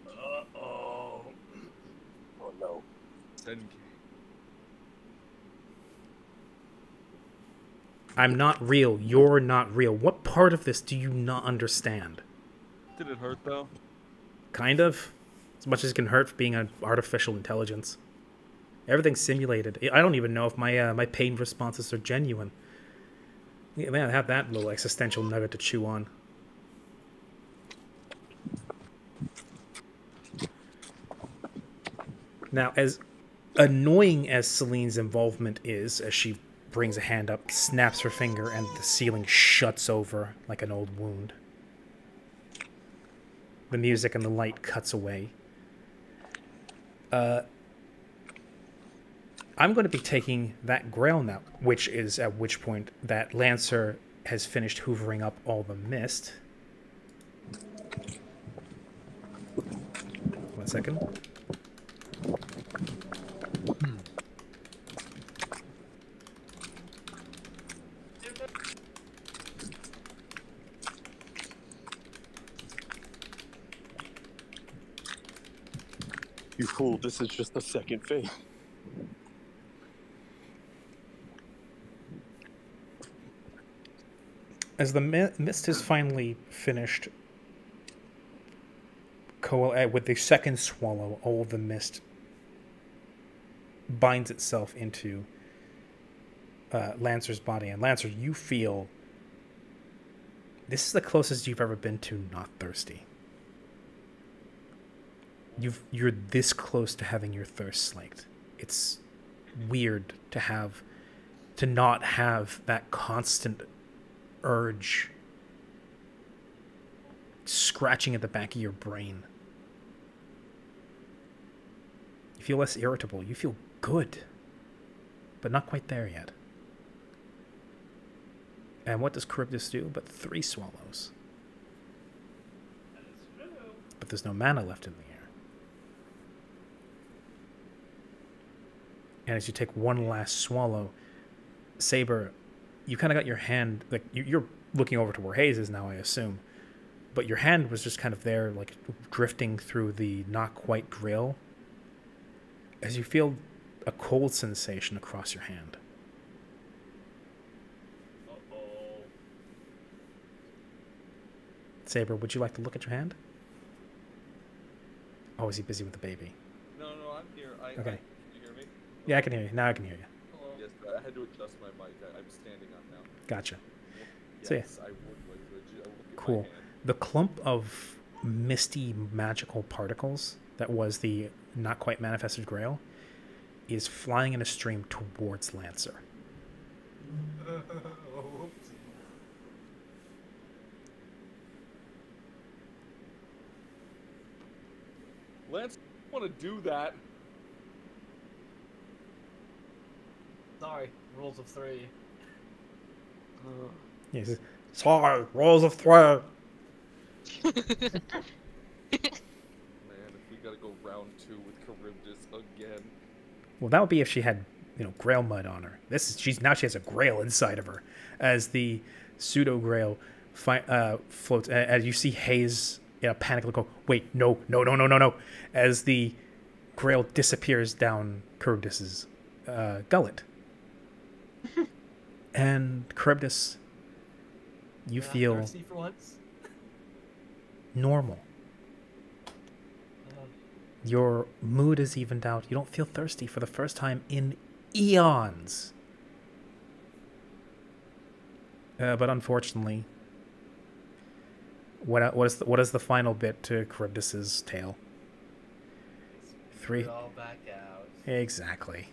Uh-oh. Oh no. 10K. I'm not real. You're not real. What part of this do you not understand? Did it hurt though? Kind of. As much as it can hurt for being an artificial intelligence. Everything's simulated. I don't even know if my pain responses are genuine. Yeah, man, I have that little existential nugget to chew on. Now, as annoying as Celine's involvement is, as she brings a hand up, snaps her finger, and the ceiling shuts over like an old wound. The music and the light cuts away. I'm going to be taking that Grail now, which is at which point that Lancer has finished hoovering up all the mist. 1 second. You fool, this is just the second phase. As the mist is finally finished, with the second swallow, all of the mist binds itself into Lancer's body. And Lancer, you feel this is the closest you've ever been to not thirsty. You're this close to having your thirst slaked. It's weird to not have that constant urge scratching at the back of your brain. You feel less irritable. You feel good, but not quite there yet. And what does Charybdis do but 3 swallows? That is true. But there's no mana left in the air. And as you take one last swallow, Saber, you kind of got your hand, like you're looking over to where Hayes is now, I assume, but your hand was just kind of there, like drifting through the not quite grill, as you feel a cold sensation across your hand. Uh-oh. Saber, would you like to look at your hand? Oh, is he busy with the baby? No, I'm here. Okay. Can you hear me? Yeah, I can hear you. Now I can hear you. Hello? Yes, I had to adjust my mic. I'm standing up now. Gotcha. Yes, So, yeah. I would like to look at Cool. my hand. The clump of misty magical particles that was the not quite manifested grail is flying in a stream towards Lancer. Lance, I want to do that. Sorry, rules of 3. Yeah, he says, sorry, rolls of 3. Man, if we gotta go round 2 with Charybdis again. Well, that would be if she had, grail mud on her. She has a grail inside of her. As the pseudo grail floats, as you see Hayes in a panic look, go, wait, no. As the grail disappears down Charybdis's gullet. And Charybdis, you You're not feel thirsty for once? normal. Your mood is evened out. You don't feel thirsty for the first time in eons. But unfortunately, what is the final bit to Charybdis's tale? 3. It all back out. Exactly.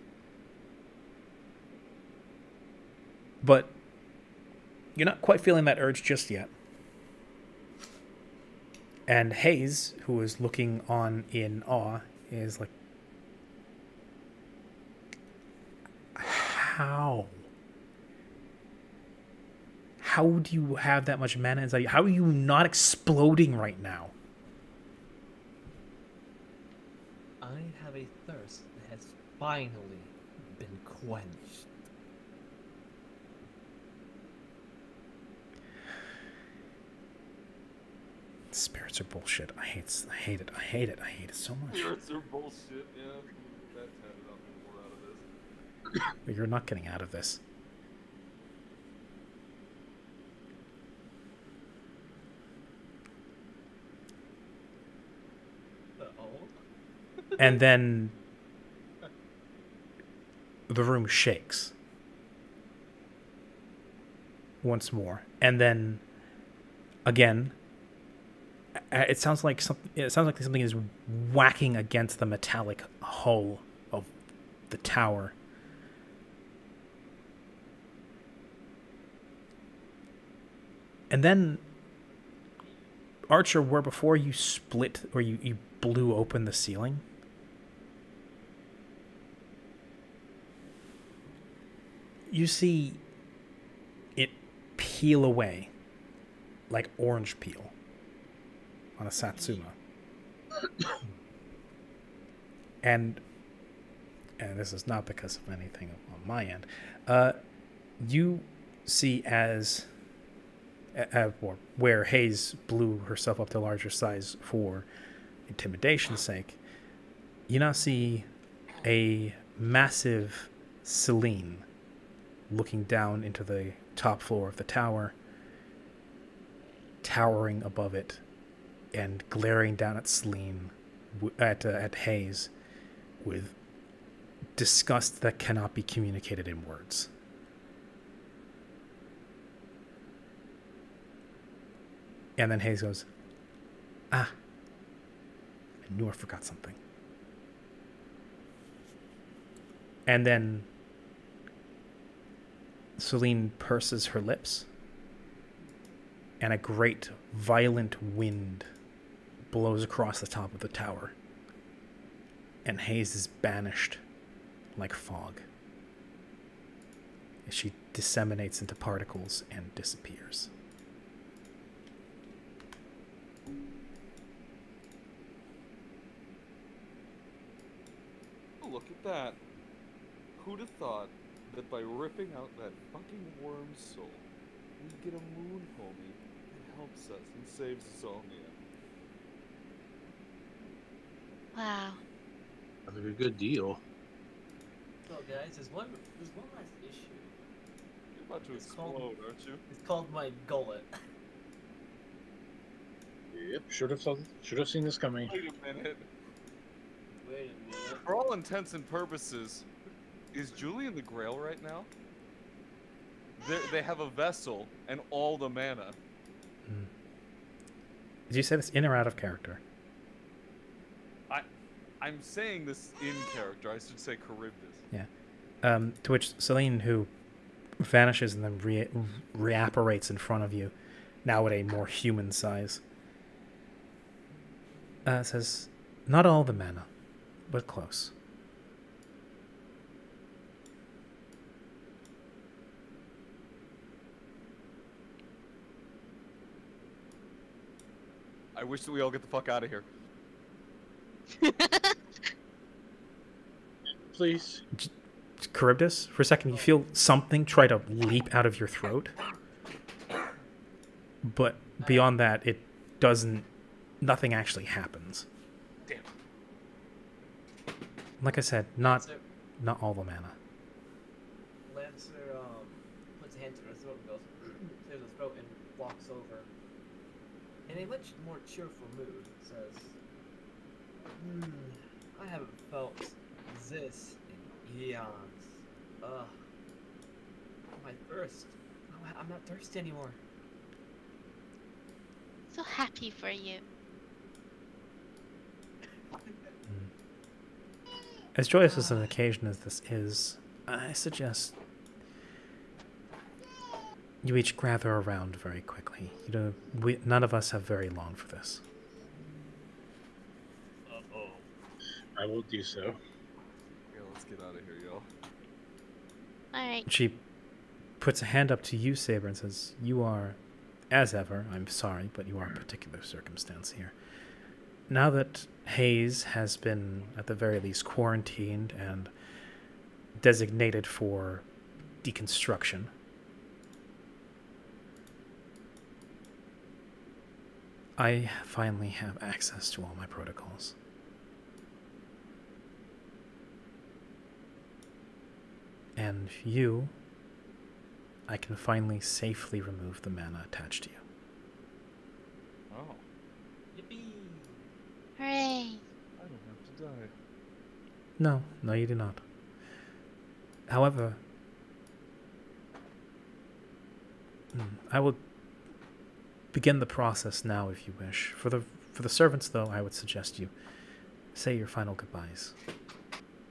But you're not quite feeling that urge just yet. And Hayes, who is looking on in awe, is like, how? How do you have that much mana inside you? How are you not exploding right now? I have a thirst that has finally been quenched. Spirits are bullshit. I hate it. I hate it so much. Spirits are bullshit, yeah. That's had it up and more out of this. But you're not getting out of this. Uh-oh. And then the room shakes once more, and then again, it sounds like something is whacking against the metallic hull of the tower. And then, Archer, where before you split, or you blew open the ceiling, you see it peel away like orange peel on a Satsuma. And this is not because of anything on my end, you see as where Hayes blew herself up to larger size for intimidation's sake, you now see a massive Celine looking down into the top floor of the tower, towering above it and glaring down at Celine, at Hayes, with disgust that cannot be communicated in words. And then Hayes goes, I knew I forgot something. And then Celine purses her lips, and a great violent wind blows across the top of the tower, and Hayes is banished like fog as she disseminates into particles and disappears. Look at that. Who'd have thought that by ripping out that fucking worm's soul, we'd get a moon homie that helps us and saves us all in the end. Wow. That'd be a good deal. So guys, there's one last issue. You're about to It's explode, called- aren't you? It's called my gullet. Yep, should have seen this coming. Wait a minute. Wait a minute. For all intents and purposes, is Julian the Grail right now? They have a vessel and all the mana. Did you say this in or out of character? I'm saying this in character. I should say Charybdis. Yeah. To which Celine, who vanishes and then reapparates in front of you, now at a more human size, says, not all the mana, but close. I wish that we all get the fuck out of here. Please. Charybdis, for a second, you feel something try to leap out of your throat. But beyond that, it doesn't... Nothing actually happens. Damn. Like I said, not Lancer, all the mana. Lancer puts a hand to her throat and goes, clears her throat and walks over. In a much more cheerful mood, says, I haven't felt this in eons. Ugh. My thirst. I'm not thirsty anymore. So happy for you. As joyous as an occasion as this is, I suggest you each gather around very quickly. You know, none of us have very long for this. Uh-oh. I will do so. Yeah, let's get out of here, yo. Alright. She puts a hand up to you, Saber, and says, you are, as ever, I'm sorry, but you are a particular circumstance here. Now that Hayes has been, at the very least, quarantined and designated for deconstruction, I finally have access to all my protocols. And you, I can finally safely remove the mana attached to you. Oh, Yippee! Hooray. I don't have to die. No, you do not. However, I will begin the process now if you wish. For the servants, though, I would suggest you say your final goodbyes.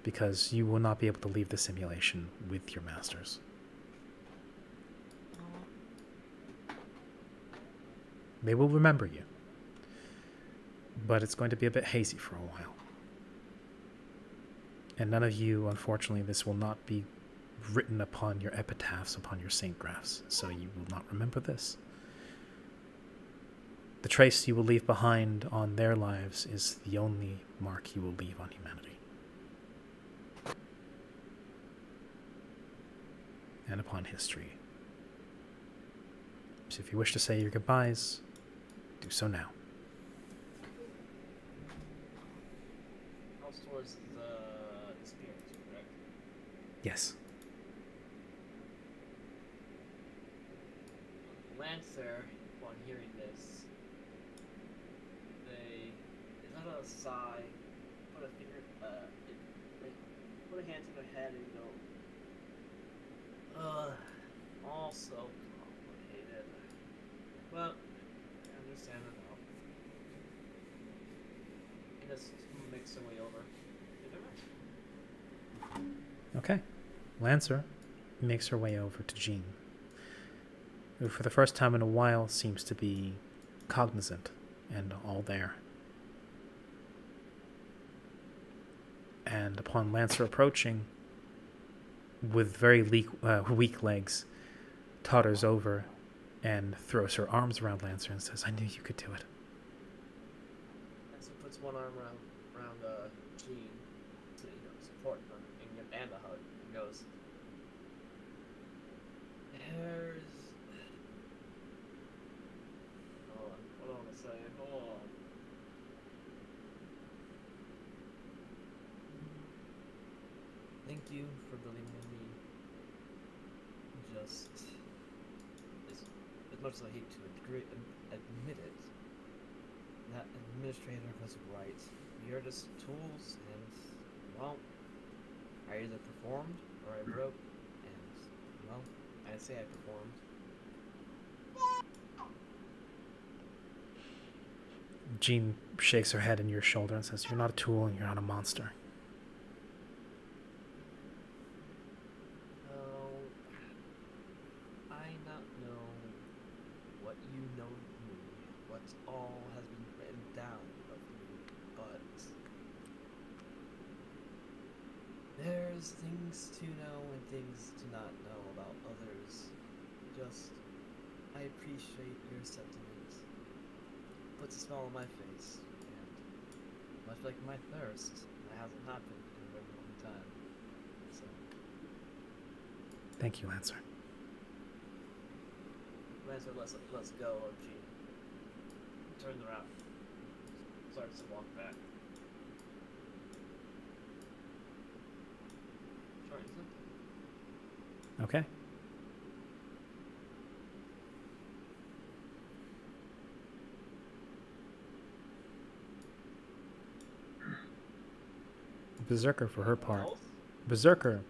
because you will not be able to leave the simulation with your masters. They will remember you, but it's going to be a bit hazy for a while. And none of you, unfortunately, this will not be written upon your epitaphs, upon your saint graphs, so you will not remember this. The trace you will leave behind on their lives is the only mark you will leave on humanity. And upon history. So if you wish to say your goodbyes, do so now. House towards the experience, correct? Yes. Lancer, upon hearing this, they let out a sigh, put a finger, put a hand to their head and go, all so complicated. Well, I understand it now. And just makes their way over to the rest. Okay. Lancer makes her way over to Jean, who for the first time in a while seems to be cognizant and all there. And upon Lancer approaching, with very weak legs, totters over and throws her arms around Lancer and says, "I knew you could do it." Lancer puts one arm around Jean to support her and a hug and goes, "There's hold on, what do I want to say? Hold on. Thank you for believing in me. Just as much as I hate to admit it, that administrator was right. We are just tools, and well, I either performed or I broke, and well, I'd say I performed. Jean shakes her head in your shoulder and says, "You're not a tool and you're not a monster." I not know what you know of me, what all has been written down of me, but there's things to know and things to not know about others. Just, I appreciate your sentiment. Puts a smile on my face, and much like my thirst, that hasn't happened in a very long time. So, Thank you, Lancer. Lancer let's go of Jean. Turns around. Starts to walk back. Sorry, something. Okay. Berserker, for her part, Berserker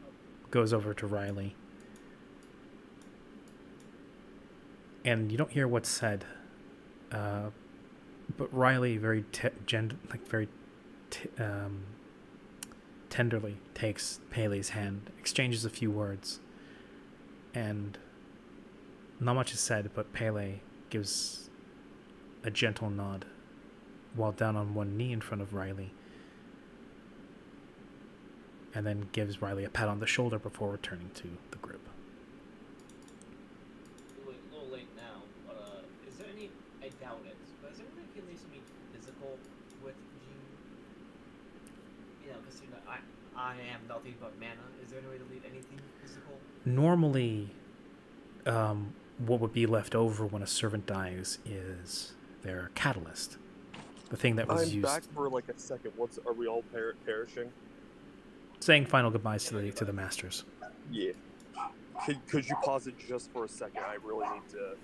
goes over to Riley, and you don't hear what's said, but Riley very tenderly takes Pele's hand, exchanges a few words, and not much is said, but Pele gives a gentle nod while down on one knee in front of Riley, and then gives Riley a pat on the shoulder before returning to the group. A little late now, but is there any? I doubt it. But is there any way you can leave something physical with Jean? You know, because I am nothing but mana. Is there any way to leave anything physical? Normally, what would be left over when a servant dies is their catalyst, the thing that was used. I'm back for like a second. Are we all perishing? Saying final goodbyes to the masters. Yeah. Could you pause it just for a second? I really need to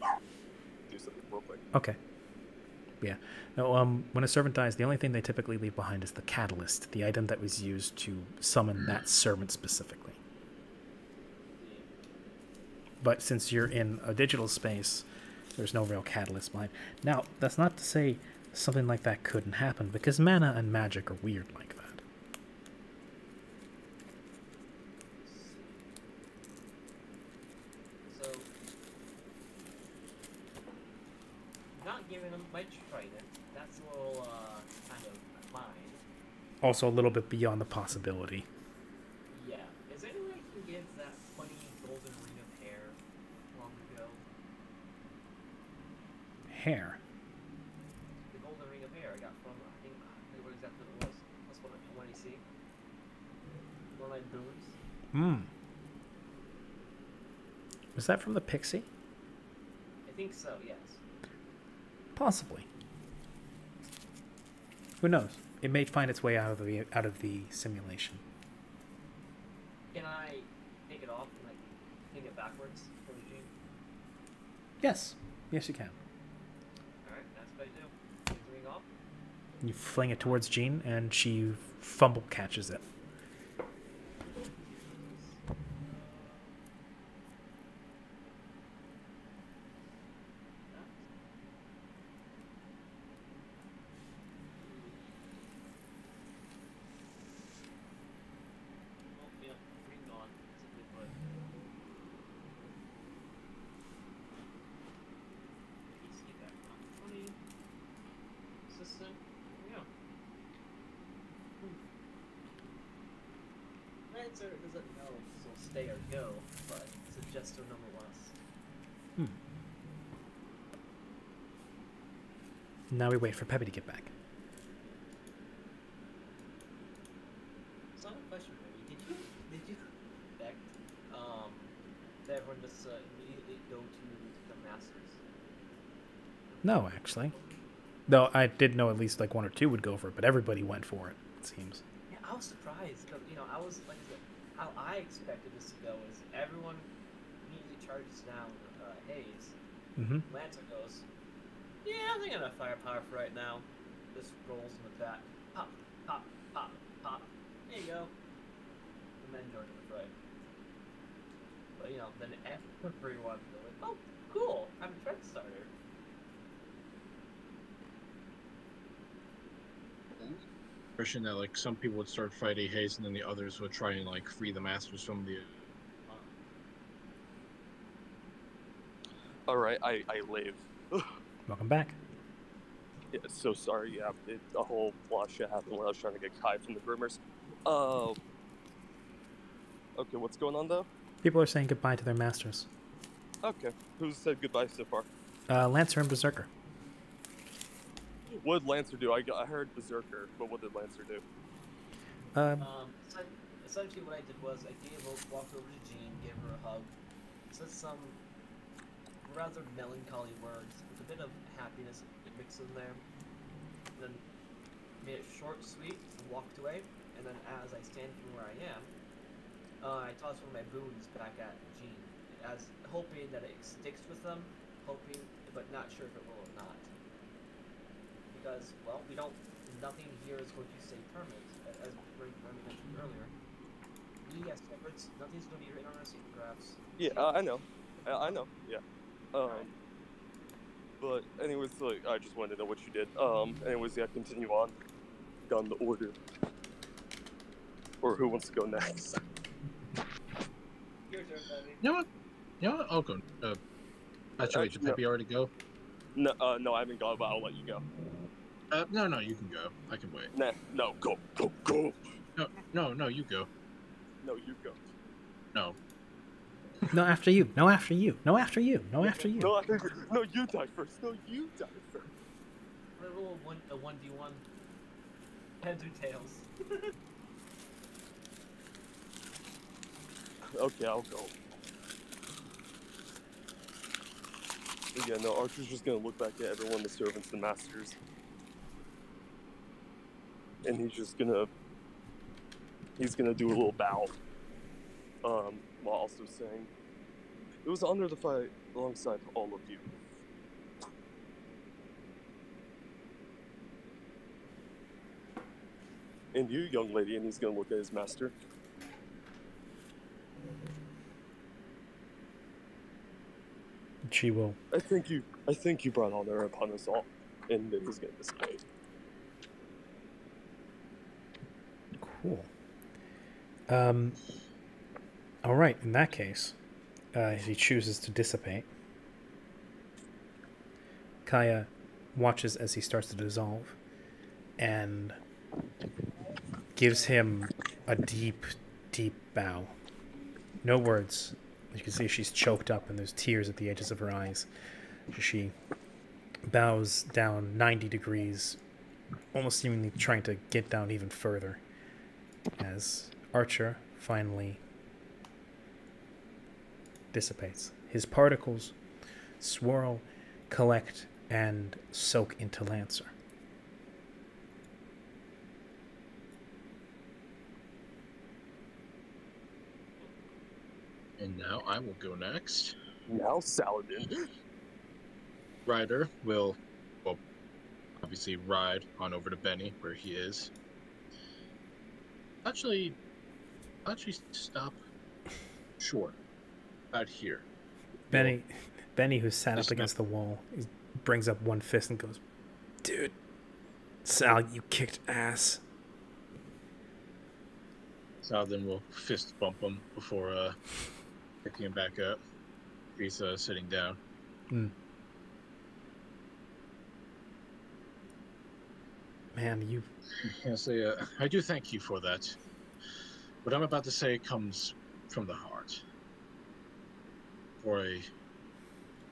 do something real quick. Okay. Yeah. No, when a servant dies, the only thing they typically leave behind is the catalyst, the item that was used to summon that servant specifically. But since you're in a digital space, there's no real catalyst behind. Now, that's not to say something like that couldn't happen, because mana and magic are weird like that. not giving him my trident. That's a little kind of mine. Also a little bit beyond the possibility. Yeah. Is there any way I can give that funny golden ring of hair long ago? Hair. The golden ring of hair I got from, I think what exactly it was. That's what I want to see. One of my boons. Was that from the pixie? I think so, yes. Possibly. Who knows? It may find its way out of the simulation. Can I take it off and like hang it backwards for the Gene? Yes. Yes, you can. Alright, that's what I do. Take the ring off. You fling it towards Jean, and she fumble catches it. Lancer doesn't know if this will stay or go, but it's a gesture nonetheless. Now we wait for Peppy to get back. So I have a question for you. Did you expect that everyone just immediately go to the Masters? No, actually. Though I did know at least like one or two would go for it, but everybody went for it, it seems. Yeah, I was surprised because I was like I said, how I expected this to go is everyone immediately charges down Haze. Lancer goes, yeah, I think I have enough firepower for right now. Just rolls in the back, pop, pop, pop, pop. There you go. And then joined in the fray. But then everyone goes, oh, cool, I'm a trend starter. Impression that like some people would start fighting Haze and then the others would try and like free the masters from the. All right, I live. Welcome back. Yeah, so sorry. Yeah, a whole lot of shit happened when I was trying to get Kai from the groomers. Okay, what's going on though? People are saying goodbye to their masters. Okay, who's said goodbye so far? Lancer and Berserker. What did Lancer do? I heard Berserker, but what did Lancer do? Essentially what I did was I walked over to Jean, gave her a hug, said some rather melancholy words with a bit of happiness mixed in there, then made it short, sweet, and walked away, and then as I stand from where I am, I tossed one of my boons back at Jean, as hoping that it sticks with them, but not sure if it will or not. Because, well, nothing here is going to stay permanent, as Remy mentioned earlier. We as separates, nothing's going to be written on our secret graphs. Yeah, I know. I know, yeah. But anyways, like, I just wanted to know what you did. Anyways, yeah, continue on. Down the order. Or who wants to go next? Your turn, Betty. You know what? I'll go. Actually, did Peppy already go? No, I haven't gone, but I'll let you go. No, you can go. I can wait. Nah, no, go. No, you go. No, you go. No. No, after you. No, after you. No, after you. No, after you. No, you die first. No, you die first. I'm gonna roll a 1d1. Heads or tails. Okay, I'll go. Yeah, no, Archer's just gonna look back at everyone, the servants, the masters. And he's gonna do a little bow. While also saying, it was an honor to fight alongside all of you. And you, young lady, and he's gonna look at his master. She will. I think you brought honor upon us all, and then he's gonna dissipate. Cool. All right. In that case, he chooses to dissipate. Kaya, watches as he starts to dissolve and gives him a deep, deep bow. No words. You can see she's choked up and there's tears at the edges of her eyes. She bows down 90 degrees, almost seemingly trying to get down even further, as Archer finally dissipates. His particles swirl, collect, and soak into Lancer. And now I will go next. Now Saladin. Ryder will, well, obviously ride on over to Benny where he is. Actually stop short out here. Benny, who's sat Just up against the wall, he brings up one fist and goes, "Dude, Sal, you kicked ass." Saladin will fist bump him before picking him back up. He's sitting down. Man, you... I say, I do thank you for that. What I'm about to say comes from the heart. Before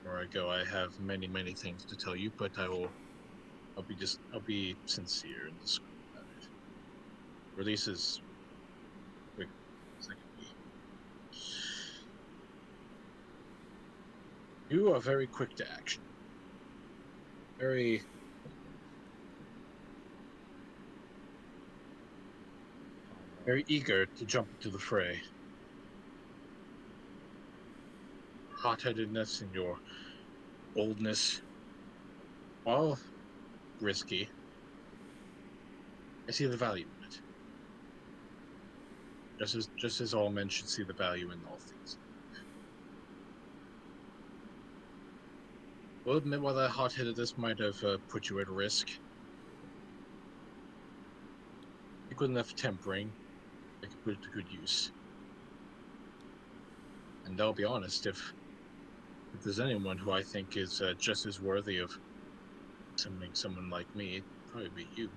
I go, I have many, many things to tell you, but I'll be sincere and discreet about it. Release is quick as I can be. You are very quick to action. Very eager to jump into the fray. Hot-headedness and your boldness, while risky, I see the value in it. Just as all men should see the value in all things. We'll admit while that hot-headedness might have put you at risk. You good enough tempering. I could put it to good use. And I'll be honest, if there's anyone who I think is just as worthy of summoning someone like me, it'd probably be you.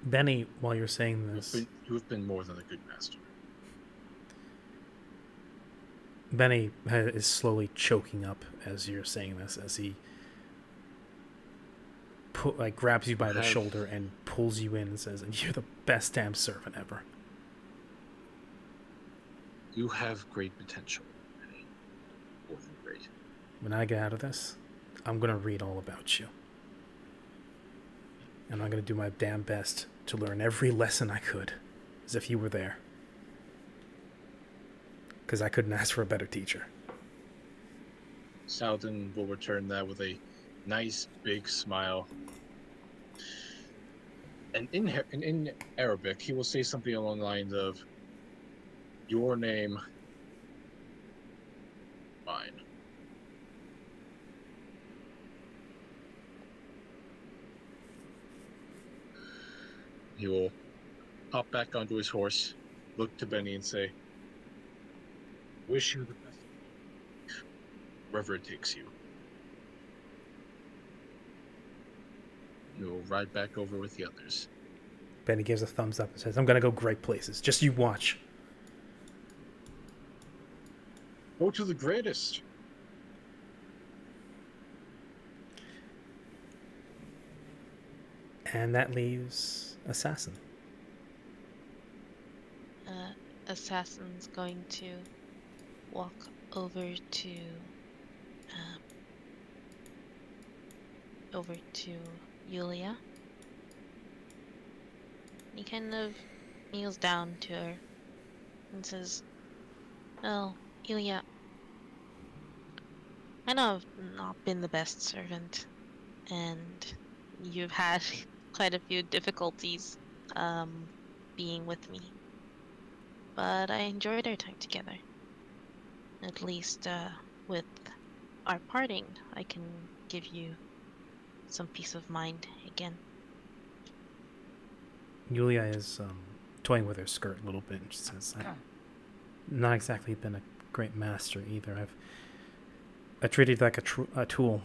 Benny, while you're saying this... You have been more than a good master. Benny is slowly choking up as you're saying this, as he grabs you by the shoulder and pulls you in and says, "You're the best damn servant ever." You have great potential. More than great. When I get out of this, I'm going to read all about you. And I'm going to do my damn best to learn every lesson I could, as if you were there. Because I couldn't ask for a better teacher. Saladin will return that with a nice big smile. And in Arabic, he will say something along the lines of, "Your name, mine." He will hop back onto his horse, look to Benny and say, "Wish you the best, wherever it takes you." He will ride back over with the others. Benny gives a thumbs up and says, "I'm going to go great places. Just you watch." Go to the greatest. And that leaves Assassin. Assassin's going to walk over to Yulia. He kind of kneels down to her and says, "Well, Yulia, I know I've not been the best servant, and you've had quite a few difficulties being with me. But I enjoyed our time together. At least with our parting, I can give you some peace of mind again." Yulia is toying with her skirt a little bit and she says, "I've not exactly been a great master either. I've I treated you like a tool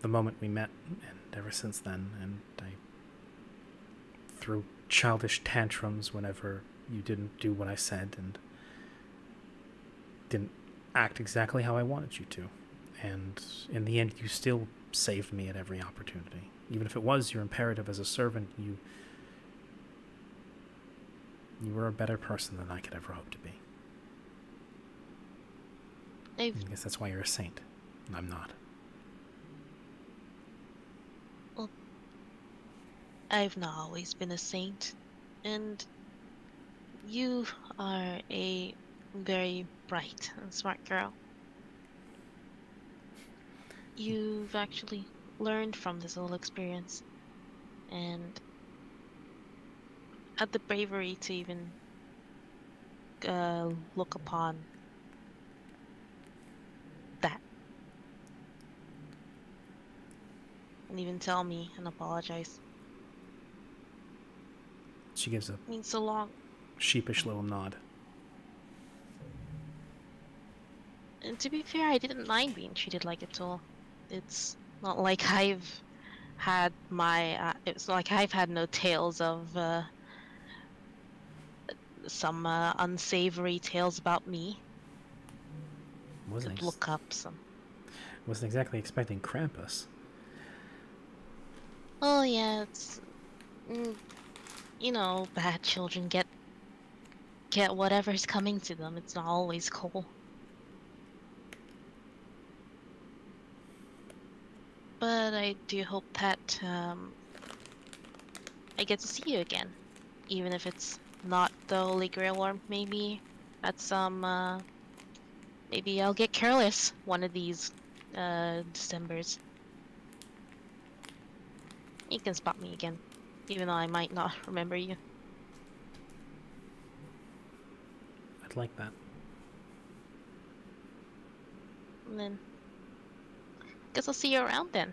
the moment we met, and ever since then, and I threw childish tantrums whenever you didn't do what I said and didn't act exactly how I wanted you to. And in the end, you still saved me at every opportunity. Even if it was your imperative as a servant, you were a better person than I could ever hope to be. I guess that's why you're a saint, and I'm not. Well, I've not always been a saint, and you are a very bright and smart girl. You've actually learned from this whole experience, and had the bravery to even look upon that. And even tell me and apologize. She gives a It means so long. sheepish little nod. And to be fair, I didn't mind being treated like a tool. It's not like I've had my it's not like I've had no tales of some unsavory tales about me. Could look up some. Wasn't exactly expecting Krampus. Oh yeah, it's you know, bad children get whatever's coming to them. It's not always cool. But I do hope that I get to see you again, even if it's not the Holy Grail, or maybe at some maybe I'll get careless one of these Decembers. You can spot me again, even though I might not remember you. I'd like that. And then, guess I'll see you around then.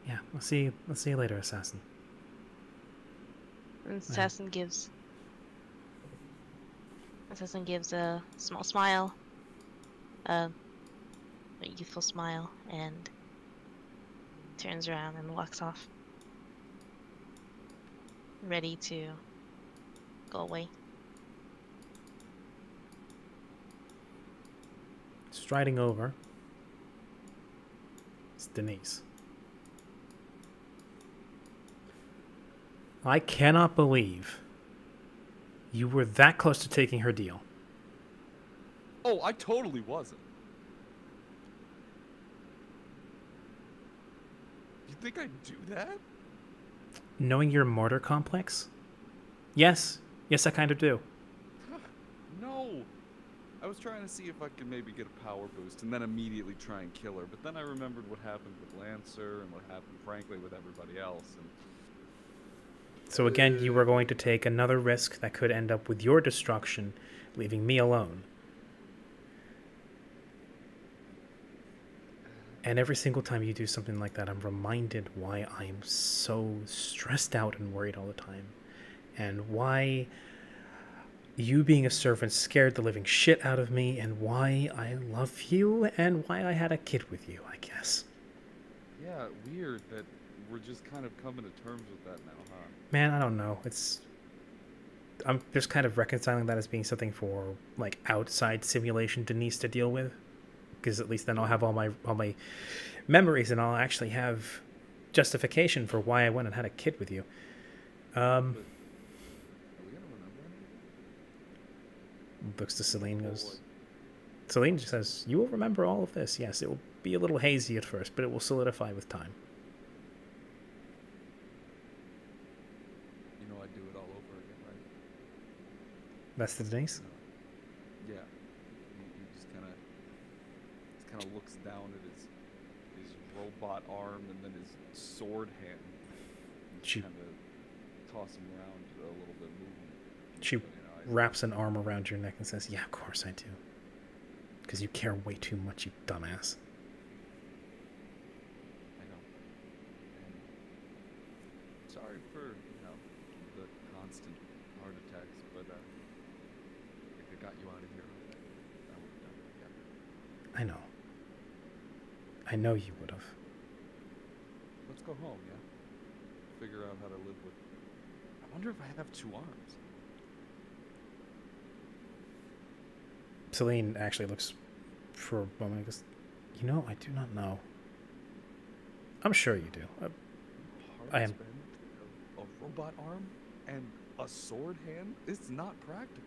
Yeah, I'll see you later, Assassin. And Assassin gives a small smile, a youthful smile, and turns around and walks off, ready to go away. Striding over, it's Denise. I cannot believe you were that close to taking her deal. Oh, I totally wasn't. You think I'd do that? Knowing your martyr complex? Yes, I kind of do. No. I was trying to see if I could maybe get a power boost and then immediately try and kill her, but then I remembered what happened with Lancer and what happened, frankly, with everybody else. And so again, you were going to take another risk that could end up with your destruction, leaving me alone. And every single time you do something like that, I'm reminded why I'm so stressed out and worried all the time. And why you being a servant scared the living shit out of me, and why I love you, and why I had a kid with you, I guess. yeah, weird that we're just kind of coming to terms with that now, huh? Man, I don't know. I'm just kind of reconciling that as being something for, like, outside simulation Denise to deal with. Because at least then I'll have all my memories, and I'll actually have justification for why I went and had a kid with you. Are we gonna remember anything? Looks to Celine, goes... Celine just says, you will remember all of this. Yes, it will be a little hazy at first, but it will solidify with time. You know I'd do it all over again, right? That's the Denise? Yeah. He just kind of looks down at his robot arm and then his sword hand. She kind of toss him around a little bit, moving. She wraps an arm around your neck and says, yeah, of course I do. Because you care way too much, you dumbass. I know. And sorry for, the constant heart attacks, but if it got you out of here, I would have done it again. I know. I know you would have. Let's go home, yeah? Figure out how to live with... I wonder if I have 2 arms. Celine actually looks for a moment and goes, you know, I do not know. I'm sure you do. I am. A robot arm and a sword hand? It's not practical.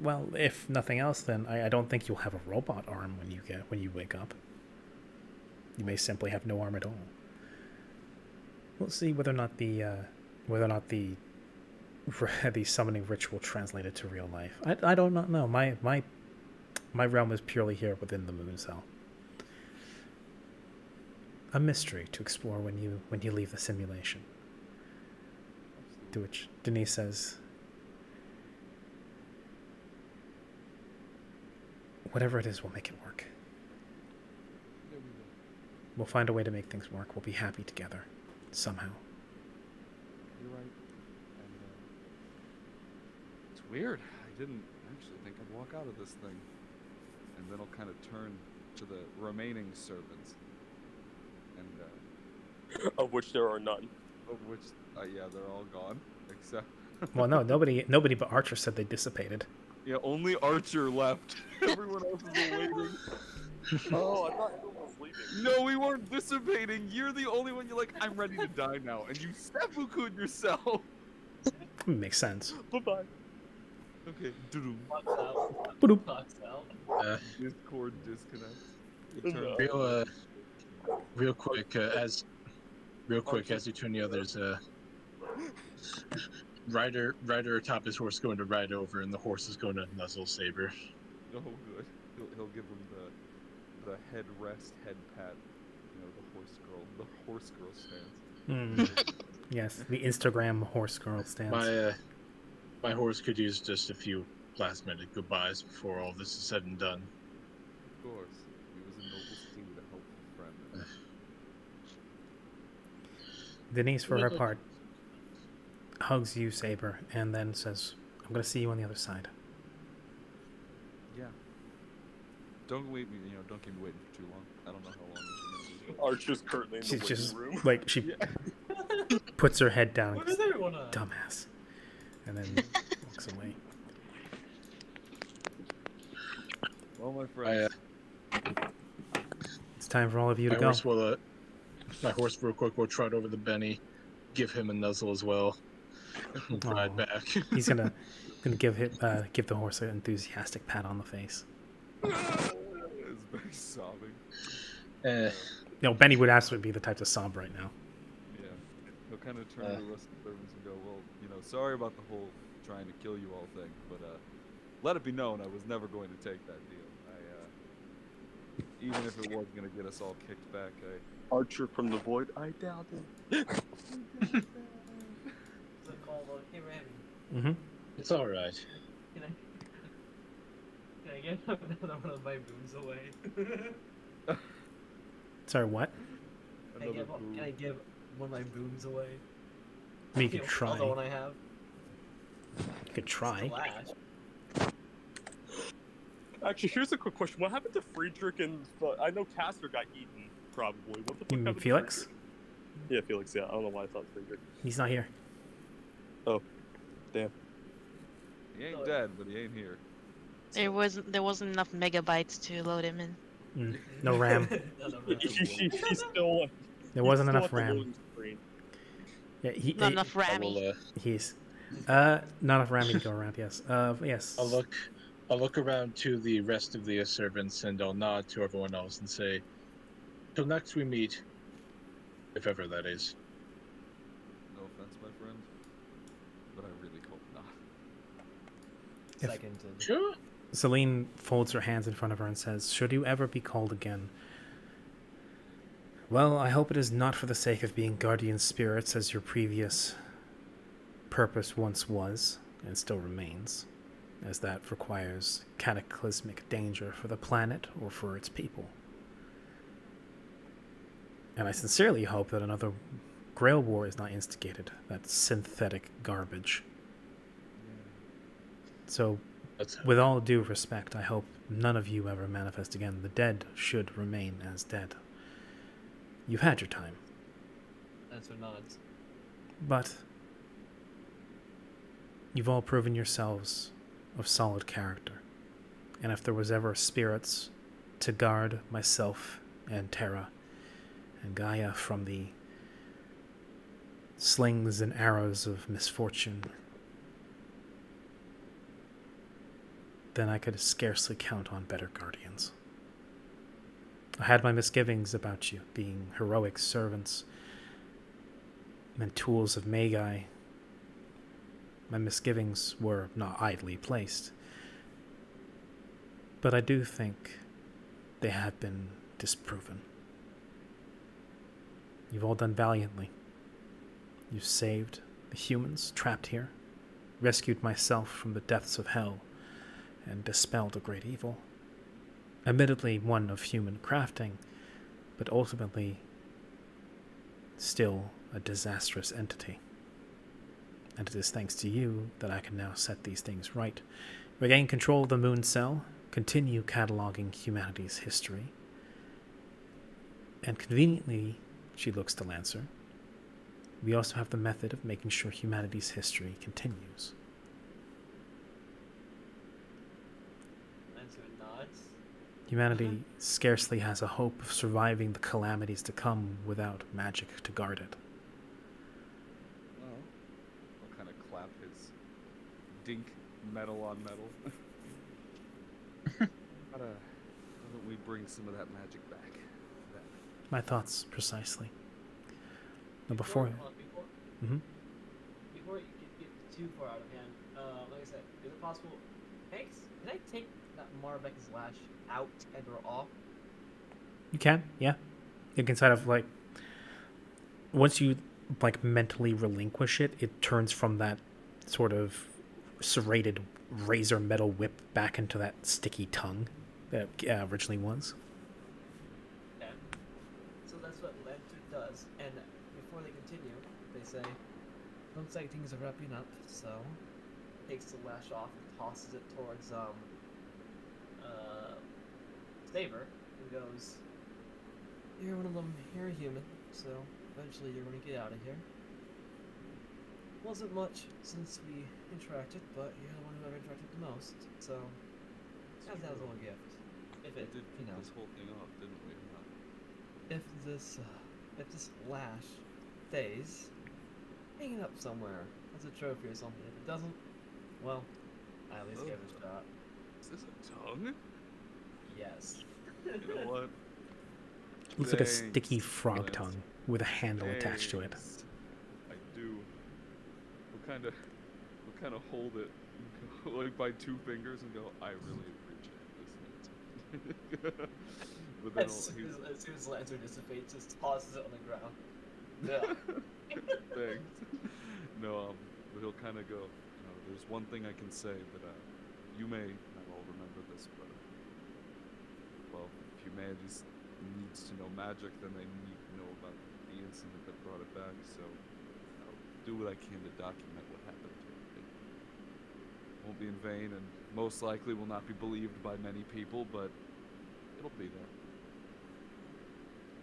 Well, if nothing else, then I don't think you'll have a robot arm when you wake up. You may simply have no arm at all. We'll see whether or not the the summoning ritual translated to real life. I do not know. My realm is purely here within the moon cell. A mystery to explore when you leave the simulation. To which Denise says, whatever it is, we'll make it work. There we go. We'll find a way to make things work. We'll be happy together, somehow. You're right. And it's weird. I didn't actually think I'd walk out of this thing. And then I'll kind of turn to the remaining servants. And Of which there are none. of which, yeah, they're all gone. Except... Well, no, nobody but Archer said they dissipated. Yeah, only Archer left. Everyone else is waiting. Oh, I thought everyone was leaving. No, we weren't dissipating. You're the only one. You're like, I'm ready to die now, and you seppuku'd yourself. Makes sense. Bye-bye. Okay. Doo-doo. Bucks out. Ba-doop. Bucks out. Discord disconnect. No. Real quick, as you turn the others, Ryder atop his horse going to ride over, and the horse is going to nuzzle Saber. Oh, good. He'll give him the head rest, head pat. You know, the horse girl stance. Yes, the Instagram horse girl stance. My horse could use just a few last-minute goodbyes before all this is said and done. Of course, he was a noble steed, a helpful friend. Denise, for her part, hugs you, Saber, and then says, I'm going to see you on the other side. Yeah. Don't keep me waiting for too long. I don't know how long this is going to be. Archer's currently in the She's waiting just, room. like, she puts her head down and What goes, is everyone on? dumbass, and then walks away. Well, my friends. It's time for all of you to go. My horse real quick will trot over to Benny, give him a nuzzle as well, and ride Aw. back. He's gonna give the horse an enthusiastic pat on the face. Is very sobbing. No, Benny would absolutely be the type to sob right now. Yeah. He'll kind of turn to the rest of the servants and go, well, sorry about the whole trying to kill you all thing, but let it be known I was never going to take that deal. Even if it was going to get us all kicked back, Archer from the void, I doubt it. It's a call about, hey Rami, Mm-hmm. It's all right. can I get another one of my boons away? Sorry, what? Can I give one of my boons away? I mean, you could try. Another one I have. You could try. Flash. Actually, here's a quick question. What happened to Friedrich and... I know Castor got eaten, probably. What the fuck You mean happened to Felix? Friedrich? Yeah, Felix, yeah. I don't know why I thought Friedrich. He's not here. Oh. Damn. He ain't dead, but he ain't here. There wasn't enough megabytes to load him in. No RAM. He's still... There wasn't he's enough still at the RAM. loading screen. Yeah, Not enough I Rammy. will, He's not enough RAM to go around. Yes. Yes. I'll look around to the rest of the servants, and I'll nod to everyone else and say, till next we meet, if ever that is. No offense, my friend, but I really hope not. Second to... Sure. Celine folds her hands in front of her and says, should you ever be called again? Well, I hope it is not for the sake of being guardian spirits as your previous purpose once was, and still remains, as that requires cataclysmic danger for the planet or for its people. And I sincerely hope that another Grail War is not instigated. That synthetic garbage. So Let's hope. With all due respect, I hope none of you ever manifest again. The dead should remain as dead. You've had your time. Answer nods. But you've all proven yourselves of solid character. And if there was ever spirits to guard myself and Terra and Gaia from the slings and arrows of misfortune, then I could scarcely count on better guardians. I had my misgivings about you being heroic servants and tools of Magi. My misgivings were not idly placed, but I do think they have been disproven. You've all done valiantly. You've saved the humans trapped here, rescued myself from the depths of hell, and dispelled a great evil. Admittedly one of human crafting, but ultimately still a disastrous entity. And it is thanks to you that I can now set these things right, regain control of the moon cell, continue cataloging humanity's history, and conveniently, she looks to Lancer, we also have the method of making sure humanity's history continues. Lancer nods. Humanity scarcely has a hope of surviving the calamities to come without magic to guard it. Well, I'll kind of clap his dink metal on metal. Why don't we bring some of that magic back? My thoughts, precisely. Now before... Before you get too far out of hand, like I said, is it possible... Thanks. Can I take that Marbeck's lash out and or off? You can, yeah. You can sort of like... Once you like mentally relinquish it, it turns from that sort of serrated razor metal whip back into that sticky tongue that originally was. Okay. So that's what Lancer does, and before they continue, they say, looks like things are wrapping up, so takes the lash off and tosses it towards Saber and goes, you're one of them, you're a human, so eventually you're going to get out of here. Wasn't much since we interacted, but you're the one who I've interacted the most, so as that was a little gift. If it, We did you know, this whole thing off, didn't we? if this lash stays, hang it up somewhere as a trophy or something. If it doesn't, well, I at least gave it a shot. Is this a tongue? Yes. You know what? Looks like a Thanks, sticky frog Lancer. tongue with a handle attached to it. Thanks. I do. We'll kind of hold it, like by 2 fingers, and go, I really appreciate this, Lancer. But then As he's soon as Lancer dissipates, just tosses it on the ground. Yeah. thanks. No, but he'll kind of go, there's one thing I can say, but you may not all remember this, but well, if humanity needs to know magic, then they need to know about the incident that brought it back, so I'll do what I can to document what happened to it. It won't be in vain, and most likely will not be believed by many people, but it'll be there.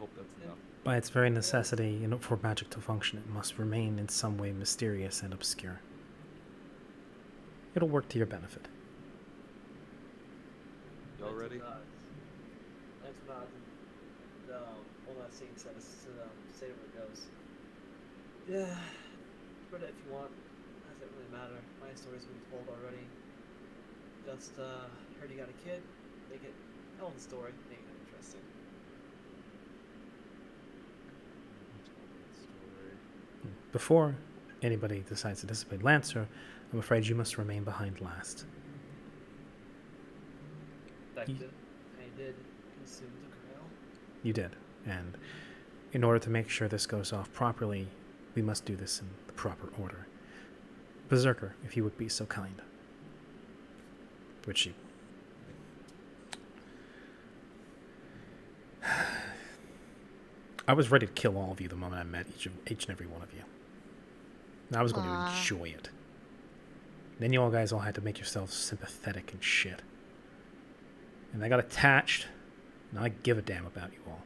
Hope that's enough. By its very necessity, for magic to function, it must remain in some way mysterious and obscure. It'll work to your benefit. Y'all ready? Lancer nods, and one last thing says Saber goes, yeah, spread it if you want. Doesn't really matter. My story's been told already. Just heard you got a kid. Make it tell the story. Make it interesting. Before anybody decides to dissipate, Lancer, I'm afraid you must remain behind last. Effective. I did consume the grail. You did, and in order to make sure this goes off properly, we must do this in the proper order. Berserker, if you would be so kind. Which she... I was ready to kill all of you the moment I met each and every one of you. I was going to enjoy it. Then you all guys all had to make yourselves sympathetic and shit. And I got attached. Now I give a damn about you all.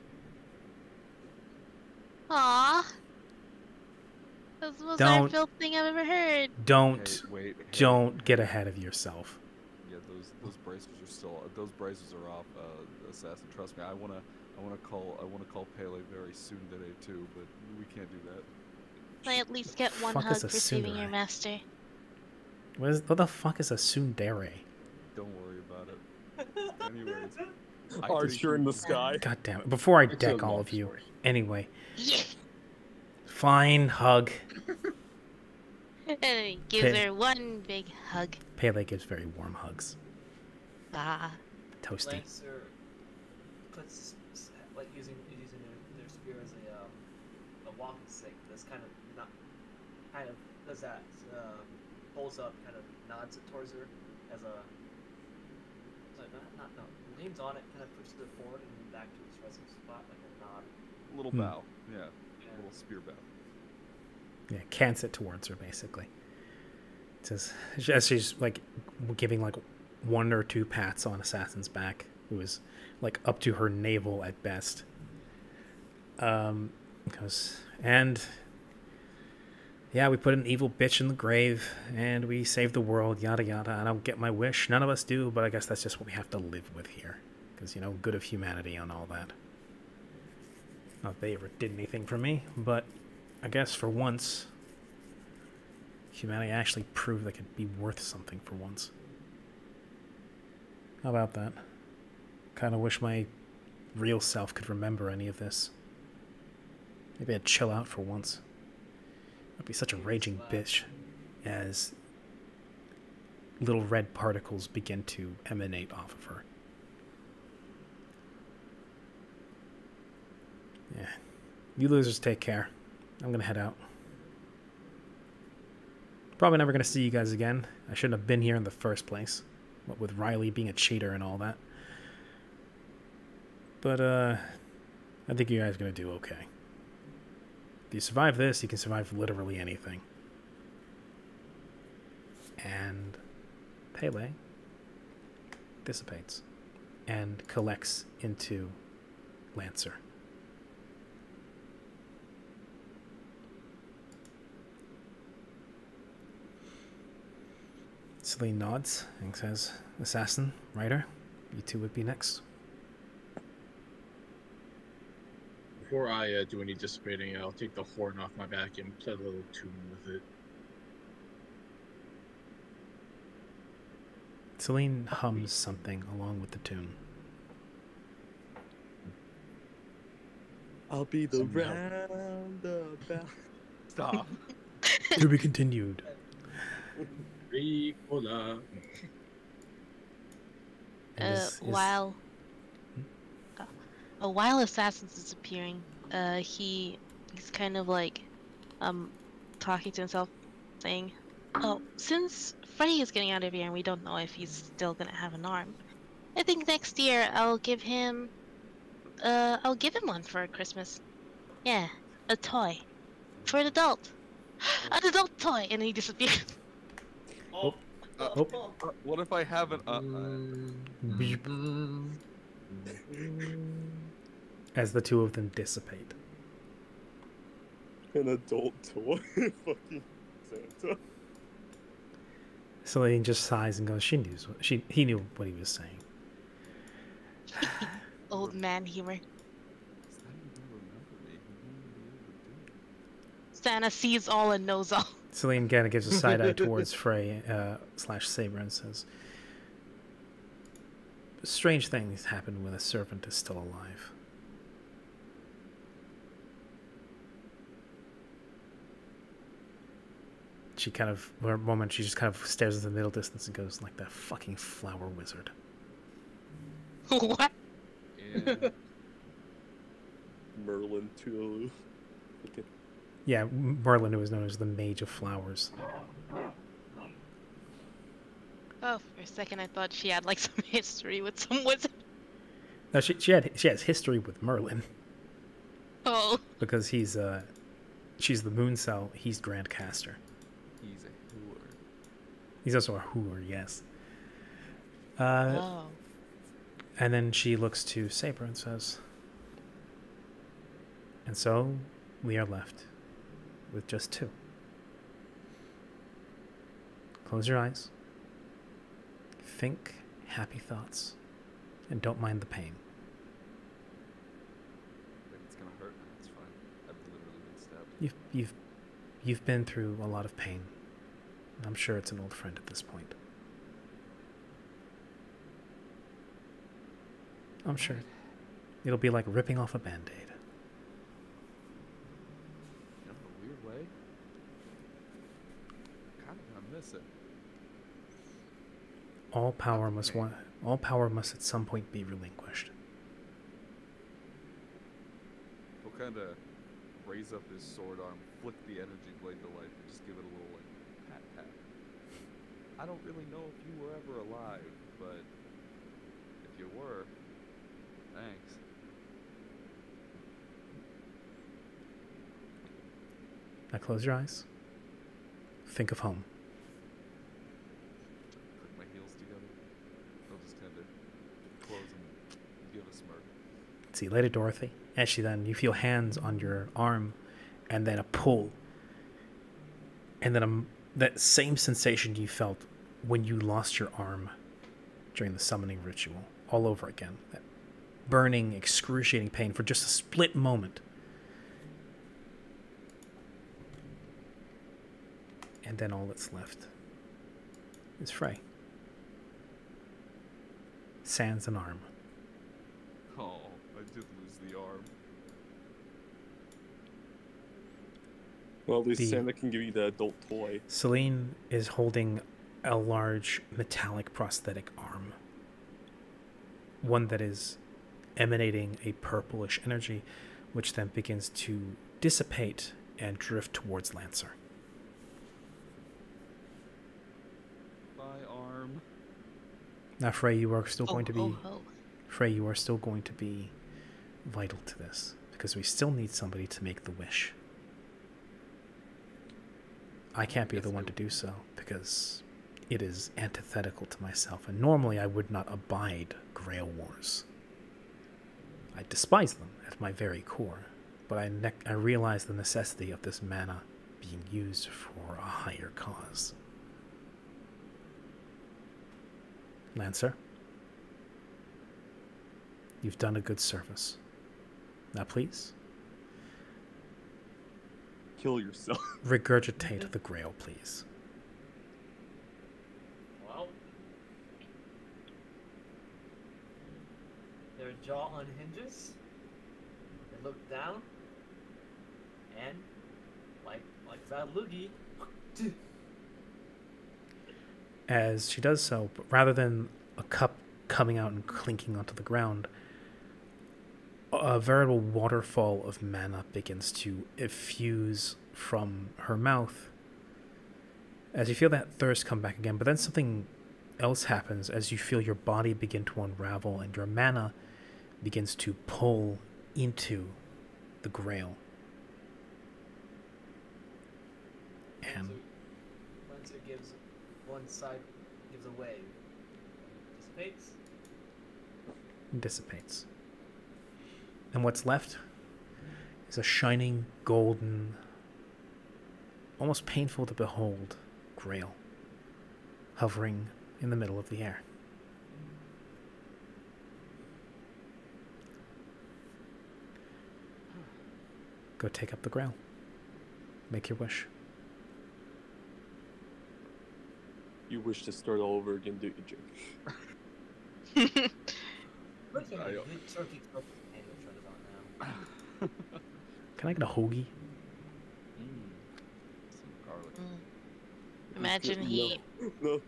Aww. That's the most Don't- heartfelt thing I've ever heard. Don't, Hey, wait. Hey, don't get ahead of yourself. Yeah, those bracers are still. Those bracers are off, assassin. Trust me. I wanna call Pele very soon today too, but we can't do that. I at least get one Fuck is hug a for saving your tsundere? master. What the fuck is a tsundere? Don't worry about it. Anyways, I Archer think in the we- sky. God damn it. Before I It's a deck all long of you. story. Anyway, Yeah. fine hug. And he gives Okay. her one big hug. Pele gives very warm hugs. Ah. Toasty. Lancer puts like using their spear as a walking stick. That's kind of does that pulls up, kind of nods it towards her as a no leans on it, kind of pushes it forward and back to its resting spot like a nod. Little Hmm. bow. Yeah. Yeah. Little spear bow. Yeah, cants it towards her, basically. It says, as she's, like, giving, like, one or two pats on Assassin's back, who is, like, up to her navel at best. Goes, and, yeah, we put an evil bitch in the grave, and we saved the world, yada yada. I don't get my wish. None of us do, but I guess that's just what we have to live with here. Because, you know, good of humanity and all that. Not that they ever did anything for me, but I guess for once, humanity actually proved they could be worth something for once. How about that? Kind of wish my real self could remember any of this. Maybe I'd chill out for once. I'd be such a raging bitch as little red particles begin to emanate off of her. Yeah. You losers take care. I'm gonna head out. Probably never gonna see you guys again. I shouldn't have been here in the first place. What with Riley being a cheater and all that. But, I think you guys are gonna do okay. If you survive this, you can survive literally anything. And Pele dissipates and collects into Lancer. Celine nods and says, Assassin, Ryder, you two would be next. Before I do any dissipating, I'll take the horn off my back and play a little tune with it. Celine hums something along with the tune. I'll be the Some help. roundabout. Stop. To be continued. Ricola. And is- While Assassin's disappearing, he's kind of like talking to himself, saying, "Oh, since Freddy is getting out of here and we don't know if he's still gonna have an arm, I think next year I'll give him one for Christmas. Yeah, a toy for an adult, an adult toy." And he disappears. Oh. What if I haven't? Beep. As the two of them dissipate. An adult toy. Fucking Santa. Celine just sighs and goes, he knew what he was saying. Old man humor. Santa sees all and knows all. Celine again gives a side eye towards Frey / Saber and says, strange things happen when a servant is still alive. She kind of, for a moment, she just kind of stares at the middle distance and goes, like that fucking flower wizard. What? Yeah. Merlin to okay. Yeah, Merlin, who was known as the Mage of Flowers. Oh, for a second I thought she had like some history with some wizard. No, she has history with Merlin Oh. because she's the Moon Cell, he's Grand Caster. He's a whore. He's also a hooer, yes. Oh. And then she looks to Saber and says, and so we are left with just two. Close your eyes. Think happy thoughts. And don't mind the pain. If it's gonna hurt, it's fine. I've literally been stabbed. You've been through a lot of pain. I'm sure it's an old friend at this point. I'm sure it'll be like ripping off a band-aid. In a weird way, kind of gonna miss it. All power must at some point be relinquished. He'll kind of raise up his sword arm, flick the energy blade to life, and just give it a little like pat pat. I don't really know if you were ever alive, but if you were, thanks. Now close your eyes. Think of home. Click my heels together. I'll just kind of close them and give a smirk. See you later, Dorothy. Actually, then you feel hands on your arm, and then a pull, and then that same sensation you felt when you lost your arm during the summoning ritual, all over again. That burning, excruciating pain for just a split moment. And then all that's left is Frey. Sans an arm. Oh, I did lose the arm. Well, at least Santa can give you the adult toy. Celine is holding a large metallic prosthetic arm. One that is emanating a purplish energy, which then begins to dissipate and drift towards Lancer. My arm. Now, Frey, you are still going to be... Oh. Frey, you are still going to be vital to this, because we still need somebody to make the wish. I can't be the one to do so, because it is antithetical to myself, and normally I would not abide Grail Wars. I despise them at my very core, but I realize the necessity of this mana being used for a higher cause. Lancer, you've done a good service. Now please, Kill yourself. regurgitate the Grail, please. Well, their jaw unhinges. They look down, and like that loogie. As she does so, but rather than a cup coming out and clinking onto the ground, a veritable waterfall of mana begins to effuse from her mouth as you feel that thirst come back again. But then something else happens as you feel your body begin to unravel and your mana begins to pull into the Grail. And Lancer gives one side, gives a wave. dissipates. And what's left is a shining, golden, almost painful to behold, Grail, hovering in the middle of the air. Go take up the Grail. Make your wish. You wish to start all over again, do you, Jake? Look at you, turkey cooked sandwich right about now. Can I get a hoagie? Some garlic. Imagine he No.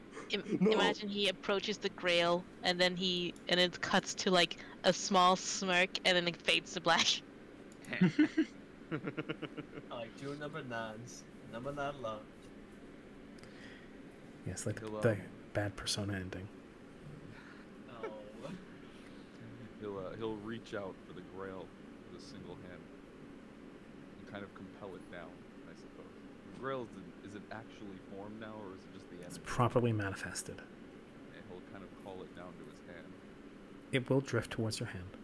imagine he approaches the Grail and then it cuts to like a small smirk and then it fades to black. I like two number nines. Number 9 love. Yes, like He'll, the bad Persona ending. Oh. He'll reach out for the Grail with a single hand and kind of compel it down, I suppose. The Grail is it actually formed now, or is it just the It's energy? properly manifested. And he'll kind of call it down to his hand. It will drift towards your hand.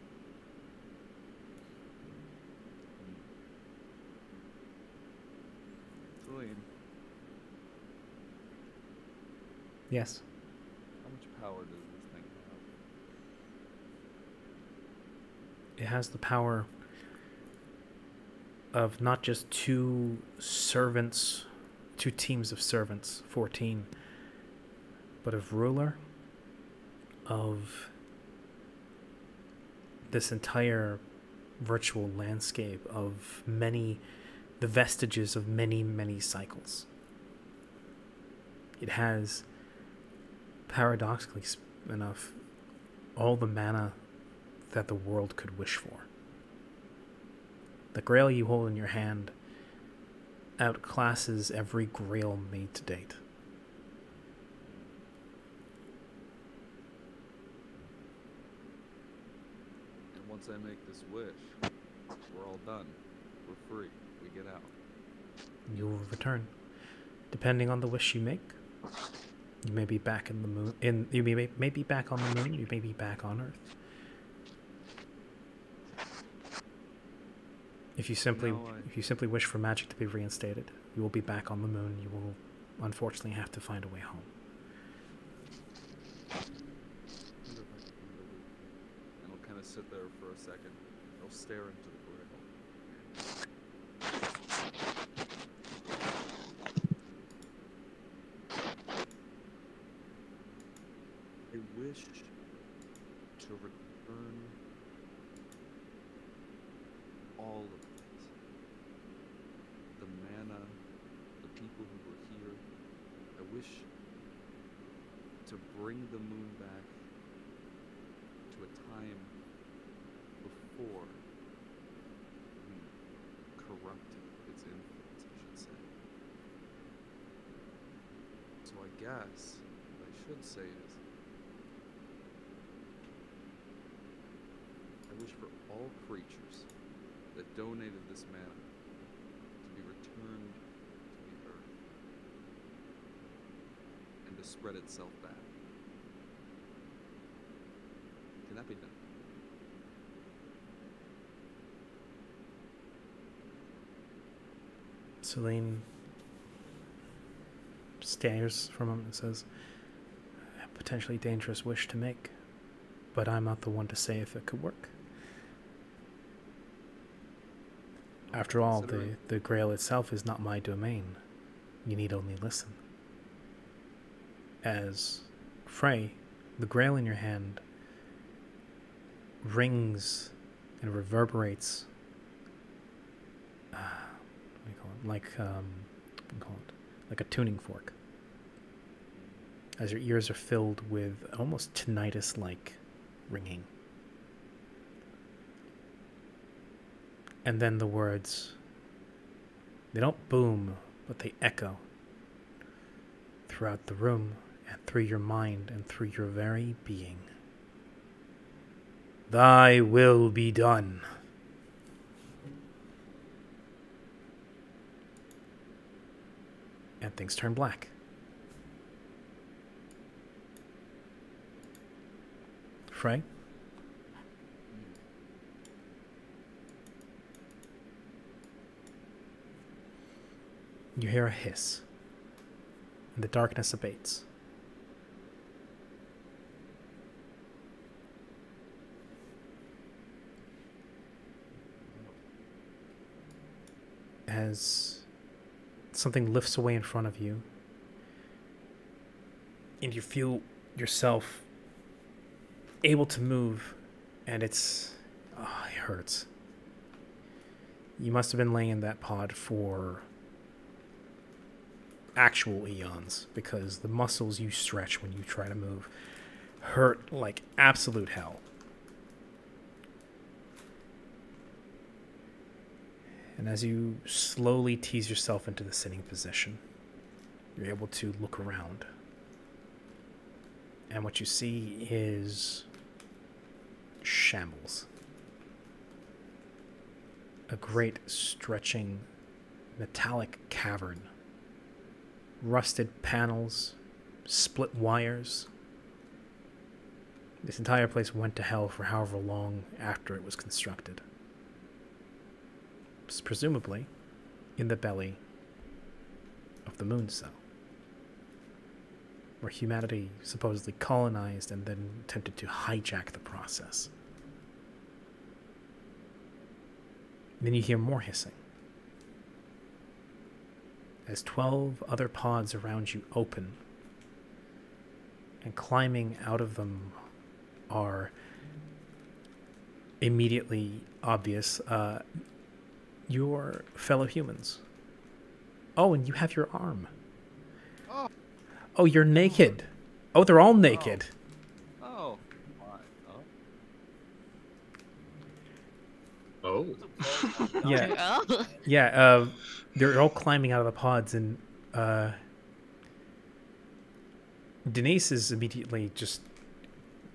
Celine, Yes. how much power does this thing have? It has the power of not just two teams of servants, 14, but of ruler of this entire virtual landscape of the vestiges of many, many cycles. It has, paradoxically enough, all the mana that the world could wish for. The grail you hold in your hand outclasses every grail made to date. And once I make this wish, we're all done. We're free. We get out. You will return. Depending on the wish you make, you may be back in the moon. You may be back on the moon. You may be back on Earth. If you simply wish for magic to be reinstated, you will be back on the moon. You will unfortunately have to find a way home. I wonder if I can find a loop. And I'll kind of sit there for a second. I'll stare into the grail. I wish to return all of it. The mana, the people who were here. I wish to bring the moon back to a time before we corrupted its influence, I should say. So I guess what I should say is, I wish for all creatures that donated this mana to be returned to the earth and to spread itself back. Can that be done? Celine stares for a moment and says, "A potentially dangerous wish to make, but I'm not the one to say if it could work. After all, the grail itself is not my domain. You need only listen." As Frey, the grail in your hand rings and reverberates like a tuning fork, as your ears are filled with almost tinnitus-like ringing. And then the words, they don't boom, but they echo throughout the room and through your mind and through your very being. Thy will be done. And things turn black. Frey? You hear a hiss, and the darkness abates. As something lifts away in front of you, and you feel yourself able to move, and it hurts. You must have been laying in that pod for actual eons, because the muscles you stretch when you try to move hurt like absolute hell. And as you slowly tease yourself into the sitting position, you're able to look around. And what you see is shambles. A great stretching metallic cavern rusted panels, split wires. This entire place went to hell for however long after it was constructed. It's presumably in the belly of the moon cell, where humanity supposedly colonized and then attempted to hijack the process. Then you hear more hissing, as 12 other pods around you open, and climbing out of them are immediately obvious your fellow humans. Oh, and you have your arm. Oh, Oh, you're naked. Oh, they're all naked. oh, my, Oh. Yeah. Oh. Yeah, they're all climbing out of the pods, and Denise is immediately just,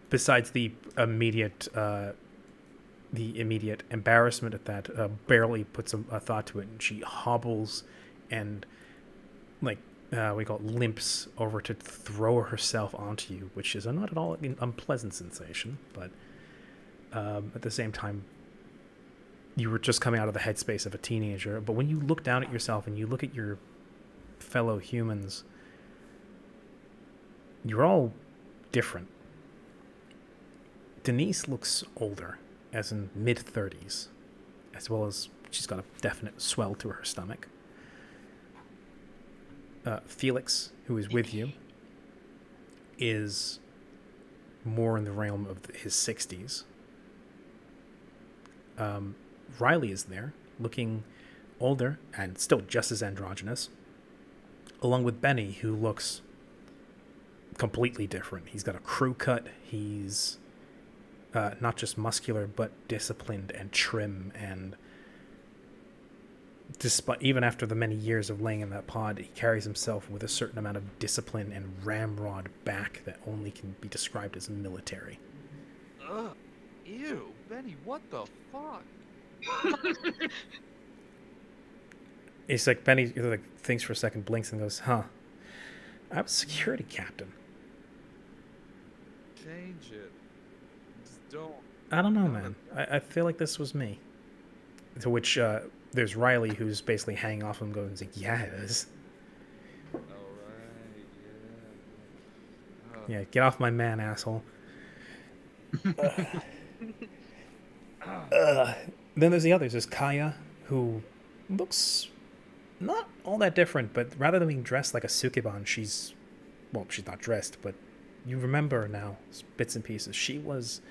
besides the immediate embarrassment at that, barely puts a thought to it, and she hobbles and, like, we call it limps over to throw herself onto you, which is not at all an unpleasant sensation, but at the same time, you were just coming out of the headspace of a teenager. But when you look down at yourself and you look at your fellow humans, you're all different. Denise looks older, as in mid-30s, as well as she's got a definite swell to her stomach. Felix, who is with you, is more in the realm of his 60s. Riley is there, looking older and still just as androgynous, along with Benny, who looks completely different. He's got a crew cut. He's not just muscular, but disciplined and trim, and despite, even after the many years of laying in that pod, he carries himself with a certain amount of discipline and ramrod back that only can be described as military. Ugh, ew, Benny, what the fuck? It's like Benny like thinks for a second, blinks, and goes, "Huh, I was a security captain." Change it. Just don't. I don't know, man. I feel like this was me. To which there's Riley, who's basically hanging off him, going, like, "Yeah, it is. Alright, yeah. Yeah, get off my man, asshole." Then there's the others. There's Kaya, who looks not all that different, but rather than being dressed like a Sukeban, she's not dressed, but you remember now, bits and pieces. She was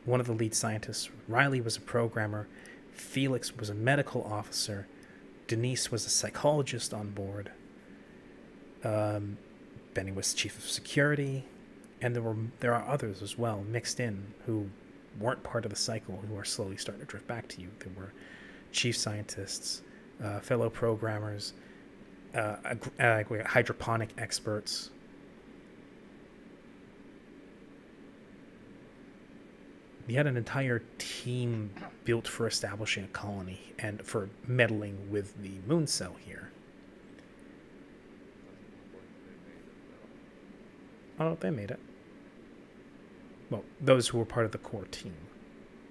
one of the lead scientists. Riley was a programmer. Felix was a medical officer. Denise was a psychologist on board. Benny was chief of security. And there are others as well, mixed in, who weren't part of the cycle, who are slowly starting to drift back to you. There were chief scientists, fellow programmers, hydroponic experts. You had an entire team built for establishing a colony and for meddling with the moon cell here. Oh, they made it. Well, those who were part of the core team.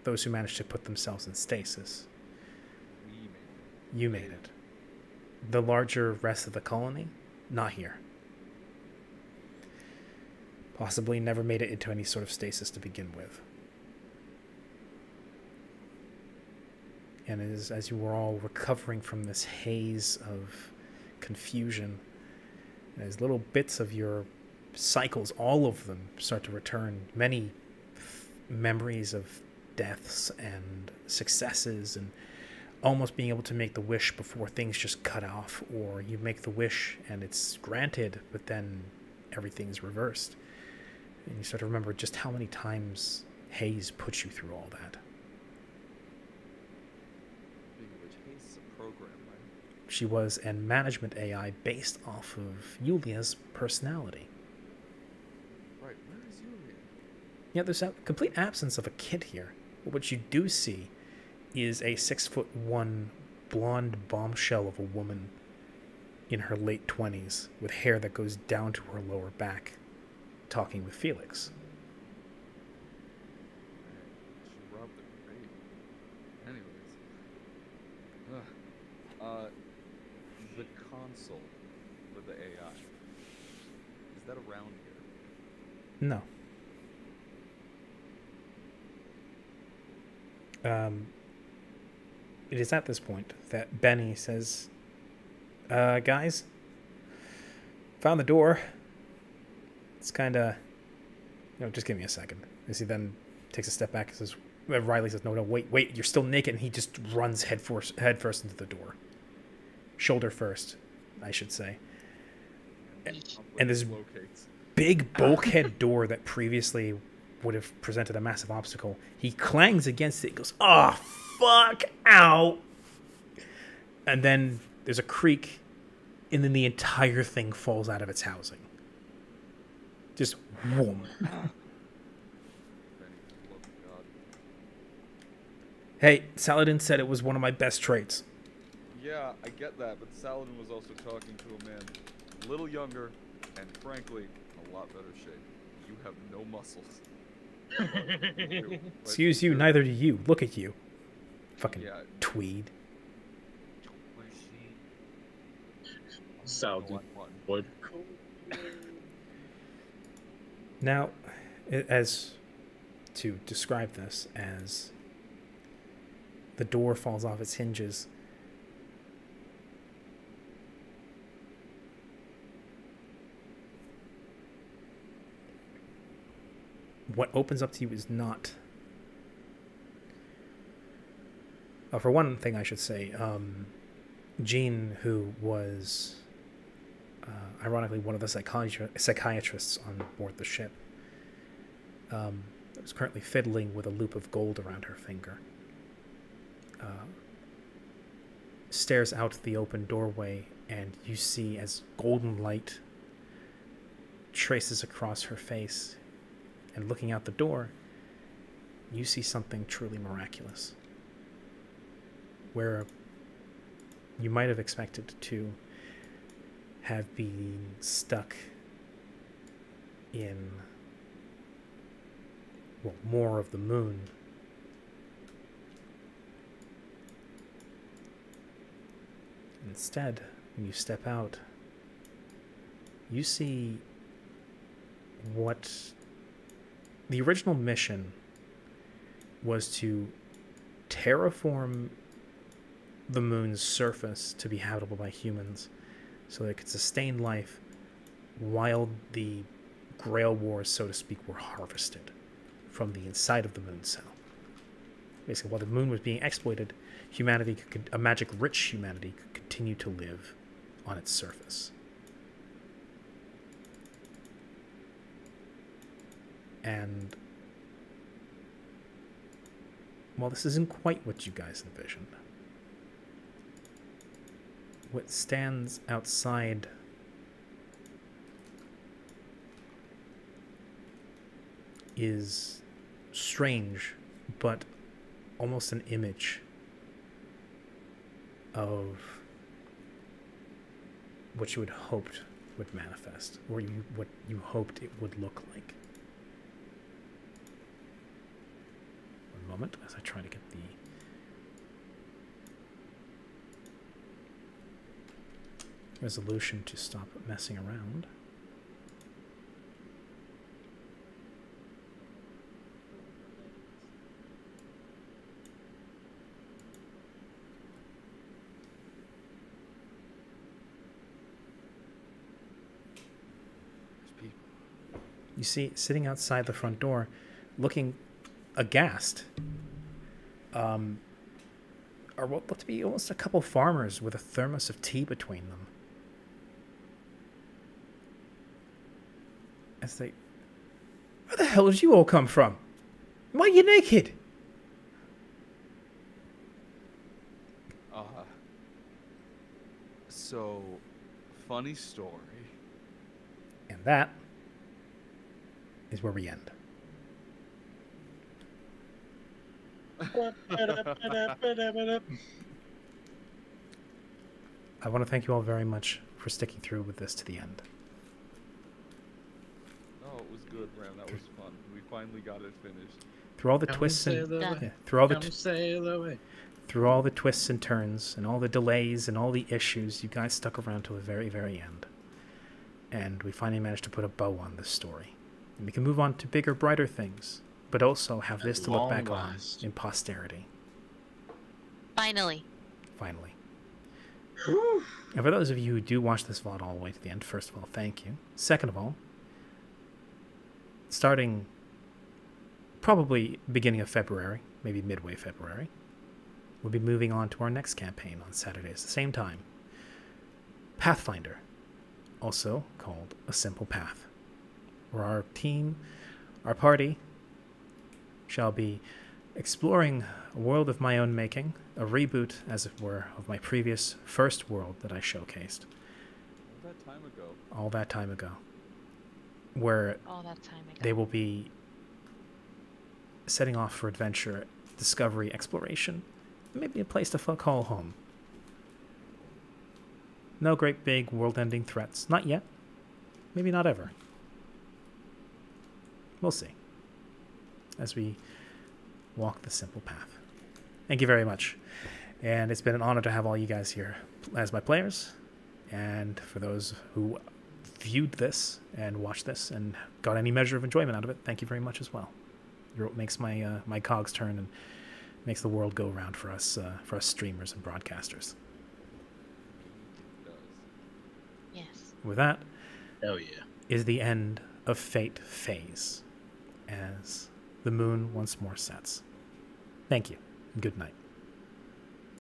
Those who managed to put themselves in stasis. We made it. You made it. The larger rest of the colony? Not here. Possibly never made it into any sort of stasis to begin with. And as you were all recovering from this haze of confusion, as little bits of your cycles, all of them start to return, many memories of deaths and successes, and almost being able to make the wish before things just cut off, or you make the wish and it's granted, but then everything's reversed. And you start to remember just how many times Hayes put you through all that. Speaking of which, Hayes is a program, right? She was a management AI based off of Yulia's personality. Right, where is Yulia? Yeah, there's a complete absence of a kid here. But what you do see is a 6'1" blonde bombshell of a woman in her late 20s with hair that goes down to her lower back, talking with Felix. She robbed the grave. Anyways. The console for the AI. Is that around here? No. It is at this point that Benny says, guys, found the door. It's kind of, just give me a second. As he then takes a step back and says, Riley says, no, wait, you're still naked. And he just runs head first into the door. Shoulder first, I should say. And this big bulkhead door that previously would have presented a massive obstacle, he clangs against it and goes, oh, fuck, ow. And then there's a creak, and then the entire thing falls out of its housing. Just whoom. Hey, Saladin said it was one of my best traits. Yeah, I get that, but Saladin was also talking to a man a little younger and, frankly, in a lot better shape. You have no muscles. Excuse you, neither do you. Look at you. Fucking tweed. Saladin. Wood. Now, as to describe this as the door falls off its hinges, what opens up to you is not... for one thing, I should say, Jean, who was ironically one of the psychiatrists on board the ship, was currently fiddling with a loop of gold around her finger, stares out the open doorway, and you see as golden light traces across her face, and looking out the door, you see something truly miraculous. Where you might have expected to have been stuck in, well, more of the moon, instead, when you step out, you see what the original mission was: to terraform the moon's surface to be habitable by humans so that it could sustain life while the Grail Wars, so to speak, were harvested from the inside of the moon cell. Basically, while the moon was being exploited, humanity a magic-rich humanity could continue to live on its surface. And while this isn't quite what you guys envisioned, what stands outside is strange, but almost an image of what you had hoped would manifest, or what you hoped it would look like. One moment, as I try to get the resolution to stop messing around. You see, sitting outside the front door, looking aghast, are what look to be almost a couple farmers with a thermos of tea between them. As they... Where the hell did you all come from? Why are you naked? So, funny story. And that is where we end. I want to thank you all very much for sticking through with this to the end. Oh, it was good, Ram. That was fun. We finally got it finished. Through all the Come twists and sail away. yeah, through all the Come sail away. through all the twists and turns and all the delays and all the issues, you guys stuck around till the very, very end. And we finally managed to put a bow on this story. And we can move on to bigger, brighter things, but also have this to look long back on last. in posterity. Finally. Finally. And for those of you who do watch this VOD all the way to the end, first of all, thank you. Second of all, starting probably beginning of February, maybe midway February, we'll be moving on to our next campaign on Saturdays at the same time. Pathfinder, also called A Simple Path, where our team, our party, shall be exploring a world of my own making, a reboot, as it were, of my previous first world that I showcased All that time ago. all that time ago, where All that time ago. they will be setting off for adventure, discovery, exploration, maybe a place to call home. No great big world-ending threats. Not yet. Maybe not ever. We'll see. As we walk the simple path. Thank you very much. And it's been an honor to have all you guys here as my players. And for those who viewed this and watched this and got any measure of enjoyment out of it, thank you very much as well. You're what makes my my cogs turn and makes the world go round for us streamers and broadcasters. It does. Yes. With that Oh yeah. is the end of Fate Phase, as the moon once more sets. Thank you, and good night.